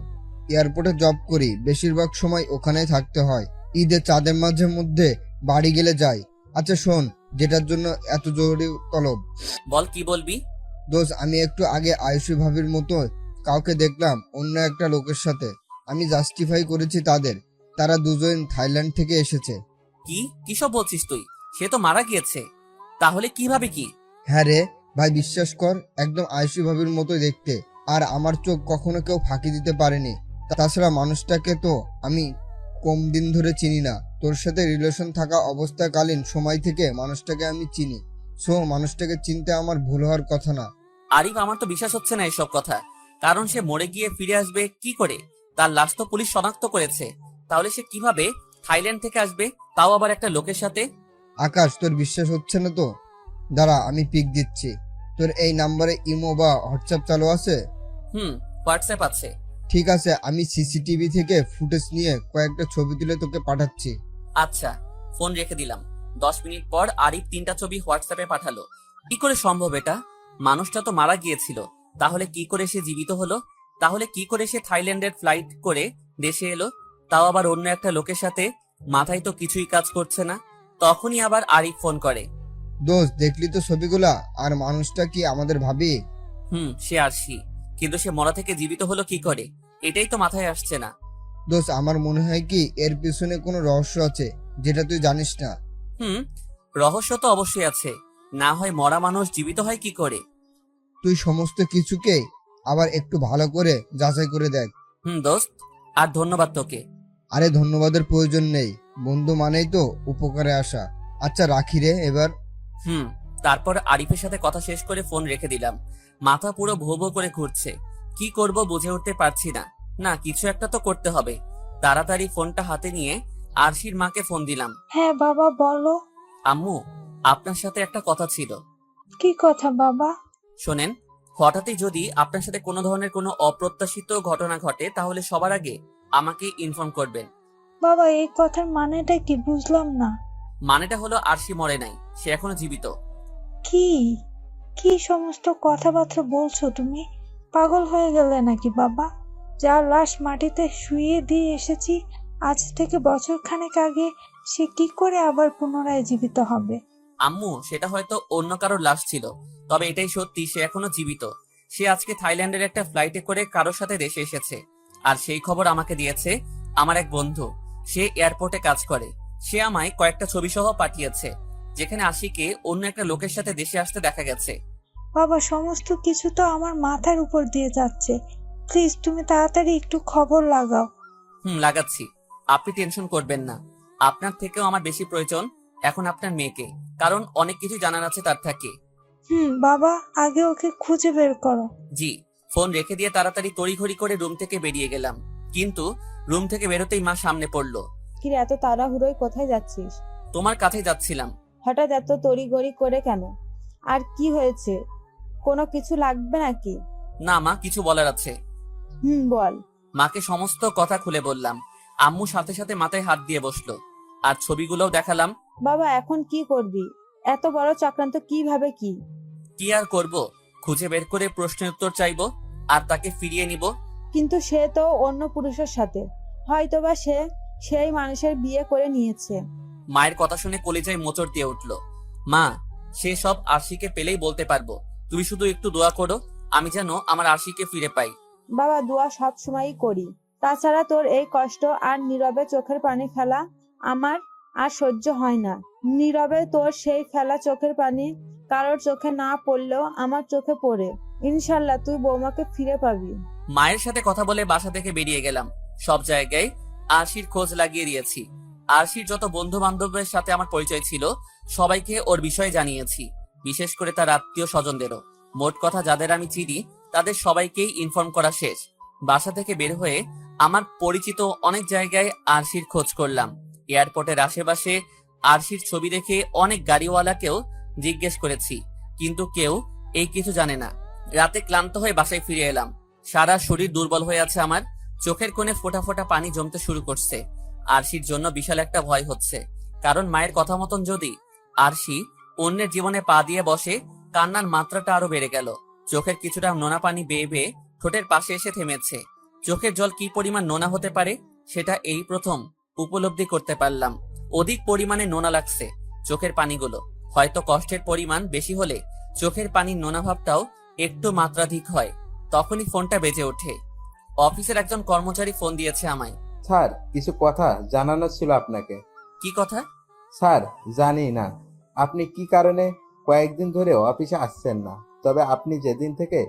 এয়ারপোর্টে জব করি, বেশিরভাগ সময় ওখানেই থাকতে হয়। ঈদে চাঁদের মাঝে মধ্যে বাড়ি গেলে যাই। আচ্ছা শোন, যেটার জন্য এত জরুরি তলব। বল, কি বলবি? দোস্ত, আমি একটু আগে আয়ুষী ভাবির মতো কাউকে দেখলাম অন্য একটা লোকের সাথে। আমি জাস্টিফাই করেছি তাদের, তারা দুজন থাইল্যান্ড থেকে এসেছে। কিসব বলছিস তুই? সে তো মারা গিয়েছে। তাহলে কিভাবে কি? হ্যাঁ রে ভাই, বিশ্বাস কর, একদম আয়ুষী ভাবির মতো দেখতে। আর আমার চোখ কখনো কেউ ফাঁকি দিতে পারেনি। তাছাড়া মানুষটাকে তো আমি কম দিন ধরে চিনি না। তোর সাথে রিলেশন থাকা অবস্থাকালীন সময় থেকে মানুষটাকে আমি চিনি। সো মানুষটাকে চিনতে আমার ভুল হওয়ার কথা না। আরিফ, আমার তো বিশ্বাস হচ্ছে না এসব কথা, কারণ সে মরে গিয়ে ফিরে আসবে কি করে? তার লাশ তো পুলিশ শনাক্ত করেছে। তাহলে সে কিভাবে থাইল্যান্ড থেকে আসবে, তাও আবার একটা লোকের সাথে? আকাশ, তোর বিশ্বাস হচ্ছে না তো? দাঁড়া, আমি পিক দিচ্ছি। তোর এই নাম্বারে ইমো বা হোয়াটসঅ্যাপ চালু আছে? হোয়াটসঅ্যাপ আছে। ঠিক আছে, আমি সিসিটিভি থেকে ফুটেজ নিয়ে কয়েকটা ছবি তুলে তোকে পাঠাচ্ছি। আচ্ছা, ফোন রেখে দিলাম। 10 মিনিট পর আরিফ 3টা ছবি হোয়াটসঅ্যাপে পাঠালো। কি করে সম্ভব এটা? মানুষটা তো মারা গিয়েছিল, তাহলে কি করে সে জীবিত হলো? তাহলে কি করে সে থাইল্যান্ডের ফ্লাইট করে দেশে এলো, তাও আবার অন্য একটা লোকের সাথে? মাথায় তো কিছুই কাজ করছে না। তখনই আবার আরিফ ফোন করে। দোস্ত, দেখলি তো ছবিগুলা? আর মানুষটা কি আমাদের ভাবি? সে আরশি, কিন্তু সে মরা থেকে জীবিত হলো কি করে, এটাই তো মাথায় আসছে না। দোস্ত, আমার মনে হয় কি এর পিছনে কোনো রহস্য আছে যেটা তুই জানিস না। রহস্য তো অবশ্যই আছে, না হয় মরা মানুষ জীবিত হয় কি করে? তুই সমস্ত কিছুকে আবার একটু ভালো করে যাচাই করে দেখ। দোস্ত, আর ধন্যবাদ তোকে। আরে ধন্যবাদের প্রয়োজন নেই, বন্ধু মানেই তো উপকারে আসা। আচ্ছা রাখি রে এবার। তারপর আরিফের সাথে কথা শেষ করে ফোন রেখে দিলাম। মাথা পুরো ভো ভো করে ঘুরছে, কি করব বুঝে উঠতে পারছি না। না, কিছু একটা তো করতে হবে। তাড়াতাড়ি ফোনটা হাতে নিয়ে আরশির মাকে ফোন দিলাম। হ্যাঁ বাবা, বলো। আম্মু, আপনার সাথে একটা কথা ছিল। কি কথা বাবা? শোনেন, হঠাৎই যদি আপনার সাথে কোনো ধরনের কোনো অপ্রত্যাশিত ঘটনা ঘটে, তাহলে সবার আগে আমাকে ইনফর্ম করবেন। বাবা, এই কথার মানেটা কি? বুঝলাম না। মানেটা হলো আরশি মরে নাই, সে এখনো জীবিত। কি কি সমস্ত কথাবার্তা বলছো তুমি? পাগল হয়ে গেলে নাকি বাবা? যার লাশ মাটিতে শুইয়ে দিয়ে এসেছি আজ থেকে বছর খানেক আগে, সে কি করে আবার পুনরায় জীবিত হবে? আম্মু, সেটা হয়তো অন্য কারোর লাশ ছিল, তবে এটাই সত্যি, সে এখনো জীবিত। সে আজকে থাইল্যান্ডের একটা ফ্লাইটে করে কারোর সাথে দেশে এসেছে। আর সেই খবর আমাকে দিয়েছে আমার এক বন্ধু, সে এয়ারপোর্টে কাজ করে। সে আমায় কয়েকটা ছবি সহ পাঠিয়েছে, যেখানে আশিকে অন্য একটা লোকের সাথে দেশে আসতে দেখা গেছে। বাবা, সমস্ত কিছু তো আমার মাথার উপর দিয়ে যাচ্ছে। প্লিজ তুমি তাড়াতাড়ি একটু খবর লাগাও। লাগাচ্ছি, আপনি টেনশন করবেন না। আপনার থেকেও আমার বেশি প্রয়োজন এখন আপনার মেয়েকে, কারণ অনেক কিছু জানার আছে তার থেকে। বাবা, আগে ওকে খুঁজে বের করো। জি। ফোন রেখে দিয়ে তাড়াতাড়ি তড়িঘড়ি করে রুম থেকে বেরিয়ে গেলাম, কিন্তু রুম থেকে বেরোতেই মা সামনে পড়লো। কি রে, এত তাড়াহুড়োয় কোথায় যাচ্ছিস? তোমার কাছে যাচ্ছিলাম। হঠাৎ এত তড়িঘড়ি করে কেন? আর কি হয়েছে? কোনো কিছু লাগবে নাকি? না মা, কিছু বলার আছে। বল। মাকে সমস্ত কথা খুলে বললাম। আম্মু সাথে সাথে মাথায় হাত দিয়ে বসলো, আর ছবিগুলোও দেখালাম। বাবা, এখন কি করবি? এত বড় চক্রান্ত কিভাবে? কি আর করব, খুঁজে বের করে প্রশ্নের উত্তর চাইবো আর তাকে ফিরিয়ে নিব। কিন্তু সে তো অন্য পুরুষের সাথে, হয়তোবা সে সেই মানুষের বিয়ে করে নিয়েছে। মায়ের কথা শুনে কলিজায় মোচড় দিয়ে উঠলো। মা, সে সব আরশিকে পেলেই বলতে পারবো। তুমি শুধু একটু দোয়া করো, আমি যেন আমার আরশিকে ফিরে পাই। বাবা, দোয়া সব সময়ই করি। তাছাড়া তোর এই কষ্ট আর নীরবে চোখের পানি ফেলা আমার আর সহ্য হয় না। নীরবে তোর সেই ফেলা চোখের পানি কারোর চোখে না পড়লেও আমার চোখে পড়ে। ইনশাল্লাহ তুই বৌমাকে ফিরে পাবি। মায়ের সাথে কথা বলে বাসা থেকে বেরিয়ে গেলাম। সব জায়গায় আরশির খোঁজ লাগিয়ে দিয়েছি। আরশির যত বন্ধু বান্ধবের সাথে আমার পরিচয় ছিল, সবাইকে ওর বিষয়ে জানিয়েছি, বিশেষ করে তার আত্মীয় স্বজনদেরও। মোট কথা, যাদের আমি চিনি তাদের সবাইকেই ইনফর্ম করা শেষ। বাসা থেকে বের হয়ে আমার পরিচিত অনেক জায়গায় আরশির খোঁজ করলাম। এয়ারপোর্টের আশেপাশে আরশির ছবি দেখে অনেক গাড়িওয়ালাকেও জিজ্ঞেস করেছি, কিন্তু কেউ এই কিছু জানে না। রাতে ক্লান্ত হয়ে বাসায় ফিরে এলাম। সারা শরীর দুর্বল হয়ে আছে আমার, চোখের কোণে ফোঁটা ফোঁটা পানি জমতে শুরু করছে। আরশির জন্য বিশাল একটা ভয় হচ্ছে, কারণ মায়ের কথা মতন যদি আরশি অন্যের জীবনে পা দিয়ে বসে, কান্নার মাত্রাটা আরো বেড়ে গেল। চোখের কিছুটা নোনা পানি বেয়ে বেয়ে ঠোঁটের পাশে এসে থেমেছে। চোখের জল কি পরিমাণ নোনা হতে পারে সেটা এই প্রথম উপলব্ধি করতে পারলাম। অধিক পরিমাণে নোনা লাগছে চোখের পানিগুলো। হয়তো কষ্টের পরিমাণ বেশি হলে চোখের পানির নোনা ভাবটাও একটু মাত্রাধিক হয়। তখনই ফোনটা বেজে ওঠে। অফিসের একজন কর্মচারী ফোন দিয়েছে আমায়। স্যার, কিছু কথা জানানোর ছিল আপনাকে। কি কথা? স্যার, জানি না আপনি কি কারণে কয়েকদিন ধরে অফিসে আসছেন না, তবে আপনি যেদিন থেকে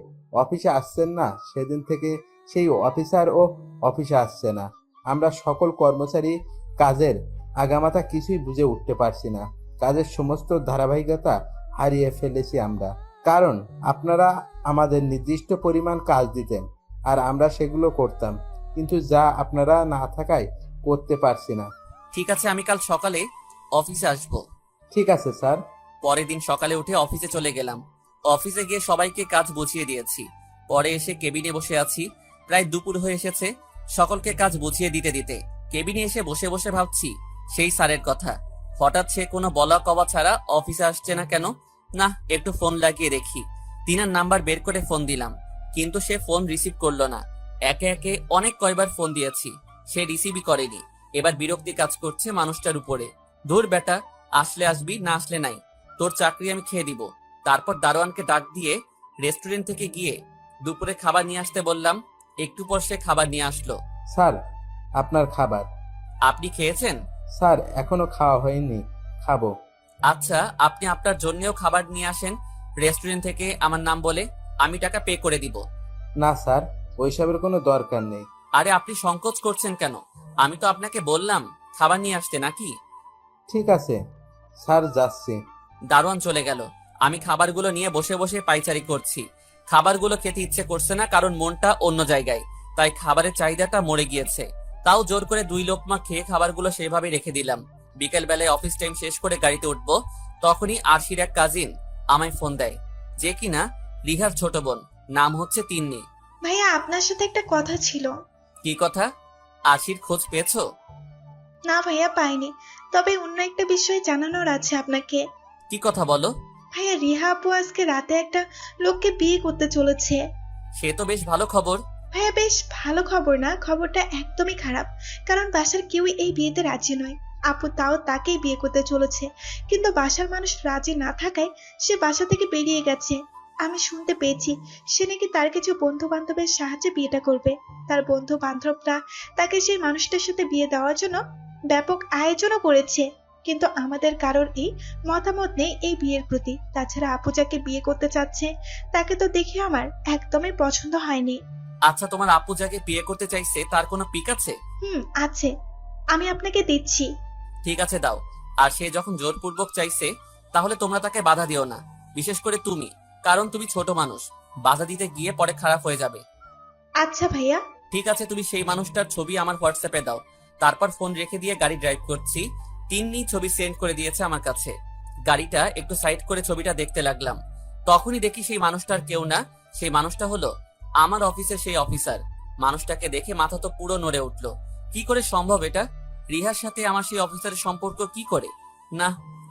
অফিসে আসছেন না সেদিন থেকে সেই অফিসারও অফিসে আসছে না। আমরা সকল কর্মচারী কাজের আগামাথা কিছুই বুঝে উঠতে পারছি না। কাজের সমস্ত ধারাবাহিকতা হারিয়ে ফেলেছি আমরা, কারণ আপনারা আমাদের নির্দিষ্ট পরিমাণ কাজ দিতেন আর আমরা সেগুলো করতাম, কিন্তু যা আপনারা না থাকায় করতে পারছি না। ঠিক আছে, আমি কাল সকালে অফিসে আসবো। ঠিক আছে স্যার। পরের দিন সকালে উঠে অফিসে চলে গেলাম। অফিসে গিয়ে সবাইকে কাজ বুঝিয়ে দিয়েছি। পরে এসে কেবিনে বসে আছি। প্রায় দুপুর হয়ে এসেছে। সকলকে কাজ বুঝিয়ে দিতে দিতে কেবিনে এসে বসে বসে ভাবছি সেই স্যারের কথা। হঠাৎ সে কোনো বলা কওয়া ছাড়া অফিসে আসছে না কেন? না, একটু ফোন লাগিয়ে দেখি। তিনার নাম্বার বের করে ফোন দিলাম, কিন্তু সে ফোন রিসিভ করলো না। একে একে অনেক কয়বার ফোন দিয়েছি, সে রিসিভই করেনি। এবার বিরক্তি কাজ করছে মানুষটার উপরে। ধুর বেটা, আসলে আসবি, না আসলে নাই। তোর চাকরি আমি খেয়ে দিব। তারপর দারোয়ানকে ডাক দিয়ে রেস্টুরেন্ট থেকে গিয়ে দুপুরে খাবার নিয়ে আসতে বললাম। একটু পর সে খাবার নিয়ে আসলো। স্যার, আপনার খাবার। আপনি খেয়েছেন? স্যার, এখনো খাওয়া হয়নি, খাবো। আচ্ছা, আপনি আপনার জন্যও খাবার নিয়ে আসেন রেস্টুরেন্ট থেকে আমার নাম বলে, আমি টাকা পে করে দিব। না স্যার, ওইসবের কোনো দরকার নেই। আরে আপনি সংকোচ করছেন কেন? আমি তো আপনাকে বললাম খাবার নিয়ে আসতে, নাকি? ঠিক আছে স্যার, যাচ্ছি। দারোয়ান চলে গেল। আমি খাবারগুলো নিয়ে বসে বসে পাইচারি করছি। খাবারগুলো খেতে ইচ্ছে করছে না, কারণ মনটা অন্য জায়গায়। তাই খাবারের চাহিদাটা মরে গিয়েছে। তাও জোর করে 2 লোকমা খেয়ে খাবারগুলো সেভাবে রেখে দিলাম। বিকেল বেলায় অফিস টাইম শেষ করে গাড়িতে উঠবো, তখনই আরশির এক কাজিন আমায় ফোন দেয়, যে কিনা রিহার ছোট বোন, নাম হচ্ছে তিন্নি। ভাইয়া, আপনার সাথে একটা কথা ছিল। কি কথা? আরশির খোঁজ পেয়েছো? না ভাইয়া, পাইনি। তবে অন্য একটা বিষয় জানানোর আছে আপনাকে। কি কথা বলো? ভাইয়া, রিহা আপু আজকে রাতে একটা লোককে বিয়ে করতে চলেছে। সে তো বেশ ভালো খবর। ভাইয়া, বেশ ভালো খবর না, খবরটা একদমই খারাপ। কারণ বাসার কেউই এই বিয়েতে রাজি নয়। আপু তাও তাকেই বিয়ে করতে চলেছে, কিন্তু বাসার মানুষ রাজি না থাকায় সে বাসা থেকে বেরিয়ে গেছে। আমি শুনতে পেয়েছি সে নাকি তার কিছু বন্ধু বান্ধবের সাহায্যে বিয়েটা করবে। তার বন্ধু বান্ধবরা তাকে সেই মানুষটার সাথে বিয়ে দেওয়ার জন্য ব্যাপক আয়োজনও করেছে। কিন্তু আমাদের কারোর এই মতামত নেই এই বিয়ের প্রতি। তাছাড়া আপু যাকে বিয়ে করতে চাচ্ছে তাকে তো দেখে আমার একদমই পছন্দ হয়নি। আচ্ছা, তোমার আপু যাকে বিয়ে করতে চাইছে তার কোনো পিক আছে? আছে, আমি আপনাকে দিচ্ছি। ঠিক আছে, দাও। আর সে যখন জোরপূর্বক চাইছে, তাহলে তোমরা তাকে বাধা দিও না, বিশেষ করে তুমি, কারণ তুমি ছোট মানুষ। বাধা দিতে গিয়ে পরে খারাপ হয়ে যাবে। আচ্ছা ভাইয়া। ঠিক আছে, তুমি সেই মানুষটার ছবি আমার হোয়াটসঅ্যাপে দাও। তারপর ফোন রেখে দিয়ে গাড়ি ড্রাইভ করছি। তিন্নি ছবি সেন্ড করে দিয়েছে আমার কাছে। গাড়িটা একটু সাইড করে ছবিটা দেখতে লাগলাম। তখনই দেখি সেই মানুষটার কেউ না, সেই মানুষটা হলো আমার অফিসের সেই অফিসার। মানুষটাকে দেখে মাথা তো পুরো নড়ে উঠলো। কি করে সম্ভব এটা? রিহার সাথে আমার সেই অফিসারের সম্পর্ক কি করে? না,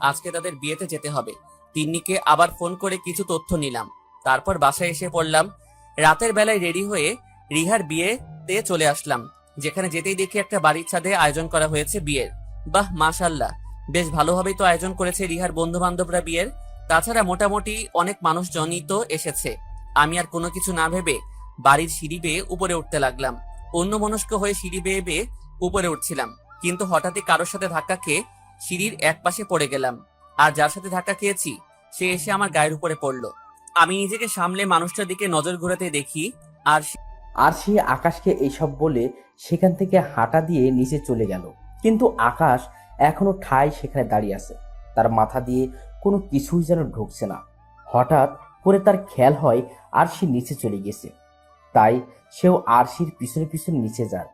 আজকে তাদের বিয়েতে যেতে হবে। তিন্নিকে আবার ফোন করে কিছু তথ্য নিলাম। তারপর বাসায় এসে পড়লাম। রাতের বেলায় রেডি হয়ে রিহার বিয়েতে চলে আসলাম, যেখানে যেতেই দেখি একটা বাড়ির ছাদে আয়োজন করা হয়েছে বিয়ের। বাহ, মাশাআল্লাহ, বেশ ভালোভাবেই তো আয়োজন করেছে রিহার বন্ধু বান্ধবরা বিয়ের। তাছাড়া মোটামুটি অনেক মানুষজনই তো এসেছে। আমি আর কোনো কিছু না ভেবে বাড়ির সিঁড়ি বেয়ে উপরে উঠতে লাগলাম। অন্যমনস্ক হয়ে সিঁড়ি বেয়ে বেয়ে উপরে উঠছিলাম, কিন্তু হঠাৎই কারোর সাথে ধাক্কা খেয়ে সিঁড়ির এক পাশে পড়ে গেলাম। আর যার সাথে ধাক্কা খেয়েছি সে এসে আমার গায়ের উপরে পড়লো। আমি নিজেকে সামলে মানুষটার দিকে নজর ঘোরাতে দেখি আরশি আকাশকে এইসব বলে সেখান থেকে হাঁটা দিয়ে নিচে চলে গেল। কিন্তু আকাশ এখনো ঠায় সেখানে দাঁড়িয়ে আছে। তার মাথা দিয়ে কোনো কিছুই যেন ঢুকছে না। হঠাৎ করে তার খেয়াল হয় আরশি নিচে চলে গেছে। তাই সেও আরশির পিছনে পিছনে নিচে যায়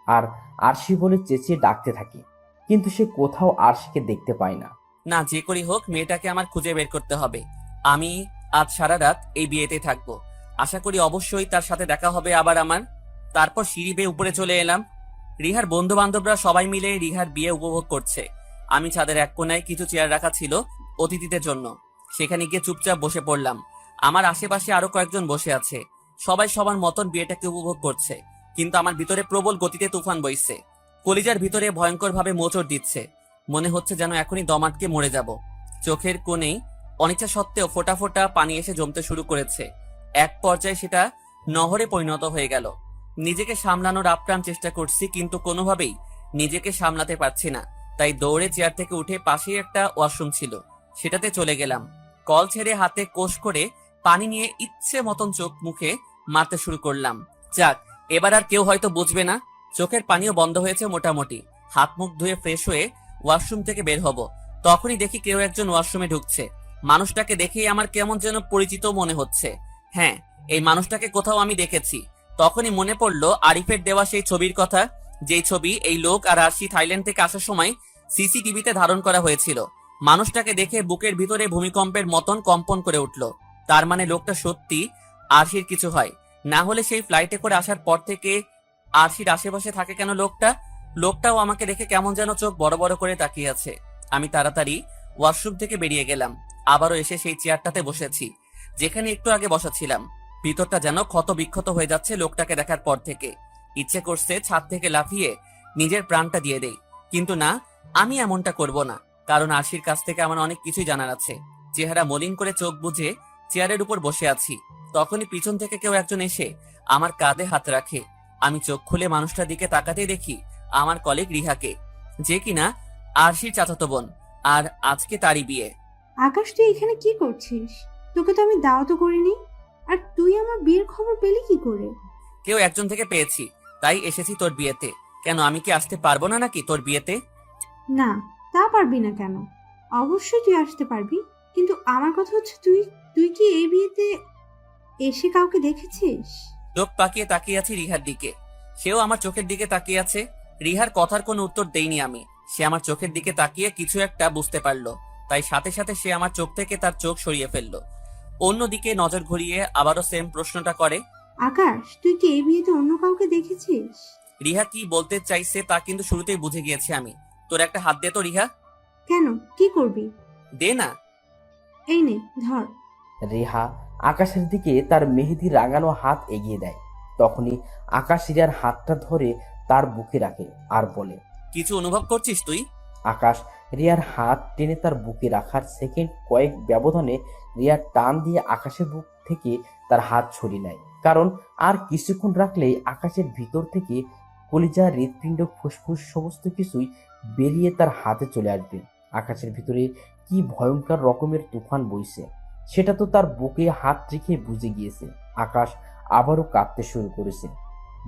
আর আরশি বলে চেঁচিয়ে ডাকতে থাকে, কিন্তু সে কোথাও আরশিকে দেখতে পায় না। না, যে করি হোক মেয়েটাকে আমার খুঁজে বের করতে হবে। আমি আজ সারা রাত এই বিয়েতে থাকবো। আশা করি অবশ্যই তার সাথে দেখা হবে আবার আমার। তারপর সিঁড়ি বেয়ে উপরে চলে এলাম। রিহার বন্ধু বান্ধবরা সবাই মিলে রিহার বিয়ে উপভোগ করছে। আমি ছাদের এক কোনায় কিছু চেয়ার রাখা ছিল অতিথিদের জন্য, সেখানে গিয়ে চুপচাপ বসে পড়লাম। আমার আশেপাশে আরো কয়েকজন বসে আছে, সবাই সবার মতন বিয়েটাকে উপভোগ করছে। কিন্তু আমার ভিতরে প্রবল গতিতে তুফান বইছে। কলিজার ভিতরে ভয়ঙ্কর ভাবে মোচড় দিচ্ছে। মনে হচ্ছে যেন এখনই দম আটকে মরে যাব। চোখের কোণেই অনিচ্ছা সত্ত্বেও ফোঁটা ফোঁটা পানি এসে জমতে শুরু করেছে। এক পর্যায়ে সেটা নহরে পরিণত হয়ে গেল। নিজেকে সামলানোর আপ্রাণ চেষ্টা করছি, কিন্তু কোনোভাবেই নিজেকে সামলাতে পারছি না। তাই দৌড়ে চেয়ার থেকে উঠে পাশেই একটা ওয়াশরুম ছিল, সেটাতে চলে গেলাম। কল ছেড়ে হাতে কোষ করে পানি নিয়ে ইচ্ছে মতন চোখ মুখে মারতে শুরু করলাম। যাক, এবার আর কেউ হয়তো বুঝবে না। চোখের পানিও বন্ধ হয়েছে মোটামুটি। হাত মুখ ধুয়ে ফ্রেশ হয়ে ওয়াশরুম থেকে বের হব, তখনই দেখি কেউ একজন ওয়াশরুমে ঢুকছে। মানুষটাকে দেখেই আমার কেমন যেন পরিচিত মনে হচ্ছে। হ্যাঁ, এই মানুষটাকে কোথাও আমি দেখেছি। তখনই মনে পড়লো আরিফের দেওয়া সেই ছবির কথা, যেই ছবি এই লোক আর আরশি থাইল্যান্ড থেকে আসার সময় সিসিটিভিতে ধারণ করা হয়েছিল। মানুষটাকে দেখে বুকের ভিতরে ভূমিকম্পের মতন কম্পন করে উঠল। তার মানে লোকটা সত্যি আরশির কিছু হয়, না হলে সেই ফ্লাইটে করে আসার পর থেকে আরশির আশেপাশে থাকে কেন লোকটা? লোকটাও আমাকে দেখে কেমন যেন চোখ বড় বড় করে তাকিয়ে আছে। আমি তাড়াতাড়ি ওয়াশরুম থেকে বেরিয়ে গেলাম, আবারও এসে সেই চেয়ারটাতে বসেছি যেখানে একটু আগে বসা ছিলাম। ভিতরটা যেন ক্ষত বিক্ষত হয়ে যাচ্ছে লোকটাকে দেখার পর থেকে। ইচ্ছে করছে ছাদ থেকে লাফিয়ে নিজের প্রাণটা দিয়ে দেই, কিন্তু না, আমি এমনটা করব না, কারণ আরশির কাছ থেকে আমার অনেক কিছুই জানার আছে। চেহারা মলিন করে চোখ বুজে চেয়ারের উপর বসে আছি, তখনই পিছন থেকে কেউ একজন এসে আমার কাঁধে হাত রাখে। আমি চোখ খুলে মানুষটার দিকে তাকাতেই দেখি আমার কলিগ রিহাকে, যে কিনা আরশির চাচাতো বোন, আর আজকে তারই বিয়ে। আকাশ, তুই এখানে কি করছিস? তোকে তো আমি দাওয়াতও করিনি। আর তুই আমার বিয়ের খবর পেলি কি করে? কেউ একজন থেকে পেয়েছি, তাই এসেছি তোর বিয়েতে। কেন, আমি কি আসতে পারবো না নাকি তোর বিয়েতে? না, তা পারবি না কেন? অবশ্যই তুই আসতে পারবি, কিন্তু আমার কথা হচ্ছে তুই তুই কি এই বিয়েতে এসে কাউকে দেখেছিস? চোখ পাকিয়ে তাকিয়ে আছি রিহার দিকে, সেও আমার চোখের দিকে তাকিয়ে আছে। রিহার কথার কোনো উত্তর দেইনি আমি। সে আমার চোখের দিকে তাকিয়ে কিছু একটা বুঝতে পারলো, তাই সাথে সাথে সে আমার চোখ থেকে তার চোখ সরিয়ে ফেললো। অন্যদিকে নজর ঘুরিয়ে আবারও সেম প্রশ্নটা করে। আকাশ, তুই কি এই বিয়েতে অন্য কাউকে দেখেছিস? রিহা কি বলতে চাইছে তা কিন্তু শুরুতেই বুঝে গিয়েছি আমি। তোর একটা হাত দে তো রিহা। কেন, কি করবি? দে না। এই নে, ধর। রিহা আকাশের দিকে তার মেহেদি রাঙানো হাত এগিয়ে দেয়। তখনই আকাশ রিয়ার হাতটা ধরে তার বুকে রাখে আর বলে, কিছু অনুভব করছিস তুই? আকাশ রিয়ার হাত টেনে তার বুকে রাখার সেকেন্ড কয়েক ব্যবধানে রিয়ার টান দিয়ে আকাশের বুক থেকে তার হাত সরিয়ে নেয়, কারণ আর কিছুক্ষণ রাখলেই আকাশের ভিতর থেকে কলিজা, হৃৎপিণ্ড, ফুসফুস সমস্ত কিছুই বেরিয়ে তার হাতে চলে আসবে। আকাশের ভিতরে কি ভয়ঙ্কর রকমের তুফান বইছে সেটা তো তার বুকে হাত রেখে বুঝে গিয়েছে। আকাশ আবারও কাঁদতে শুরু করেছে।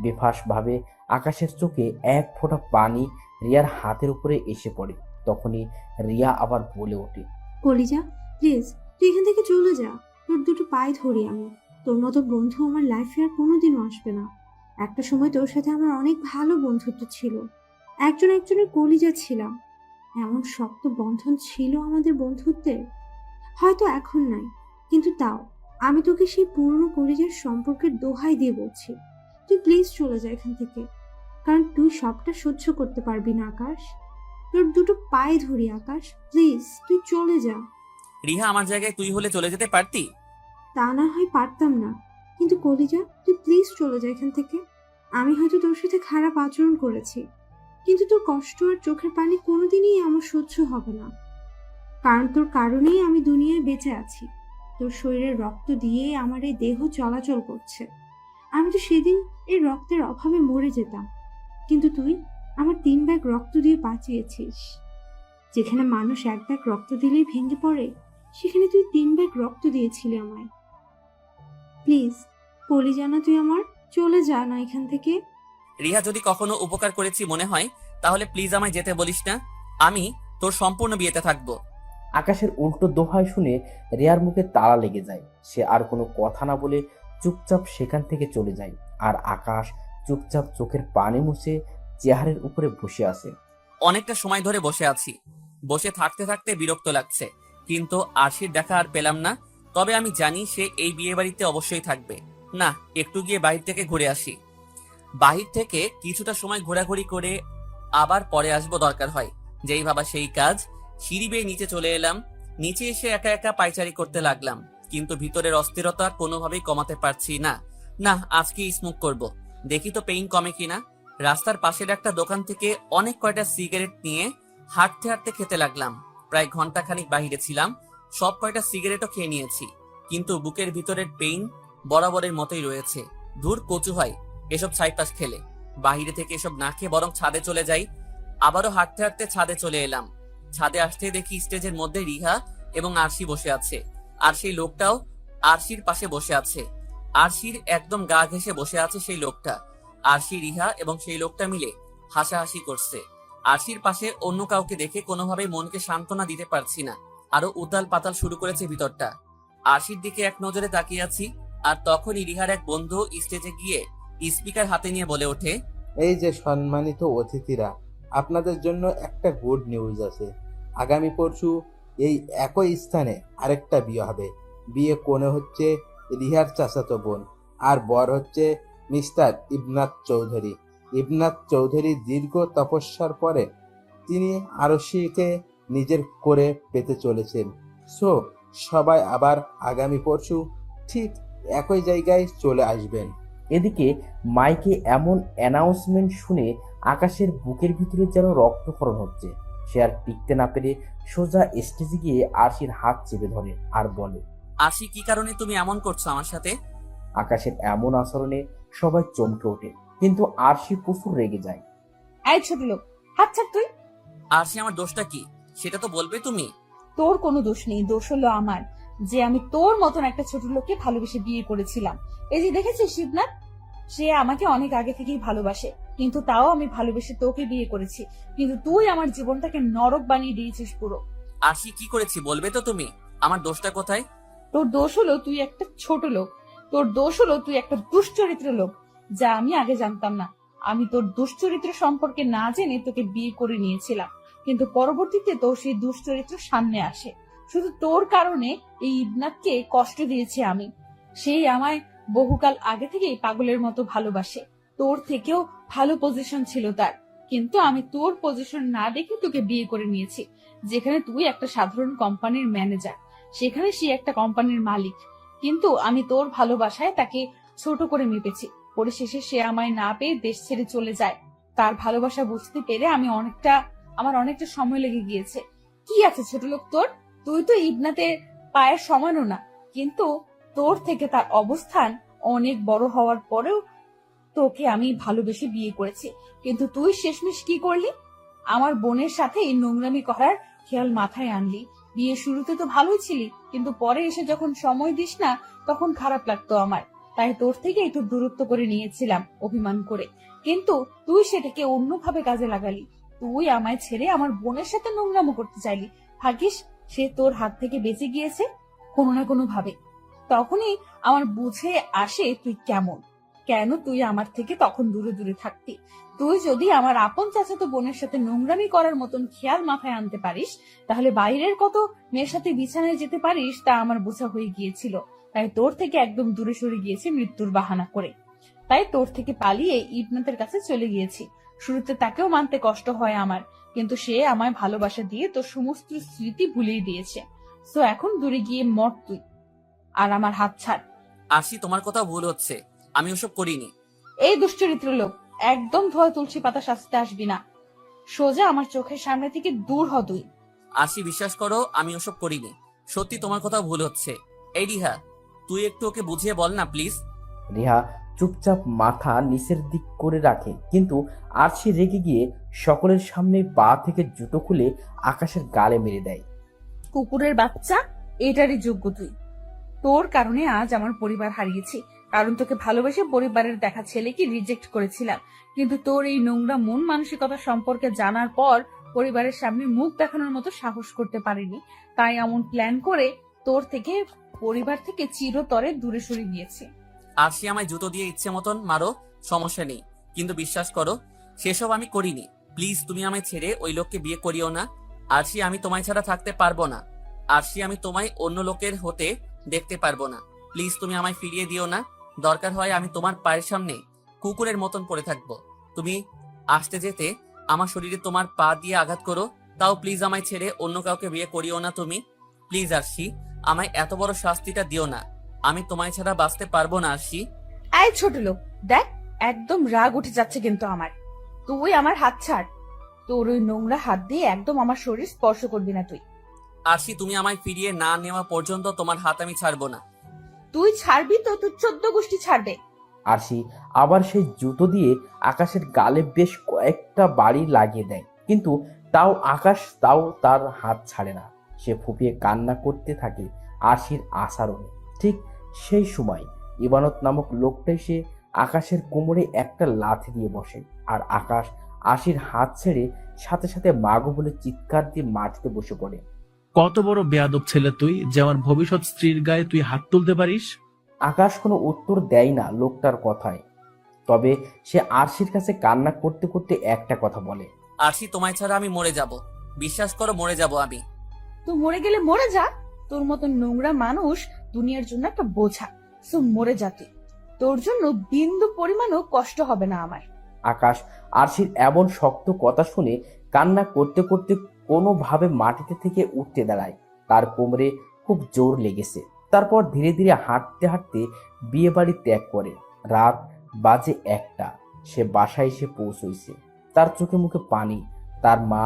বেফাস ভাবে আকাশের চোখে এক ফোঁটা পানি রিয়ার হাতের উপরে এসে পড়ে। তখনই রিয়া আবার বলে ওঠে, কলিজা, প্লিজ তুই এখান থেকে চলে যা। তোর দুটো পায়ে ধরি আমি। তোর মতো বন্ধু আমার লাইফে আর কোনোদিনও আসবে না। একটা সময় তোর সাথে আমার অনেক ভালো বন্ধুত্ব ছিল। একজনের কলিজা ছিলাম। এমন শক্ত বন্ধন ছিল আমাদের বন্ধুত্বের। হয়তো এখন নাই, কিন্তু তাও আমি তোকে সেই পুরনো কলিজার সম্পর্কের দোহাই দিয়ে বলছি, তুই প্লিজ চলে যা এখান থেকে। কারণ তুই সবটা সহ্য করতে পারবি না আকাশ। তোর দুটো পায়ে ধরি আকাশ, প্লিজ তুই চলে যা। রিহা, আমার জায়গায় তুই হলে চলে যেতে পারতি। তা না হয় পারতাম না, কিন্তু কলিজা তুই প্লিজ চলে যা এখান থেকে। আমি হয়তো তোর সাথে খারাপ আচরণ করেছি, কিন্তু তোর কষ্ট আর চোখের পানি কোনোদিনই আমার সহ্য হবে না। কারণ তোর কারণেই আমি দুনিয়ায় বেঁচে আছি। তোর শরীরের রক্ত দিয়ে আমার এই দেহ চলাচল করছে। আমি তো সেদিন এই রক্তের অভাবে মরে যেতাম, কিন্তু তুই আমার 3 ব্যাগ রক্ত দিয়ে বাঁচিয়েছিস। যেখানে মানুষ 1 ব্যাগ রক্ত দিলেই ভেঙে পড়ে, সেখানে তুই 3 ব্যাগ রক্ত দিয়েছিলি আমায়। প্লিজ কলিজা না, তুই আমার, চলে যা না এখান থেকে। রিহা, যদি কখনো উপকার করেছি মনে হয় তাহলে প্লিজ আমায় যেতে বলিস না। আমি তোর সম্পূর্ণ বিয়েতে থাকবো। আকাশের উল্টো দোহাই শুনে রিয়ার মুখে তালা লেগে যায়। সে আর কোনো কথা না বলে চুপচাপ সেখান থেকে চলে যায়। আর আকাশ চুপচাপ চোখের পানি মুছে চেয়ারের উপরে বসে আছে। অনেকটা সময় ধরে বসে আছি। বসে থাকতে থাকতে বিরক্ত লাগছে, কিন্তু আরশির দেখা আর পেলাম না। তবে আমি জানি সে এই বিয়ে বাড়িতে অবশ্যই থাকবে। না, একটু গিয়ে বাহির থেকে ঘুরে আসি। বাহির থেকে কিছুটা সময় ঘোরাঘুরি করে আবার পরে আসবো দরকার হয়। যেই ভাবা সেই কাজ। সিঁড়ি বেয়ে নিচে চলে এলাম। নিচে এসে একা একা পায়চারি করতে লাগলাম, কিন্তু ভিতরের অস্থিরতা কোনোভাবেই কমাতে পারছি না। না, আজকে স্মোক করব, দেখি তো পেইন কমে কিনা। রাস্তার পাশের একটা দোকান থেকে অনেক কয়টা সিগারেট নিয়ে হাঁটতে হাঁটতে খেতে লাগলাম। প্রায় ঘন্টাখানিক বাহিরে ছিলাম, সব কয়টা সিগারেটও খেয়ে নিয়েছি, কিন্তু বুকের ভিতরের পেইন বরাবরের মতোই রয়েছে। ধুর, কচু হয় এসব ছাইপাস খেলে। বাহিরে থেকে এসব না খেয়ে বরং ছাদে চলে যাই। আবারও হাঁটতে হাঁটতে ছাদে চলে এলাম। ছাদে আসতে দেখি স্টেজের মধ্যে রিহা এবং আরশি বসে আছে, আর সেই লোকটাও আরশির পাশে বসে আছে। আরশির একদম গা ঘেঁষে বসে আছে সেই লোকটা। আরশি, রিহা এবং সেই লোকটা মিলে হাসাহাসি করছে। আরশির পাশে অন্য কাউকে দেখে কোনোভাবে মনকে সান্ত্বনা দিতে পারছি না। আরো উতাল পাতাল শুরু করেছে ভিতরটা। আরশির দিকে এক নজরে তাকিয়ে আছি, আর তখনই রিহার এক বন্ধু স্টেজে গিয়ে স্পিকার হাতে নিয়ে বলে ওঠে, এই যে সম্মানিত অতিথিরা, আপনাদের জন্য একটা গুড নিউজ আছে। আগামী পরশু এই একই স্থানে আরেকটা বিয়ে হবে। বিয়ে কোণে হচ্ছে রিহার চাচাতো বোন, আর বর হচ্ছে মিস্টার ইবনাত চৌধুরী। ইবনাত চৌধুরী দীর্ঘ তপস্যার পরে তিনি আরশিকে নিজের করে পেতে চলেছেন। সো সবাই আবার আগামী পরশু ঠিক একই জায়গায় চলে আসবেন। এদিকে মাইকে এমন অ্যানাউন্সমেন্ট শুনে আকাশের বুকের ভিতরে যেন রক্তক্ষরণ হচ্ছে। সে আর টিকতে না পেরে সোজা স্টেজে গিয়ে আরশির হাত চেপে ধরে আর বলে, আশি, কি কারণে তুমি এমন করছো আমার সাথে? আকাশের এমন আচরণে সবাই চমকে ওঠে, কিন্তু আরশি প্রচুর রেগে যায়। এই ছোট লোক, হাত ছাড় তুই। আশি, আমার দোষটা কি সেটা তো বলবে তুমি। তোর কোনো দোষ নেই, দোষ হলো আমার, যে আমি তোর মতন একটা ছোট লোককে ভালোবেসে বিয়ে করেছিলাম। এই যে দেখেছিস শিবনাথ, সে আমাকে অনেক আগে থেকেই ভালোবাসে, কিন্তু তাও আমি ভালোবেসে তোকে বিয়ে করেছি, কিন্তু তুই আমার জীবনটাকে নরক বানিয়ে দিয়েছিস পুরো। আশি, কি করেছি বলবে তো তুমি? আমার দোষটা কোথায়? তোর দোষ হলো তুই একটা ছোট লোক, তোর দোষ হলো তুই একটা দুশ্চরিত্র লোক, যা আমি আগে জানতাম না। আমি তোর দুশ্চরিত্র সম্পর্কে না জেনে তোকে বিয়ে করে নিয়েছিলাম, কিন্তু পরবর্তীতে তোর সেই দুশ্চরিত্র সামনে আসে। শুধু তোর কারণে এই ইবনাথকে কষ্ট দিয়েছি আমি। সেই আমায় বহুকাল আগে থেকেই পাগলের মতো ভালোবাসে, তোর থেকেও ভালো পজিশন ছিল তার, কিন্তু আমি তোর পজিশন না দেখে তোকে বিয়ে করে নিয়েছি। যেখানে তুই একটা সাধারণ কোম্পানির ম্যানেজার, সেখানে সে একটা কোম্পানির মালিক, কিন্তু আমি তোর ভালোবাসায় তাকে ছোট করে মেপেছি। পরিশেষে সে আমায় না পেয়ে দেশ ছেড়ে চলে যায়। তার ভালোবাসা বুঝতে পেরে আমার অনেকটা সময় লেগে গিয়েছে। কি আছে ছোট লোক তোর? তুই তো ইবনাতের পায়ের সমানও না, কিন্তু তোর থেকে তার অবস্থান অনেক বড় হওয়ার পরেও তোকে আমি ভালোবেসে বিয়ে করেছি, কিন্তু তুই শেষমেশ কি করলি? আমার বোনের সাথে এই নোংরামি করার খেয়াল মাথায় আনলি। বিয়ে শুরুতে তো ভালোই ছিলি, কিন্তু পরে এসে যখন সময় দিস না, তখন খারাপ লাগতো আমার। তাই তোর থেকে একটু দূরত্ব করে নিয়েছিলাম অভিমান করে, কিন্তু তুই সেটাকে অন্যভাবে কাজে লাগালি। তুই আমায় ছেড়ে আমার বোনের সাথে নোংরামো করতে চাইলি। ভাগ্যিস সে তোর হাত থেকে বেঁচে গিয়েছে কোনো না কোনো ভাবে। তখনই আমার বুঝে আসে তুই কেন তুই আমার থেকে তখন দূরে দূরে থাকতি। তুই যদি আমার আপন চাচাতো বোনের সাথে নোংরামি করার মতন খেয়াল মাথায় আনতে পারিস, তাহলে বাইরের কত মেয়ের সাথে বিছানায় যেতে পারিস তা আমার বোঝা হয়ে গিয়েছিল। তাই তোর থেকে একদম দূরে সরে গিয়েছি মৃত্যুর বাহানা করে। তাই তোর থেকে পালিয়ে ইবনাতের কাছে চলে গিয়েছি। শুরুতে তাকেও মানতে কষ্ট হয় আমার, কিন্তু সে আমায় ভালোবাসা দিয়ে তোর সমস্ত স্মৃতি ভুলিয়ে দিয়েছে। সো এখন দূরে গিয়ে মর তুই, আর আমার হাত ছাড়। আশি, তোমার কথা ভুল হচ্ছে, আমি ওসব করিনি। এই দুশ্চরিত্র লোক, একদম ধোয়া তুলসী পাতা শাস্তে আসবি না। সোজা আমার চোখের সামনে থেকে দূর হ তুই। আশি, বিশ্বাস করো আমি ওসব করিনি, সত্যি তোমার কথা ভুল হচ্ছে। এই রিহা, তুই একটু ওকে বুঝিয়ে বল না প্লিজ। রিহা চুপচাপ মাথা নিচের দিক করে রাখে, কিন্তু আরশি রেগে গিয়ে সকলের সামনে পা থেকে জুতো খুলে আকাশের গালে মেরে দেয়। কুকুরের বাচ্চা, এটারই যোগ্য তুই। তোর কারণে আজ আমার পরিবার হারিয়েছি, কারণ তোকে ভালোবেসে পরিবারের দেখা ছেলেকে রিজেক্ট করেছিলাম, কিন্তু তোর এই নোংরা মন মানসিকতা সম্পর্কে জানার পর পরিবারের সামনে মুখ দেখানোর মতো সাহস করতে পারিনি। তাই এমন প্ল্যান করে পরিবার থেকে চিরতরে দূরে সরে গিয়েছি। আশি, আমায় জুতো দিয়ে ইচ্ছে মতন মারো, সমস্যা নেই, কিন্তু বিশ্বাস করো সেসব আমি করিনি। প্লিজ তুমি আমায় ছেড়ে ওই লোককে বিয়ে করিও না। আরশি, আমি তোমায় ছাড়া থাকতে পারবো না। আরশি, আমি তোমায় অন্য লোকের হতে দেখতে পারবো না। প্লিজ তুমি আমায় ফিরিয়ে দিও না। দরকার হয় আমি তোমার পায়ের সামনে কুকুরের মতন পড়ে থাকবো। তুমি আসতে যেতে আমার শরীরে তোমার পা দিয়ে আঘাত করো, তাও প্লিজ আমায় ছেড়ে অন্য কাউকে বিয়ে করিও না তুমি। প্লিজ আরশি, আমায় এত বড় শাস্তিটা দিও না। আমি তোমায় ছাড়া বাঁচতে পারবো না আরশি। এই ছোট লোক, দেখ একদম রাগ উঠে যাচ্ছে কিন্তু আমার। তুই আমার হাত ছাড়। তোর ওই নোংরা হাত দিয়ে একদম আমার শরীর স্পর্শ করবি না তুই। আরশি, তুমি আমায় ফিরিয়ে না নেওয়া পর্যন্ত তোমার হাত আমি ছাড়বো না। তুই ছাড়বি তো তোর 14 গোষ্ঠী ছাড়বে। আরশি আবার সেই জুতো দিয়ে আকাশের গালে বেশ কয়েকটা বাড়ি লাগিয়ে দেয়, কিন্তু তাও তার হাত ছাড়ে না। সে ফুপিয়ে কান্না করতে থাকে আরশির আচরণে। ঠিক সেই সময় ইবানত নামক লোকটা এসে আকাশের কোমরে একটা লাথি দিয়ে বসে, আর আকাশ আরশির হাত ছেড়ে সাথে সাথে মাগো বলে চিৎকার দিয়ে মাটিতে বসে পড়ে। কত বড় বেয়াদব ছেলে তুই, যে আমার ভবিষ্যৎ স্ত্রীর গায়ে তুই হাত তুলতে পারিস? আকাশ কোনো উত্তর দেয় না লোকটার কথায়, তবে সে আরশির কাছে কান্না করতে করতে একটা কথা বলে। আরশি, তোমায় ছাড়া আমি মরে যাব, বিশ্বাস করো মরে যাব আমি। তুই মরে গেলে মরে যা। তোর মতো নোংরা মানুষ দুনিয়ার জন্য একটা বোঝা। সো মরে যা তুই। তোর জন্য বিন্দু পরিমাণও কষ্ট হবে না আমার। আকাশ আরশির এমন শক্ত কথা শুনে কান্না করতে করতে কোনোভাবে মাটিতে থেকে উঠতে দাঁড়ায়। তার কোমরে খুব জোর লেগেছে। তারপর ধীরে ধীরে হাঁটতে হাঁটতে বিয়ে বাড়ি ত্যাগ করে। রাত বাজে 1টা। সে বাসায় এসে পৌঁছইছে। তার চোখে মুখে পানি। তার মা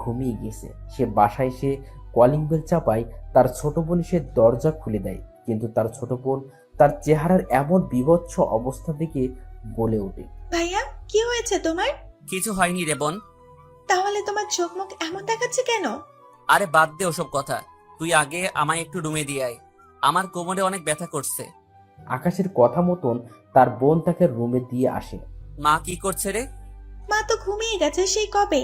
ঘুমিয়ে গেছে। সে বাসায় এসে কলিং বেল চাপায়। তার ছোট বোন সে দরজা খুলে দেয়, কিন্তু তার ছোট বোন তার চেহারার এমন বিভৎস অবস্থা দেখে বলে ওঠে, ভাইয়া কি হয়েছে তোমার? কিছু হয়নি রে বোন। তাহলে তোমার চোখ মুখ এমন দেখাচ্ছে কেন? আরে বাদ দে ওসব কথা, তুই আগে আমায় একটু রুমে দিয়ে আয়, আমার কোমরে অনেক ব্যথা করছে। আকাশের কথা মতন তার বোন তাকে রুমে দিয়ে আসে। মা কি করছে রে? মা তো ঘুমিয়ে গেছে সেই কবে।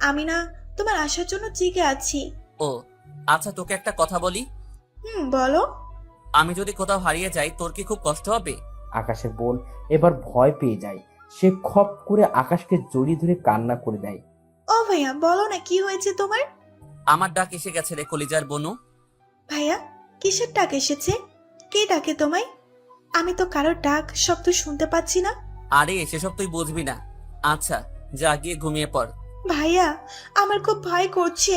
আমি না তোমার আসার জন্য জেগে আছি। ও আচ্ছা, তোকে একটা কথা বলি। বলো। আমি যদি কোথাও হারিয়ে যাই তোর কি খুব কষ্ট হবে? আকাশের বোন এবার ভয় পেয়ে যায়। সে খপ করে আকাশকে জড়িয়ে ধরে কান্না করে দেয়। ও ভাইয়া বলো না কি হয়েছে তোমার? আমার ডাক এসে গেছে রে কলিজার বনু। ভাইয়া কিসের ডাক এসেছে? কে ডাকে তোমায়? আমি তো কারোর ডাক শব্দ শুনতে পাচ্ছি না। আরে সেসব তুই বুঝবি না। আচ্ছা যা গিয়ে ঘুমিয়ে পড়। ভাইয়া আমার খুব ভয় করছে।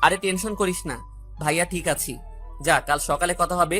আরে টেনশন করিস না, ভাইয়া ঠিক আছি। যা, কাল সকালে কথা হবে।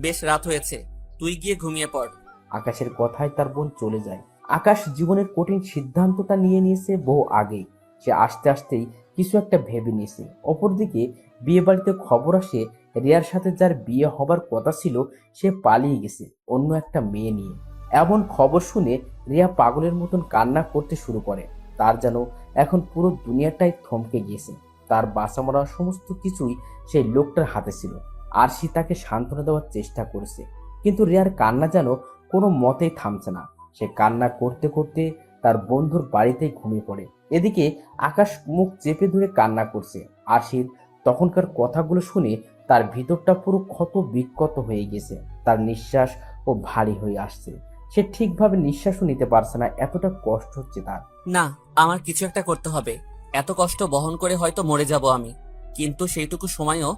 বেশ রাত হয়েছে, তুই গিয়ে ঘুমিয়ে পড়। আকাশের কথায় তার বোন চলে যায়। আকাশ জীবনের কঠিন সিদ্ধান্তটা নিয়ে নিয়েছে বহু আগেই। সে আস্তে আস্তেই কিছু একটা ভেবে নিয়েছে। অপরদিকে বিয়ে বাড়িতে খবর আসে রিয়ার সাথে যার বিয়ে হবার কথা ছিল সে পালিয়ে গেছে অন্য একটা মেয়ে নিয়ে। এমন খবর শুনে রিয়া পাগলের মতন কান্না করতে শুরু করে। তার যেন এখন পুরো দুনিয়াটাই থমকে গিয়েছে। তার বাঁচা মরা সমস্ত কিছুই সেই লোকটার হাতে ছিল। আর সে তাকে সান্ত্বনা দেওয়ার চেষ্টা করেছে, কিন্তু রিয়ার কান্না যেন কোনো মতেই থামছে না। সে কান্না করতে করতে তার বন্ধুর বাড়িতেই ঘুমিয়ে পড়ে। এদিকে আকাশ মুখ চেপে ধরে কান্না করছে। আরশির তখনকার কথাগুলো শুনে তার ভিতরটা পুরো ক্ষত বিক্ষত হয়ে গেছে। তার নিঃশ্বাস ও ভারী হয়ে আসছে। সে ঠিকভাবে নিঃশ্বাসও নিতে পারছে না, এতটা কষ্ট হচ্ছে তার। না, আমার কিছু একটা করতে হবে। এত কষ্ট বহন করে হয়তো মরে যাব আমি, কিন্তু সেইটুকু সময়ও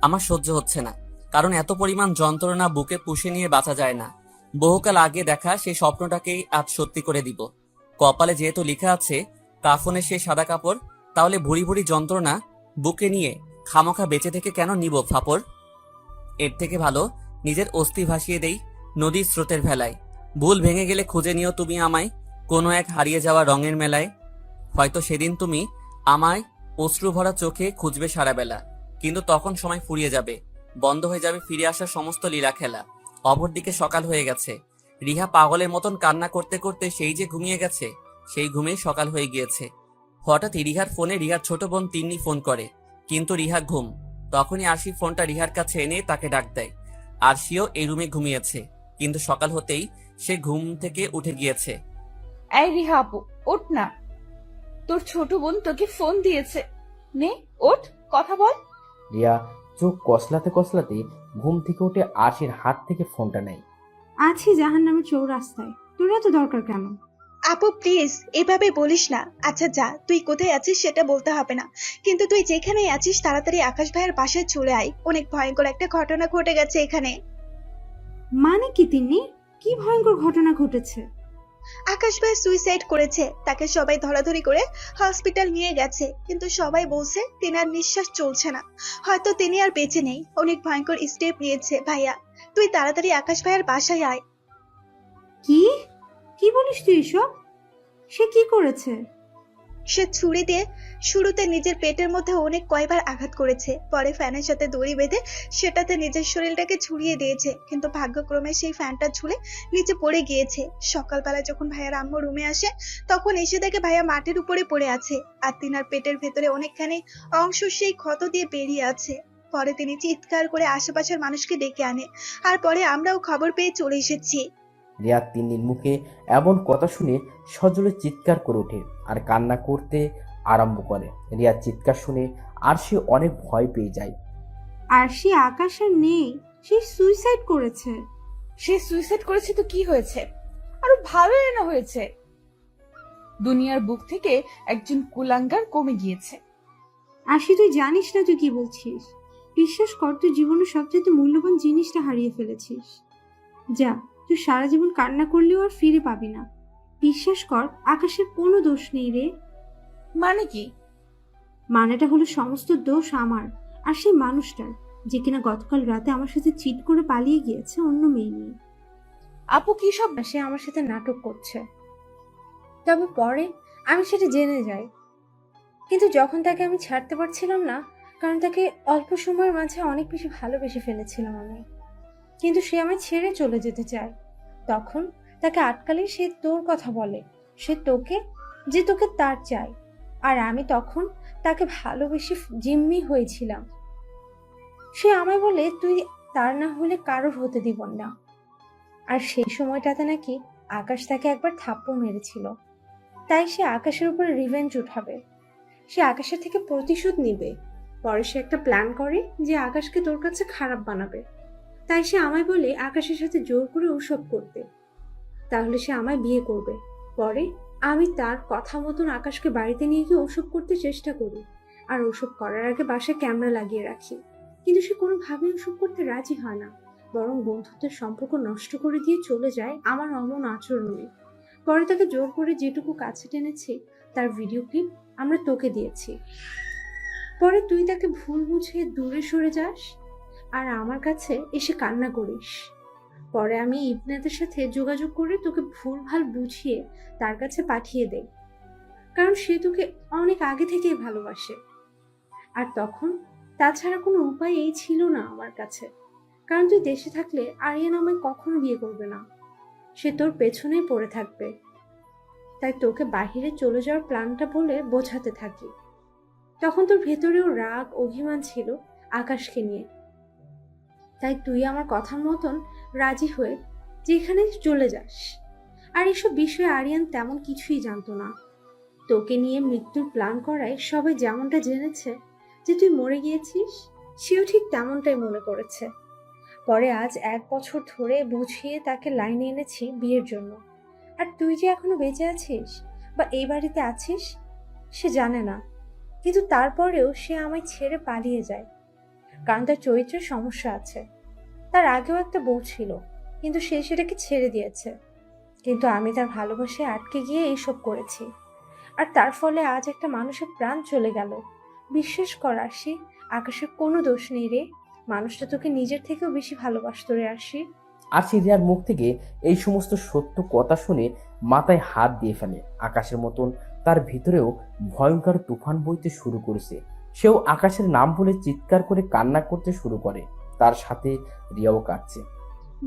আমার সহ্য হচ্ছে না। কারণ এত পরিমাণ যন্ত্রণা বুকে পুষে নিয়ে বাঁচা যায় না। বহুকাল আগে দেখা সেই স্বপ্নটাকেই আজ সত্যি করে দিব। কপালে যেহেতু লেখা আছে কাফনের সেই সাদা কাপড়, তাহলে ভুরি ভুরি যন্ত্রণা বুকে নিয়ে খামোখা বেঁচে থেকে কেন নিব ফাপড়? এর থেকে ভালো নিজের অস্থি ভাসিয়ে দেই নদীর স্রোতের ভেলায়। ভুল ভেঙে গেলে খুঁজে নিও তুমি আমায় কোনো এক হারিয়ে যাওয়া রঙের মেলায়। হয়তো সেদিন তুমি আমায় অশ্রু ভরা চোখে খুঁজবে সারা বেলা, কিন্তু তখন সময় ফুরিয়ে যাবে, বন্ধ হয়ে যাবে ফিরে আসার সমস্ত লীলা খেলা। অপরদিকে সকাল হয়ে গেছে। রিহা পাগলের মতন কান্না করতে করতে সেই যে ঘুমিয়ে গেছে, সেই ঘুমেই সকাল হয়ে গিয়েছে। হঠাৎই রিহার ফোনে রিহার ছোট বোন তিন্নি ফোন করে, কিন্তু রিহা ঘুম। তখনই আরশি ফোনটা রিহার কাছে এনে তাকে ডাক দেয়। আরশিও এই রুমে ঘুমিয়েছে, কিন্তু সকাল হতেই সে ঘুম থেকে উঠে গিয়েছে। এই রিহা আপু, ওঠ না, তোর ছোট বোন তোকে ফোন দিয়েছে। নে ওঠ, কথা বল। রিয়া চোখ কসলাতে কসলাতে ঘুম থেকে উঠে আরশির হাত থেকে ফোনটা নেয়। আছি জাহান্নামের চৌরাস্তায়, তোর এত দরকার কেন? আপু প্লিজ এভাবে বলিস না। আচ্ছা যা, তুই কোথায় আছিস সেটা বলতে হবে না, কিন্তু তুই যেখানেই আছিস তাড়াতাড়ি আকাশ ভাইয়ের বাসায় চলে আয়। অনেক ভয়ঙ্কর একটা ঘটনা ঘটে গেছে এখানে। মানে কি তিন্নি? কি ভয়ঙ্কর ঘটনা ঘটেছে? আকাশ ভাই সুইসাইড করেছে। তাকে সবাই ধরাধরি করে হসপিটাল নিয়ে গেছে, কিন্তু সবাই বলছে তেনার নিঃশ্বাস চলছে না, হয়তো তিনি আর বেঁচে নেই। অনেক ভয়ঙ্কর স্টেপ নিয়েছে ভাইয়া, তুই তাড়াতাড়ি আকাশ ভাইয়ের বাসায় আয়। কি কি বলিস তুই এসব? সে কি করেছে? সে ছুরি দিয়ে শুরুতে নিজের পেটের মধ্যে অনেক কয়বার আঘাত করেছে, পরে ফ্যানের সাথে দড়ি বেঁধে সেটাতে নিজের শরীরটাকে ঝুলিয়ে দিয়েছে, কিন্তু ভাগ্যক্রমে সেই ফ্যানটা ঝুলে নিচে পড়ে গিয়েছে। সকালবেলা যখন ভাইয়ার আম্মু রুমে আসে তখন এসে দেখে ভাইয়া মাটির উপরে পড়ে আছে, আর তিনার পেটের ভেতরে অনেকখানি অংশ সেই ক্ষত দিয়ে বেরিয়ে আছে। পরে তিনি চিৎকার করে আশেপাশের মানুষকে ডেকে আনে, আর পরে আমরাও খবর পেয়ে চলে এসেছি। রিয়া তিন্নির মুখে এমন কথা শুনে সজলে চিৎকার করে ওঠে আর কান্না করতে আরম্ভ করে। রিয়ার চিৎকার শুনে আরশি অনেক ভয় পেয়ে যায়। আর সে আকাশের নেই, সে সুইসাইড করেছে। সে সুইসাইড করেছে তো কি হয়েছে? আরো ভালো না হয়েছে। দুনিয়ার বুক থেকে একজন কুলাঙ্গার কমে গিয়েছে। আশি তুই জানিস না তুই কি বলছিস? বিশ্বাস কর, তুই জীবনের সবচেয়ে মূল্যবান জিনিসটা হারিয়ে ফেলেছিস। যা, তুই সারা জীবন কান্না করলেও আর ফিরে পাবি না। বিশ্বাস কর, আকাশের কোনো দোষ নেই রে। মানে কি? মানেটা হলো সমস্ত দোষ আমার আর সেই মানুষটার, যে কিনা গতকাল রাতে আমার সাথে চিট করে পালিয়ে গিয়েছে অন্য মেয়ে নিয়ে। আপু কি সব? সে আমার সাথে নাটক করছে। তবে পরে আমি সেটা জেনে যাই, কিন্তু যখন তাকে আমি ছাড়তে পারছিলাম না, কারণ তাকে অল্প সময়ের মাঝে অনেক বেশি ভালোবেসে ফেলেছিলাম আমি, কিন্তু সে আমায় ছেড়ে চলে যেতে চায়। তখন তাকে আটকালে সে তোর কথা বলে, সে তোকে, যে তোকে তার চাই। আর আমি তখন তাকে ভালোবেসে জিম্মি হয়েছিলাম। সে আমায় বলে তুই তার না হলে কারোর হতে দিব না। আর সেই সময়টাতে নাকি আকাশ তাকে একবার থাপ্পড় মেরেছিল, তাই সে আকাশের উপরে রিভেঞ্জ উঠাবে, সে আকাশের থেকে প্রতিশোধ নিবে। পরে সে একটা প্ল্যান করে যে আকাশকে তোর কাছে খারাপ বানাবে, তাই সে আমায় বলে আকাশের সাথে জোর করে ওসব করতে, তাহলে সে আমায় বিয়ে করবে। পরে আমি তার কথা মতন আকাশকে বাড়িতে নিয়ে গিয়ে ওসব করতে চেষ্টা করি, আর ওসব করার আগে বাসায় ক্যামেরা লাগিয়ে রাখি, কিন্তু সে কোনোভাবেই ওসব করতে রাজি হয় না, বরং বন্ধুত্বের সম্পর্ক নষ্ট করে দিয়ে চলে যায় আমার অমন আচরণে। পরে তাকে জোর করে যেটুকু কাছে টেনেছি তার ভিডিও ক্লিপ আমরা তোকে দিয়েছি। পরে তুই তাকে ভুল বুঝে দূরে সরে যাস আর আমার কাছে এসে কান্না করিস। পরে আমি ইবনাদের সাথে যোগাযোগ করে তোকে ভুলভাল বুঝিয়ে তার কাছে পাঠিয়ে দেই, কারণ সে তোকে অনেক আগে থেকেই ভালোবাসে। আর তখন তাছাড়া কোনো উপায় এই ছিল না আমার কাছে, কারণ তুই দেশে থাকলে আরিয়ান আমায় কখনো বিয়ে করবে না, সে তোর পেছনেই পড়ে থাকবে। তাই তোকে বাহিরে চলে যাওয়ার প্ল্যানটা বলে বোঝাতে থাকি। তখন তোর ভেতরেও রাগ অভিমান ছিল আকাশকে নিয়ে, তাই তুই আমার কথার মতন রাজি হয়ে যেখানে চলে যাস। আর এসব বিষয়ে আরিয়ান তেমন কিছুই জানতো না। তোকে নিয়ে মৃত্যুর প্ল্যান করায় সবাই যেমনটা জেনেছে যে তুই মরে গিয়েছিস, সেও ঠিক তেমনটাই মনে করেছে। পরে আজ 1 বছর ধরে বুঝিয়ে তাকে লাইনে এনেছি বিয়ের জন্য। আর তুই যে এখনো বেঁচে আছিস বা এই বাড়িতে আছিস সে জানে না, কিন্তু তারপরেও সে আমায় ছেড়ে পালিয়ে যায়, কারণ তার চরিত্রের সমস্যা আছে। তার আগেও একটা বউ ছিল, কিন্তু সে সেটাকে ছেড়ে দিয়েছে, কিন্তু আমি তার ভালোবাসায় আটকে গিয়ে এইসব করেছি। আর তার ফলে আজ একটা মানুষের প্রাণ চলে গেল। বিশ্বাস কর আরশি, আকাশের কোনো দোষ নেই রে, মানুষটা তোকে নিজের থেকেও বেশি ভালোবাসতো রে আরশি। আরশি রিয়ার মুখ থেকে এই সমস্ত সত্য কথা শুনে মাথায় হাত দিয়ে ফেলে। আকাশের মতন তার ভিতরেও ভয়ঙ্কর তুফান বইতে শুরু করেছে। সেও আকাশের নাম বলে চিৎকার করে কান্না করতে শুরু করে। তার সাথে রিয়াও কাঁদছে।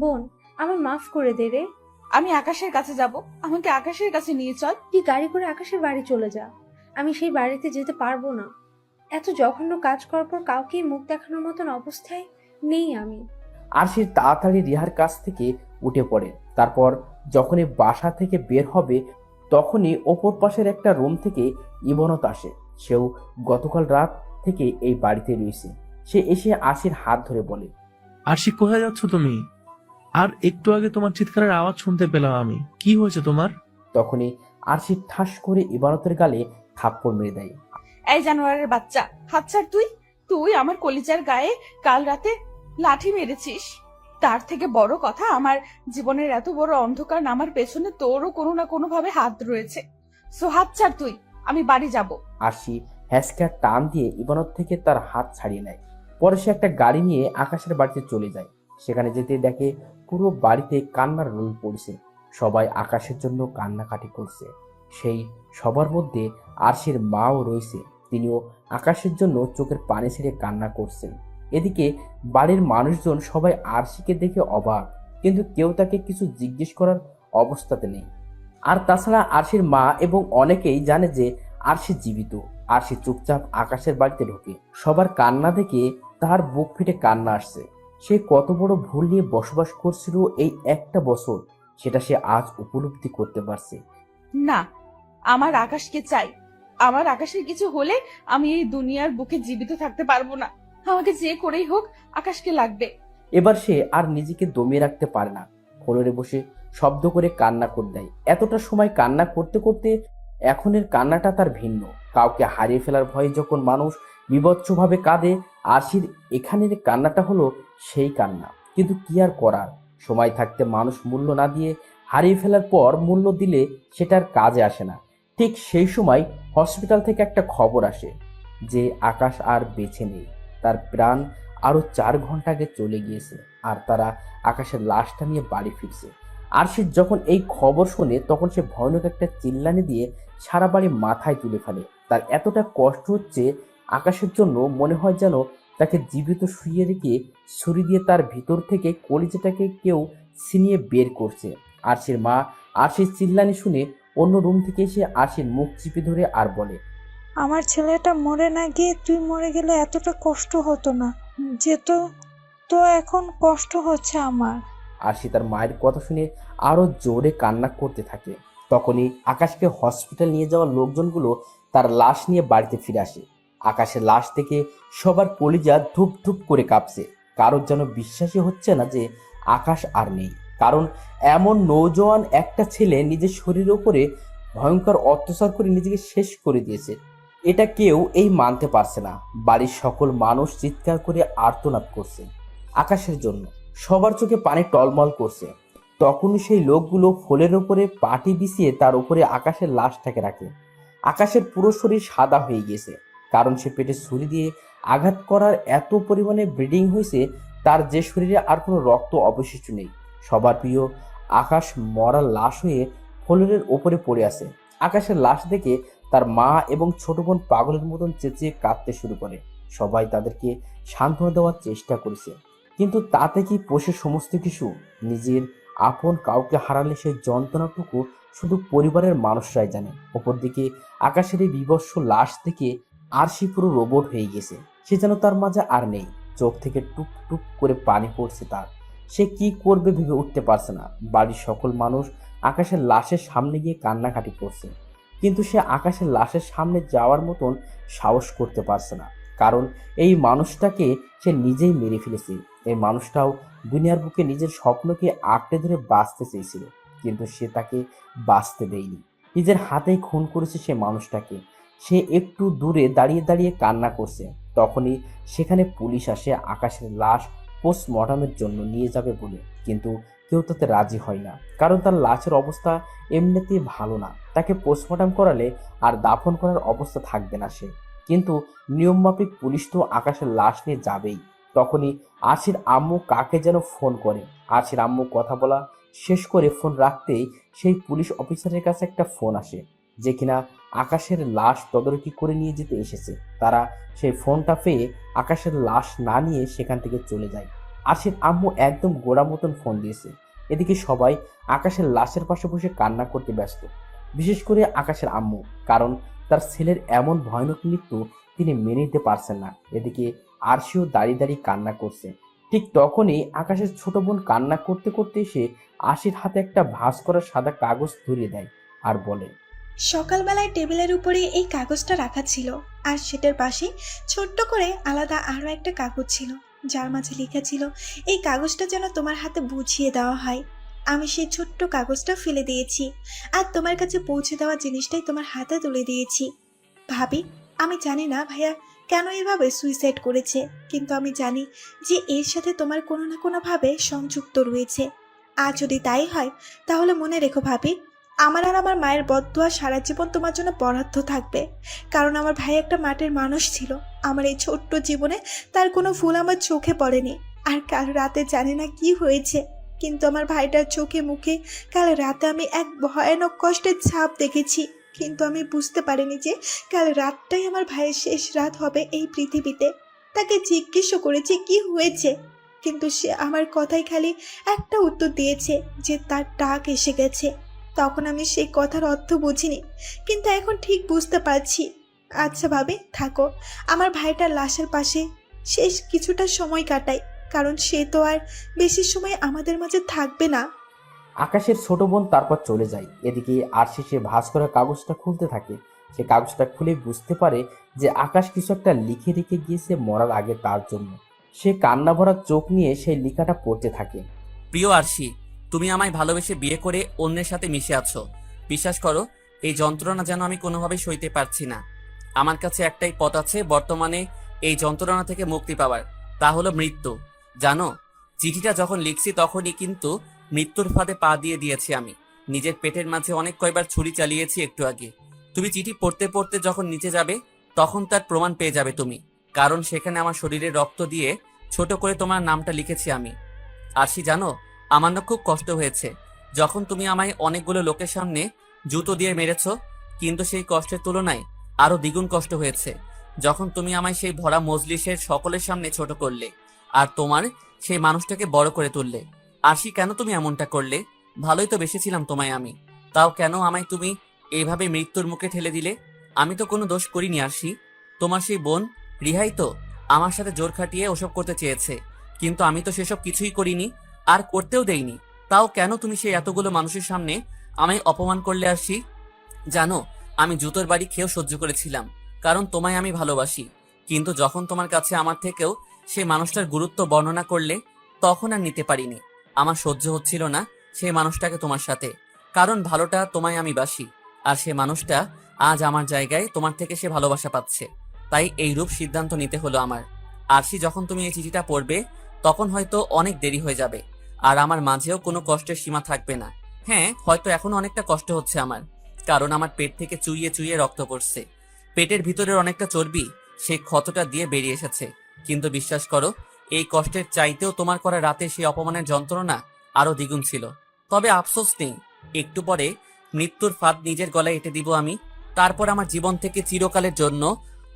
বোন, আমার মাফ করে দে রে। আমি আকাশের কাছে যাব, আমাকে আকাশের কাছে নিয়ে চল। তুই গাড়ি করে আকাশের বাড়ি চলে যা, আমি সেই বাড়িতে যেতে পারবো না। এত জঘন্য কাজ করার পর কাউকেই মুখ দেখানোর মতন অবস্থায় নেই আমি। আরশি তাড়াতাড়ি রিহার কাছ থেকে উঠে পড়ে। তারপর যখনই বাসা থেকে বের হবে তখনই ওপর পাশের একটা রুম থেকে ইবনত আসে। সেও গতকাল রাত থেকে এই বাড়িতে রয়েছে। সে এসে আরশির হাত ধরে বলে, আরশি, কোথায় যাচ্ছ তুমি? আর একটু আগে তোমার চিৎকারের আওয়াজ শুনতে পেলাম আমি, কি হয়েছে তোমার? তখনই আরশি ঠাস করে ইবারতের গালে থাপ্পড় মেরে দেয়। এই জানোয়ারের বাচ্চা, হাত ছাড়। তুই আমার কলিজার গায়ে কাল রাতে লাঠি মেরেছিস। তার থেকে বড় কথা, আমার জীবনের এত বড় অন্ধকার নামার পেছনে তোরও কোনো না কোনো ভাবে হাত রয়েছে। সো হাত ছাড় তুই, আমি বাড়ি যাব। আরশি হ্যাসকা টান দিয়ে ইবানত থেকে তার হাত ছাড়িয়ে নেয়। পরে সে একটা গাড়ি নিয়ে আকাশের বাড়িতে চলে যায়। সেখানে যেতে দেখে পুরো বাড়িতে কান্নার রোল পড়ছে। সবাই আকাশের জন্য কান্নাকাটি করছে। সেই সবার মধ্যে আরশির মাও রয়েছে। তিনিও আকাশের জন্য চোখের পানি ছেড়ে কান্না করছেন। এদিকে বাড়ির মানুষজন সবাই আরশিকে দেখে অবাক, কিন্তু কেউ তাকে কিছু জিজ্ঞেস করার অবস্থাতে নেই। আর তাছাড়া আরশির মা এবং অনেকেই জানে যে আরশি জীবিত। আরশি চুপচাপ আকাশের বাড়িতে ঢোকে। সবার কান্না দেখে তার বুক ফেটে কান্না আসছে। সে কত বড় ভুল নিয়ে বসবাস করছিল এই একটা বছর, সেটা সে আজ উপলব্ধি করতে পারছে। না, আমার আকাশকে চাই। আমার আকাশের কিছু হলে আমি এই দুনিয়ার বুকে জীবিত থাকতে পারবো না। আমাকে যে করেই হোক আকাশকে লাগবে। এবার সে আর নিজেকে দমিয়ে রাখতে পারে না। ফ্লোরে বসে শব্দ করে কান্না করে দেয়। এতটা সময় কান্না করতে করতে এখনের কান্নাটা তার ভিন্ন। কাউকে হারিয়ে ফেলার ভয়ে যখন মানুষ বিভৎসভাবে কাঁদে, আরশির এখানের কান্নাটা হলো সেই কান্না। কিন্তু কি আর করার, সময় থাকতে মানুষ মূল্য না দিয়ে হারিয়ে ফেলার পর মূল্য দিলে সেটার কাজে আসে না। ঠিক সেই সময় হসপিটাল থেকে একটা খবর আসে যে আকাশ আর বেঁচে নেই। তার প্রাণ আরো 4 ঘন্টা আগে চলে গিয়েছে, আর তারা আকাশের লাশটা নিয়ে বাড়ি ফিরছে। আরশিদ যখন এই খবর শোনে তখন সে ভয়ানক একটা চিল্লানি দিয়ে সারা বাড়ি মাথায় তুলে ফেলে। তার এতটা কষ্ট হচ্ছে আকাশের জন্য, মনে হয় যেন তাকে জীবিত শুইয়ে রেখে ছুরি দিয়ে তার ভিতর থেকে কলিজাটাকে কেউ ছিনিয়ে বের করছে। আরশির মা আরশির চিল্লানি শুনে অন্য রুম থেকে এসে আরশির মুখ চিপে ধরে আর বলে, আমার ছেলেটা মরে না গিয়ে তুই মরে গেলে এতটা কষ্ট হতো না, যেত তো এখন কষ্ট হচ্ছে আমার। আরশি তার মায়ের কথা শুনে আরো জোরে কান্না করতে থাকে। তখনই আকাশকে হসপিটাল নিয়ে যাওয়া লোকজনগুলো তার লাশ নিয়ে বাড়িতে ফিরে আসে। আকাশের লাশ থেকে সবার কলিজা ধুপ ধুপ করে কাঁপছে। কারোর যেন বিশ্বাসই হচ্ছে না যে আকাশ আর নেই। কারণ এমন নৌজওয়ান একটা ছেলে নিজের শরীরের উপরে ভয়ঙ্কর অত্যাচার করে নিজেকে শেষ করে দিয়েছে, এটা কেউ এই মানতে পারছে না। বাড়ির সকল মানুষ চিৎকার করে আর্তনাদ করছে আকাশের জন্য। সবার চোখে পানি টলমল করছে। তখনই সেই লোকগুলো ফলের ওপরে পাটি বিছিয়ে তার উপরে আকাশের লাশটাকে রাখে। আকাশের পুরো শরীর সাদা হয়ে গেছে, কারণ সে পেটে ছুরি দিয়ে আঘাত করার এত পরিমাণে ব্লিডিং হয়েছে তার যে শরীরে আর কোনো রক্ত অবশিষ্ট নেই। সবার প্রিয় আকাশ মরা লাশ হয়ে ফ্লোরের ওপরে পড়ে আছে। আকাশের লাশ দেখে তার মা এবং ছোট বোন পাগলের মতন চেঁচিয়ে কাঁদতে শুরু করে। সবাই তাদেরকে সান্ত্বনা দেওয়ার চেষ্টা করেছে, কিন্তু তাতে কি পোষে সমস্ত কিছু? নিজের আপন কাউকে হারালে সেই যন্ত্রণাটুকু শুধু পরিবারের মানুষরাই জানে। অপরদিকে আকাশের এই বিভৎস লাশ থেকে আরশি পুরো রোবট হয়ে গেছে। সে যেন তার মাঝে আর নেই। চোখ থেকে টুপ টুপ করে পানি পড়ছে তার। সে কি করবে ভেবে উঠতে পারছে না। বাড়ির সকল মানুষ আকাশের লাশের সামনে গিয়ে কান্নাকাটি করছে, কিন্তু সে আকাশের লাশের সামনে যাওয়ার মতন সাহস করতে পারছে না। কারণ এই মানুষটাকে সে নিজেই মেরে ফেলেছে। এই মানুষটাও দুনিয়ার বুকে নিজের স্বপ্নকে আঁকড়ে ধরে বাঁচতে চেয়েছিল, কিন্তু সে তাকে বাঁচতে দেয়নি। নিজের হাতেই খুন করেছে সে মানুষটাকে। সে একটু দূরে দাঁড়িয়ে দাঁড়িয়ে কান্না করছে। তখনই সেখানে পুলিশ আসে আকাশের লাশ পোস্টমর্টমের জন্য নিয়ে যাবে বলে, কিন্তু কেউ তাতে রাজি হয় না। কারণ তার লাশের অবস্থা এমনিতেই ভালো না। তাকে পোস্টমর্টম করালে আর দাফন করার অবস্থা থাকবে না সে। কিন্তু নিয়মমাফিক পুলিশ তো আকাশের লাশ নিয়ে যাবেই। তখনই আরশির আম্মু কাকে যেন ফোন করে। আরশির আম্মু কথা বলা শেষ করে ফোন রাখতেই সেই পুলিশ অফিসারের কাছে একটা ফোন আসে, যে কিনা আকাশের লাশ তদারকি করে নিয়ে যেতে এসেছে। তারা সেই ফোনটা পেয়ে আকাশের লাশ না নিয়ে সেখান থেকে চলে যায়। আরশির আম্মু একদম গোড়া মতন ফোন দিয়েছে। এদিকে সবাই আকাশের লাশের পাশে বসে কান্না করতে ব্যস্ত, বিশেষ করে আকাশের আম্মু। কারণ তার ছেলের এমন ভয়ানক মৃত্যু তিনি মেনে নিতে পারছেন না। এদিকে আরশিও দাঁড়িয়ে দাঁড়িয়ে কান্না করছে। ঠিক তখনই আকাশের ছোট বোন কান্না করতে করতে এসে আশির হাতে একটা ভাঁজ করা সাদা কাগজ ধরিয়ে দেয় আর বলে, সকালবেলায় টেবিলের উপরে এই কাগজটা রাখা ছিল, আর সেটার পাশে ছোট্ট করে আলাদা আরো একটা কাগজ ছিল, যার মাঝে লেখা ছিল এই কাগজটা যেন তোমার হাতে বুঝিয়ে দেওয়া হয়। আমি সেই ছোট্ট কাগজটা ফেলে দিয়েছি, আর তোমার কাছে পৌঁছে দেওয়া জিনিসটাই তোমার হাতে তুলে দিয়েছি। ভাবি, আমি জানি না ভাইয়া কেন এভাবে সুইসাইড করেছে, কিন্তু আমি জানি যে এর সাথে তোমার কোনো না কোনোভাবে সংযুক্ত রয়েছে। আর যদি তাই হয় তাহলে মনে রেখো ভাবি, আমার আর আমার মায়ের বদদুয়া সারা জীবন তোমার জন্য বরাদ্দ থাকবে। কারণ আমার ভাই একটা মাটির মানুষ ছিল। আমার এই ছোট্ট জীবনে তার কোনো ভুল আমার চোখে পড়েনি। আর কাল রাতে জানি না কি হয়েছে, কিন্তু আমার ভাইটার চোখে মুখে কাল রাতে আমি এক ভয়ানক কষ্টের ছাপ দেখেছি। কিন্তু আমি বুঝতে পারিনি যে কাল রাতটাই আমার ভাইয়ের শেষ রাত হবে এই পৃথিবীতে। তাকে জিজ্ঞেসও করেছি কি হয়েছে, কিন্তু সে আমার কথায় খালি একটা উত্তর দিয়েছে যে তার ডাক এসে গেছে। তখন আমি সেই কথার অর্থ বুঝিনি, কিন্তু এখন ঠিক বুঝতে পারছি। আচ্ছা ভাবি, থাকো, আমার ভাইটার লাশের পাশে শেষ কিছুটা সময় কাটাই, কারণ সে তো আর বেশি সময় আমাদের মাঝে থাকবে না। আকাশের ছোট বোন তারপর চলে যায়। এদিকে আরশি সে ভাঁজ করা কাগজটা খুলতে থাকে। সে কাগজটা খুলে বুঝতে পারে যে আকাশ কিছু একটা লিখে রেখে গিয়েছে মরার আগে তার জন্য। সে কান্না ভরা চোখ নিয়ে সেই লেখাটা পড়তে থাকে। প্রিয় আরশি, তুমি আমায় ভালোবেসে বিয়ে করে অন্যের সাথে মিশে আছো। বিশ্বাস করো, এই যন্ত্রণা যেন আমি কোনোভাবেই সইতে পারছি না। আমার কাছে একটাই পথ আছে বর্তমানে এই যন্ত্রণা থেকে মুক্তি পাওয়ার, তা হলো মৃত্যু। জানো, চিঠিটা যখন লিখছি তখনই কিন্তু মৃত্যুর ফাঁদে পা দিয়ে দিয়েছি আমি। নিজের পেটের মাঝে অনেক কয়বার ছুরি চালিয়েছি একটু আগে। তুমি চিঠি পড়তে পড়তে যখন নিচে যাবে তখন তার প্রমাণ পেয়ে যাবে তুমি, কারণ সেখানে আমার শরীরে রক্ত দিয়ে ছোট করে তোমার নামটা লিখেছি আমি। আরশি জানো, আমার না খুব কষ্ট হয়েছে যখন তুমি আমায় অনেকগুলো লোকের সামনে জুতো দিয়ে মেরেছ, কিন্তু সেই কষ্টের তুলনায় আরো দ্বিগুণ কষ্ট হয়েছে যখন তুমি আমায় সেই ভরা মজলিসের সকলের সামনে ছোট করলে আর তোমার সেই মানুষটাকে বড় করে তুললে। আরশি, কেন তুমি এমনটা করলে? ভালোই তো বেসেছিলাম তোমায় আমি, তাও কেন আমায় তুমি এইভাবে মৃত্যুর মুখে ঠেলে দিলে? আমি তো কোনো দোষ করিনি আরশি। তোমার সেই বোন রিহাই তো আমার সাথে জোর খাটিয়ে ওসব করতে চেয়েছে, কিন্তু আমি তো সেসব কিছুই করিনি আর করতেও দেইনি। তাও কেন তুমি সেই এতগুলো মানুষের সামনে আমায় অপমান করলে আরশি? জানো, আমি জুতোর বাড়ি খেয়েও সহ্য করেছিলাম, কারণ তোমায় আমি ভালোবাসি। কিন্তু যখন তোমার কাছে আমার থেকেও সেই মানুষটার গুরুত্ব বর্ণনা করলে তখন আর নিতে পারিনি। আমার সহ্য হচ্ছিল না সেই মানুষটাকে তোমার সাথে, কারণ ভালোটা তোমায় আমি বাসি, আর সে মানুষটা আজ আমার জায়গায় তোমার থেকে সে ভালোবাসা পাচ্ছে। তাই এই রূপ সিদ্ধান্ত নিতে হলো আমার। আরশি, যখন তুমি এই চিঠিটা পড়বে তখন হয়তো অনেক দেরি হয়ে যাবে, আর আমার মাঝেও কোনো কষ্টের সীমা থাকবে না। হ্যাঁ, হয়তো এখনো অনেকটা কষ্ট হচ্ছে আমার, কারণ আমার পেট থেকে চুইয়ে চুইয়ে রক্ত পড়ছে। পেটের ভিতরের অনেকটা চর্বি সেই ক্ষতটা দিয়ে বেরিয়ে এসেছে। কিন্তু বিশ্বাস করো, এই কষ্টের চাইতেও তোমার করা রাতে সেই অপমানের যন্ত্রণা আরো দ্বিগুণ ছিল। তবে আফসোস নেই, একটু পরে মৃত্যুর ফাঁদ নিজের গলায় এঁটে দিব আমি। তারপর আমার জীবন থেকে চিরকালের জন্য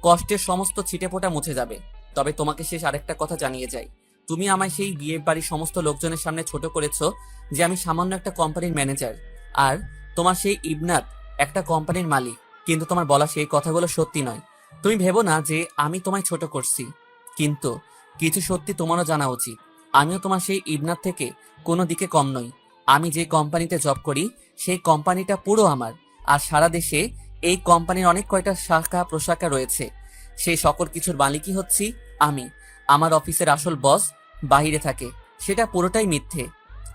কষ্টের সমস্ত ছিটেফোঁটা মুছে যাবে। তবে তোমাকে শেষ আরেকটা কথা জানিয়ে যাই, তুমি আমায় সেই বিয়ে বাড়ির সমস্ত লোকজনের সামনে ছোট করেছো যে আমি সামান্য একটা কোম্পানির ম্যানেজার, আর তোমার সেই ইবনাত একটা কোম্পানির মালিক। কিন্তু তোমার বলা সেই কথাগুলো সত্যি নয়। তুমি ভেবো না যে আমি তোমায় ছোট করছি, কিন্তু কিছু সত্যি তোমারও জানা উচিত। আমিও তোমার সেই ইবনাত থেকে কোনো দিকে কম নই। আমি যে কোম্পানিতে জব করি সেই কোম্পানিটা পুরো আমার, আর সারা দেশে এই কোম্পানির অনেক কয়টা শাখা প্রশাখা রয়েছে। সেই সকল কিছুর মালিকই হচ্ছি আমি। আমার অফিসের আসল বস বাইরে থাকে, সেটা পুরোটাই মিথ্যে,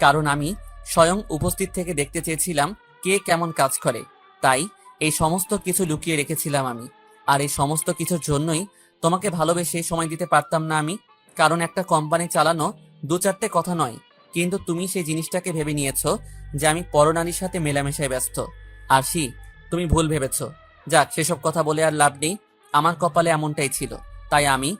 কারণ আমি স্বয়ং উপস্থিত থেকে দেখতে চেয়েছিলাম কে কেমন কাজ করে। তাই এই সমস্ত কিছু লুকিয়ে রেখেছিলাম আমি। আর এই সমস্ত কিছুর জন্যই তোমাকে ভালোবেসে সময় দিতে পারতাম না আমি, কারণ একটা কোম্পানি চালানো দু চারটে কথা নয়। কিন্তু তুমি সেই জিনিসটাকে ভেবে নিয়েছো যে আমি পরনারীর সাথে মেলামেশায় ব্যস্ত। আরশি, তুমি ভুল ভেবেছো। যাক, সেসব কথা বলে আর লাভ নেই। আমার কপালে এমনটাই ছিল, তাই আমি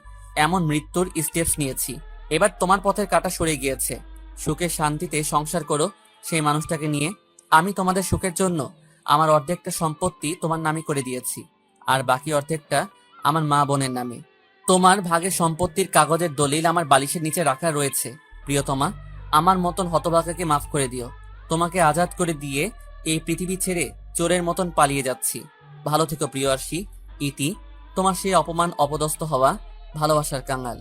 এমন মৃত্যুর স্টেপস নিয়েছি। এবার তোমার পথের কাঁটা সরে গিয়েছে। সুখে শান্তিতে সংসার করো সেই মানুষটাকে নিয়ে। আমি তোমাদের সুখের জন্য আমার অর্ধেকটা সম্পত্তি তোমার নামে করে দিয়েছি, আর বাকি অর্ধেকটা আমার মা বোনের নামে। তোমার ভাগের সম্পত্তির কাগজের দলিল আমার বালিশের নিচে রাখা রয়েছে। প্রিয়তমা, আমার মতন হতভাগাকে মাফ করে দিও। তোমাকে আজাদ করে দিয়ে এই পৃথিবী ছেড়ে চোরের মতন পালিয়ে যাচ্ছি। ভালো থেকো প্রিয় আরশি। ইতি, তোমার সেই অপমান অপদস্থ হওয়া ভালোবাসার কাঙাল।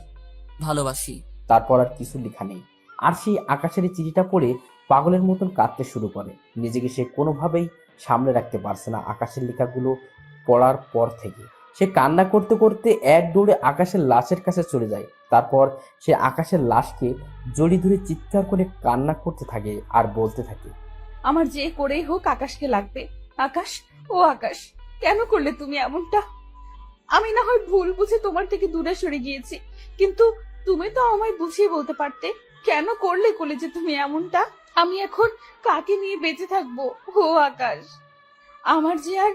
ভালোবাসি। তারপর আর কিছু লেখা নেই। আরশি আকাশের এই চিঠিটা পড়ে পাগলের মতন কাঁদতে শুরু করে। নিজেকে সে কোনোভাবেই সামলে রাখতে পারছে না। আকাশের লেখাগুলো পড়ার পর থেকে সে কান্না করতে করতে এক দৌড়ে আকাশের লাশের কাছে চলে যায়। তারপর সে আকাশের লাশকে জড়িয়ে ধরে চিৎকার করে কান্না করতে থাকে আর বলতে থাকে, আমার যে করেই হোক আকাশকে লাগবে। আকাশ, ও আকাশ, কেন করলে তুমি এমনটা? আমি না হয় ভুল বুঝে তোমার থেকে দূরে সরে গিয়েছি, কিন্তু তুমি তো আমায় বুঝিয়ে বলতে পারতে। কেন করলে যে তুমি এমনটা? আমি এখন কাকে নিয়ে বেঁচে থাকবো? ও আকাশ, আমার যে আর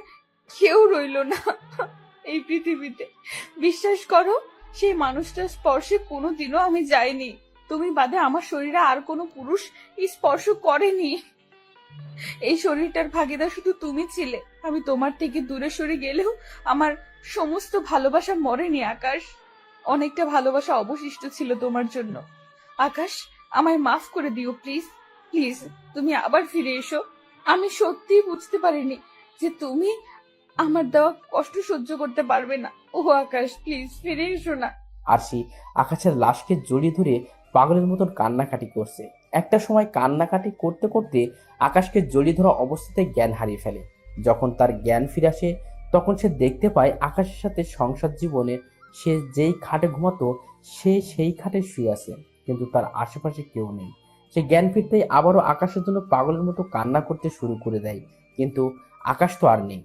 কেউ রইলো না এই পৃথিবীতে। বিশ্বাস করো, সেই মানুষটার স্পর্শে কোনোদিনও আমি যাইনি। তুমি বাদে আমার শরীরে আর কোনো পুরুষ স্পর্শ করেনি। এই শরীরটার ভাগিদার শুধু তুমি ছিলে। আমি তোমার থেকে দূরে সরে গেলেও আমার সমস্ত ভালোবাসা মরেনি আকাশ। অনেকটা ভালোবাসা অবশিষ্ট ছিল তোমার জন্য। আকাশ, আমায় মাফ করে দিও প্লিজ। প্লিজ, তুমি আবার ফিরে এসো। আমি সত্যিই বুঝতে পারিনি যে তুমি আমার দেওয়া কষ্ট সহ্য করতে পারবে না। ও আকাশ, প্লিজ ফিরে এসো না। আরশি আকাশের লাশকে জড়িয়ে ধরে পাগলের মতন কান্নাকাটি করছে। একটা সময় কান্নাকাটি করতে করতে আকাশকে জড়িয়ে ধরা অবস্থাতেই জ্ঞান হারিয়ে ফেলে। যখন তার জ্ঞান ফিরে আসে তখন সে দেখতে পায় আকাশের সাথে সংসার জীবনে সে যেই খাটে ঘুমাতো সে সেই খাটে শুয়ে আছে, কিন্তু তার আশেপাশে কেউ নেই। সে জ্ঞান ফিরতেই আবারও আকাশের জন্য পাগলের মতো কান্না করতে শুরু করে দেয়, কিন্তু আকাশ তো আর নেই।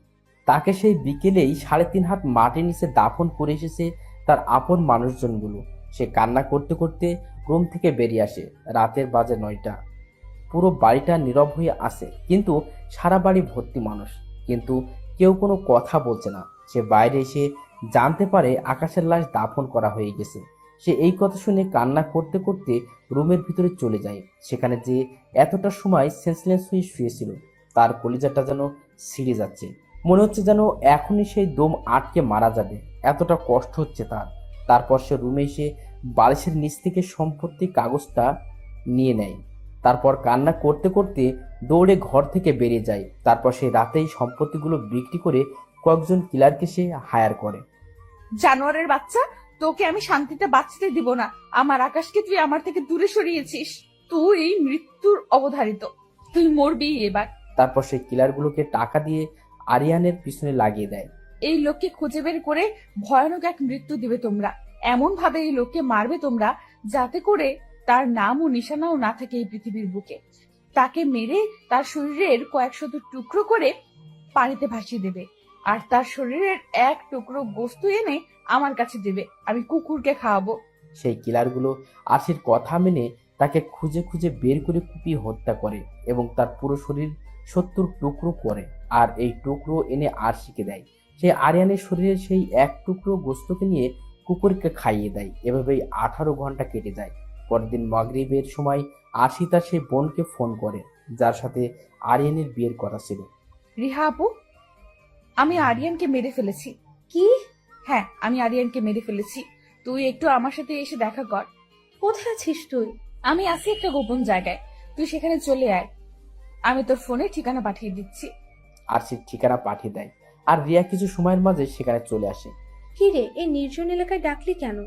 তাকে সেই বিকেলেই 3.5 হাত মাটির নিচে দাফন করে এসেছে তার আপন মানুষজনগুলো। সে কান্না করতে করতে রুম থেকে বেরিয়ে আসে। রাতের বাজে 9টা। পুরো বাড়িটা নীরব হয়ে আছে, কিন্তু সারা বাড়ি ভর্তি মানুষ। কিন্তু কেউ কোনো কথা বলছে না। সে বাইরে এসে জানতে পারে আকাশের লাশ দাফন করা হয়ে গেছে। সে এই কথা শুনে কান্না করতে করতে রুমের ভিতরে চলে যায়। সেখানে যে এতটা সময় সেন্সলেস হয়ে শুয়েছিল, তার কলিজাটা যেন ছিঁড়ে যাচ্ছে। মনে হচ্ছে যেন এখনই সেই দম আটকে মারা যাবে, এতটা কষ্ট হচ্ছে তার। তারপর সে রুমে এসে বালিশের নিচ থেকে সম্পত্তি কাগজটা নিয়ে নেয়। তারপর কান্না করতে করতে দৌড়ে ঘর থেকে বেরিয়ে যায়। তারপর সে রাতেই সম্পত্তিগুলো বিক্রি করে কয়েকজন কিলারকে সে হায়ার করে। জানোয়ারের বাচ্চা, তোকে আমি শান্তিতে বাঁচতে দিব না। আমার আকাশকে তুই আমার থেকে দূরে সরিয়েছিস। তুই মৃত্যুর অবধারিত, তুই মরবি এবার। তারপর সে কিলারগুলোকে টাকা দিয়ে আরিয়ানের পিছনে লাগিয়ে দেয়। এই লোককে খুঁজে বের করে ভয়ানক এক মৃত্যু দিবে তোমরা। এমন ভাবে এই লোককে মারবে তোমরা, যাতে করে তার নাম ও নিশানাও না থাকে এই পৃথিবীর বুকে। তাকে মেরে তার শরীরের কয়েক শত টুকরো করে পানিতে ভাসিয়ে দেবে, আর তার শরীরের এক টুকরো গোস্ত এনে আমার কাছে দেবে। আমি কুকুরকে খাওয়াবো। সেই কিলারগুলো আরশির কথা মেনে তাকে খুঁজে খুঁজে বের করে কুপিয়ে হত্যা করে এবং তার পুরো শরীর 70 টুকরো করে, আর এই টুকরো এনে আরশিকে দেয়। সে আরিয়ানের শরীরের সেই এক টুকরো গোস্তকে নিয়ে কুকুরকে খাইয়ে দেয়। এভাবেই 18 ঘন্টা কেটে যায়। পরের দিন মাগরিবের সময় আরশি তার সেই বোনকে ফোন করে, যার সাথে আরিয়ানের বিয়ের কথা ছিল। রিহা আপু, আমি আরিয়ানকে মেরে ফেলেছি। কি? হ্যাঁ, আমি আরিয়ানকে মেরে ফেলেছি। তুই একটু আমার সাথে এসে দেখা কর। কোথায় আছিস তুই? আমি আছি একটা গোপন জায়গায়, তুই সেখানে চলে আয়। আমি তোর ফোনে ঠিকানা পাঠিয়ে দিচ্ছি। আরশির ঠিকানা পাঠিয়ে দেয়, আর রিয়া কিছু সময়ের মাঝে সেখানে চলে আসে। কি রে, এই নির্জন এলাকায় ডাকলি কেন?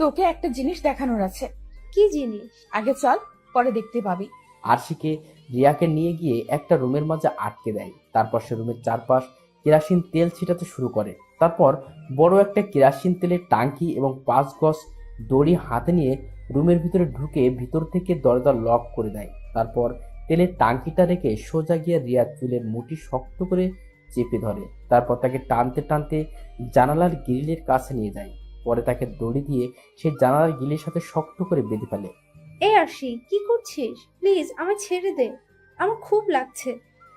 তোকে একটা জিনিস দেখানোর আছে। কি জিনিস? আগে চল, পরে দেখতে পাবি। আরশিকে রিয়াকে নিয়ে গিয়ে একটা রুমের মাঝে আটকে দেয়। তারপর সে রুমের চারপাশ কেরাসিন তেল ছিটাতে শুরু করে। তারপর বড় একটা কেরাসিন তেলের টাঙ্কি এবং 5 গজ দড়ি হাতে নিয়ে রুমের ভিতরে ঢুকে ভিতর থেকে দরজা লক করে দেয়। তারপর তেলের টাঙ্কিটা রেখে সোজা গিয়ে রিয়ার চুলের মুঠি শক্ত করে চেপে ধরে। তারপর তাকে টানতে টানতে জানালার গ্রিলের কাছে নিয়ে যায়। পরে তাকে দড়ি দিয়ে সে জানালার গ্রিলের সাথে শক্ত করে বেঁধে ফেলে। এই আরশি, কি করছিস? প্লিজ আমায় ছেড়ে দে, আমার খুব লাগছে।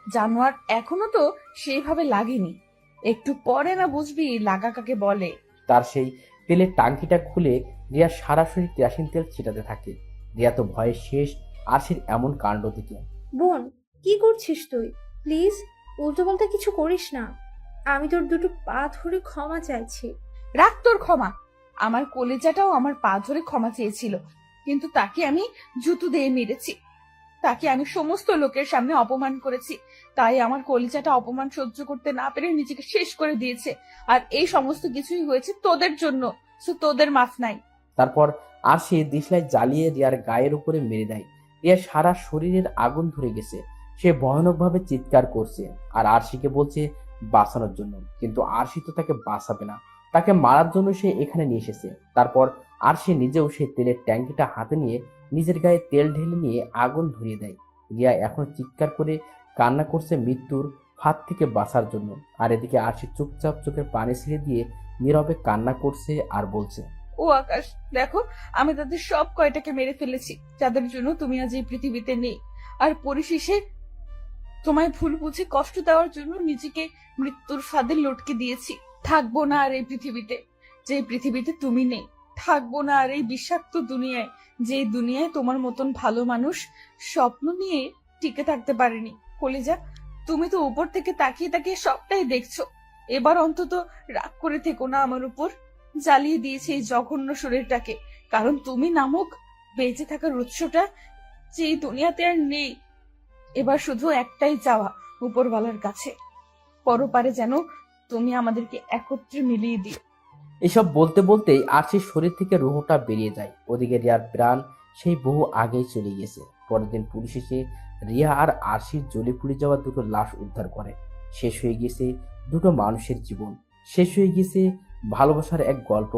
জানোয়ার, এখনো তো সেইভাবে লাগেনি। একটু পরে না বুঝবি লাগা কাকে বলে। তার সেই তেলের টাঙ্কিটা খুলে রিয়া সরাসরি কেরাসিন তেল ছিটাতে থাকে। রিয়া তো ভয়ে শেষ আরশির এমন কাণ্ড থেকে। বোন, কি করছিস তুই? প্লিজ উল্টো পাল্টা কিছু করিস না। আমি তোর দুটো পা ধরে ক্ষমা চাইছি। রাখ তোর ক্ষমা। আমার কলেজাটাও আমার পা ধরে ক্ষমা চেয়েছিল, কিন্তু তাকে আমি জুতো দিয়ে মেরেছি। তাকে আমি সমস্ত লোকের সামনে অপমান করেছি, তাই আমার কলিজাটা অপমান সহ্য করতে না পেরে নিজেকে শেষ করে দিয়েছে। আর এই সমস্ত কিছুই হয়েছে তোদের জন্য, সো তোদের মাফ নাই। তারপর আরশি দিশলাই জ্বালিয়ে রিয়ার গায়ের উপরে মেরে দেয়। রিয়ার সারা শরীরের আগুন ধরে গেছে। সে ভয়ানকভাবে চিৎকার করছে আর আরশিকে বলছে বাঁচানোর জন্য, কিন্তু আরশি তো তাকে বাঁচাবে না, তাকে মারার জন্য সে এখানে নিয়ে এসেছে। তারপর আরশি নিজেও সেই তেলের ট্যাঙ্কিটা হাতে নিয়ে নিজের গায়ে তেল ঢেলে নিয়ে আগুন ধরিয়ে দেয়। রিয়া এখন চিৎকার করে কান্না করছে মৃত্যুর ফাঁদ থেকে বাঁচার জন্য। আর এদিকে আরশি চুপচাপ চোখের পানি ছেড়ে দিয়ে নীরবে কান্না করছে আর বলছে, ও আকাশ, দেখো আমি তাদের সব কয়টাকে মেরে ফেলেছি, যাদের জন্য তুমি আজ এই পৃথিবীতে নেই। আর পরিশেষে তোমায় ভুল বুঝে কষ্ট দেওয়ার জন্য নিজেকে মৃত্যুর ফাঁদে লটকে দিয়েছি। থাকবো না আর এই পৃথিবীতে, যে পৃথিবীতে তুমি নেই। থাকবো না আর এই বিষাক্ত দুনিয়ায়, যে দুনিয়ায় তোমার মতন ভালো মানুষ স্বপ্ন নিয়ে টিকে থাকতে পারেনি। কলিজা, তুমি তো উপর থেকে তাকিয়ে তাকিয়ে সবটাই দেখছো। এবার অন্তত রাগ করে থেকো না আমার উপর। জ্বালিয়ে দিয়েছে এই জঘন্য শরীরটাকে, কারণ তুমি নামক বেঁচে থাকার উৎসটা যে এই দুনিয়াতে আর নেই। এবার শুধু একটাই চাওয়া উপরওয়ালার কাছে, পরপারে যেন তুমি আমাদেরকে একত্রে মিলিয়ে দিও। এসব বলতে বলতেই আরশির শরীর থেকে রুহটা বেরিয়ে যায়। ওদিকে রিয়ার প্রাণ সেই বহু আগেই চলে গেছে। পরের দিন পুলিশ এসে রিয়া আর আরশির জ্বলে পুড়ে যাওয়া দুটো লাশ উদ্ধার করে। শেষ হয়ে গেছে দুটো মানুষের জীবন, শেষ হয়ে গেছে ভালোবাসার এক গল্প।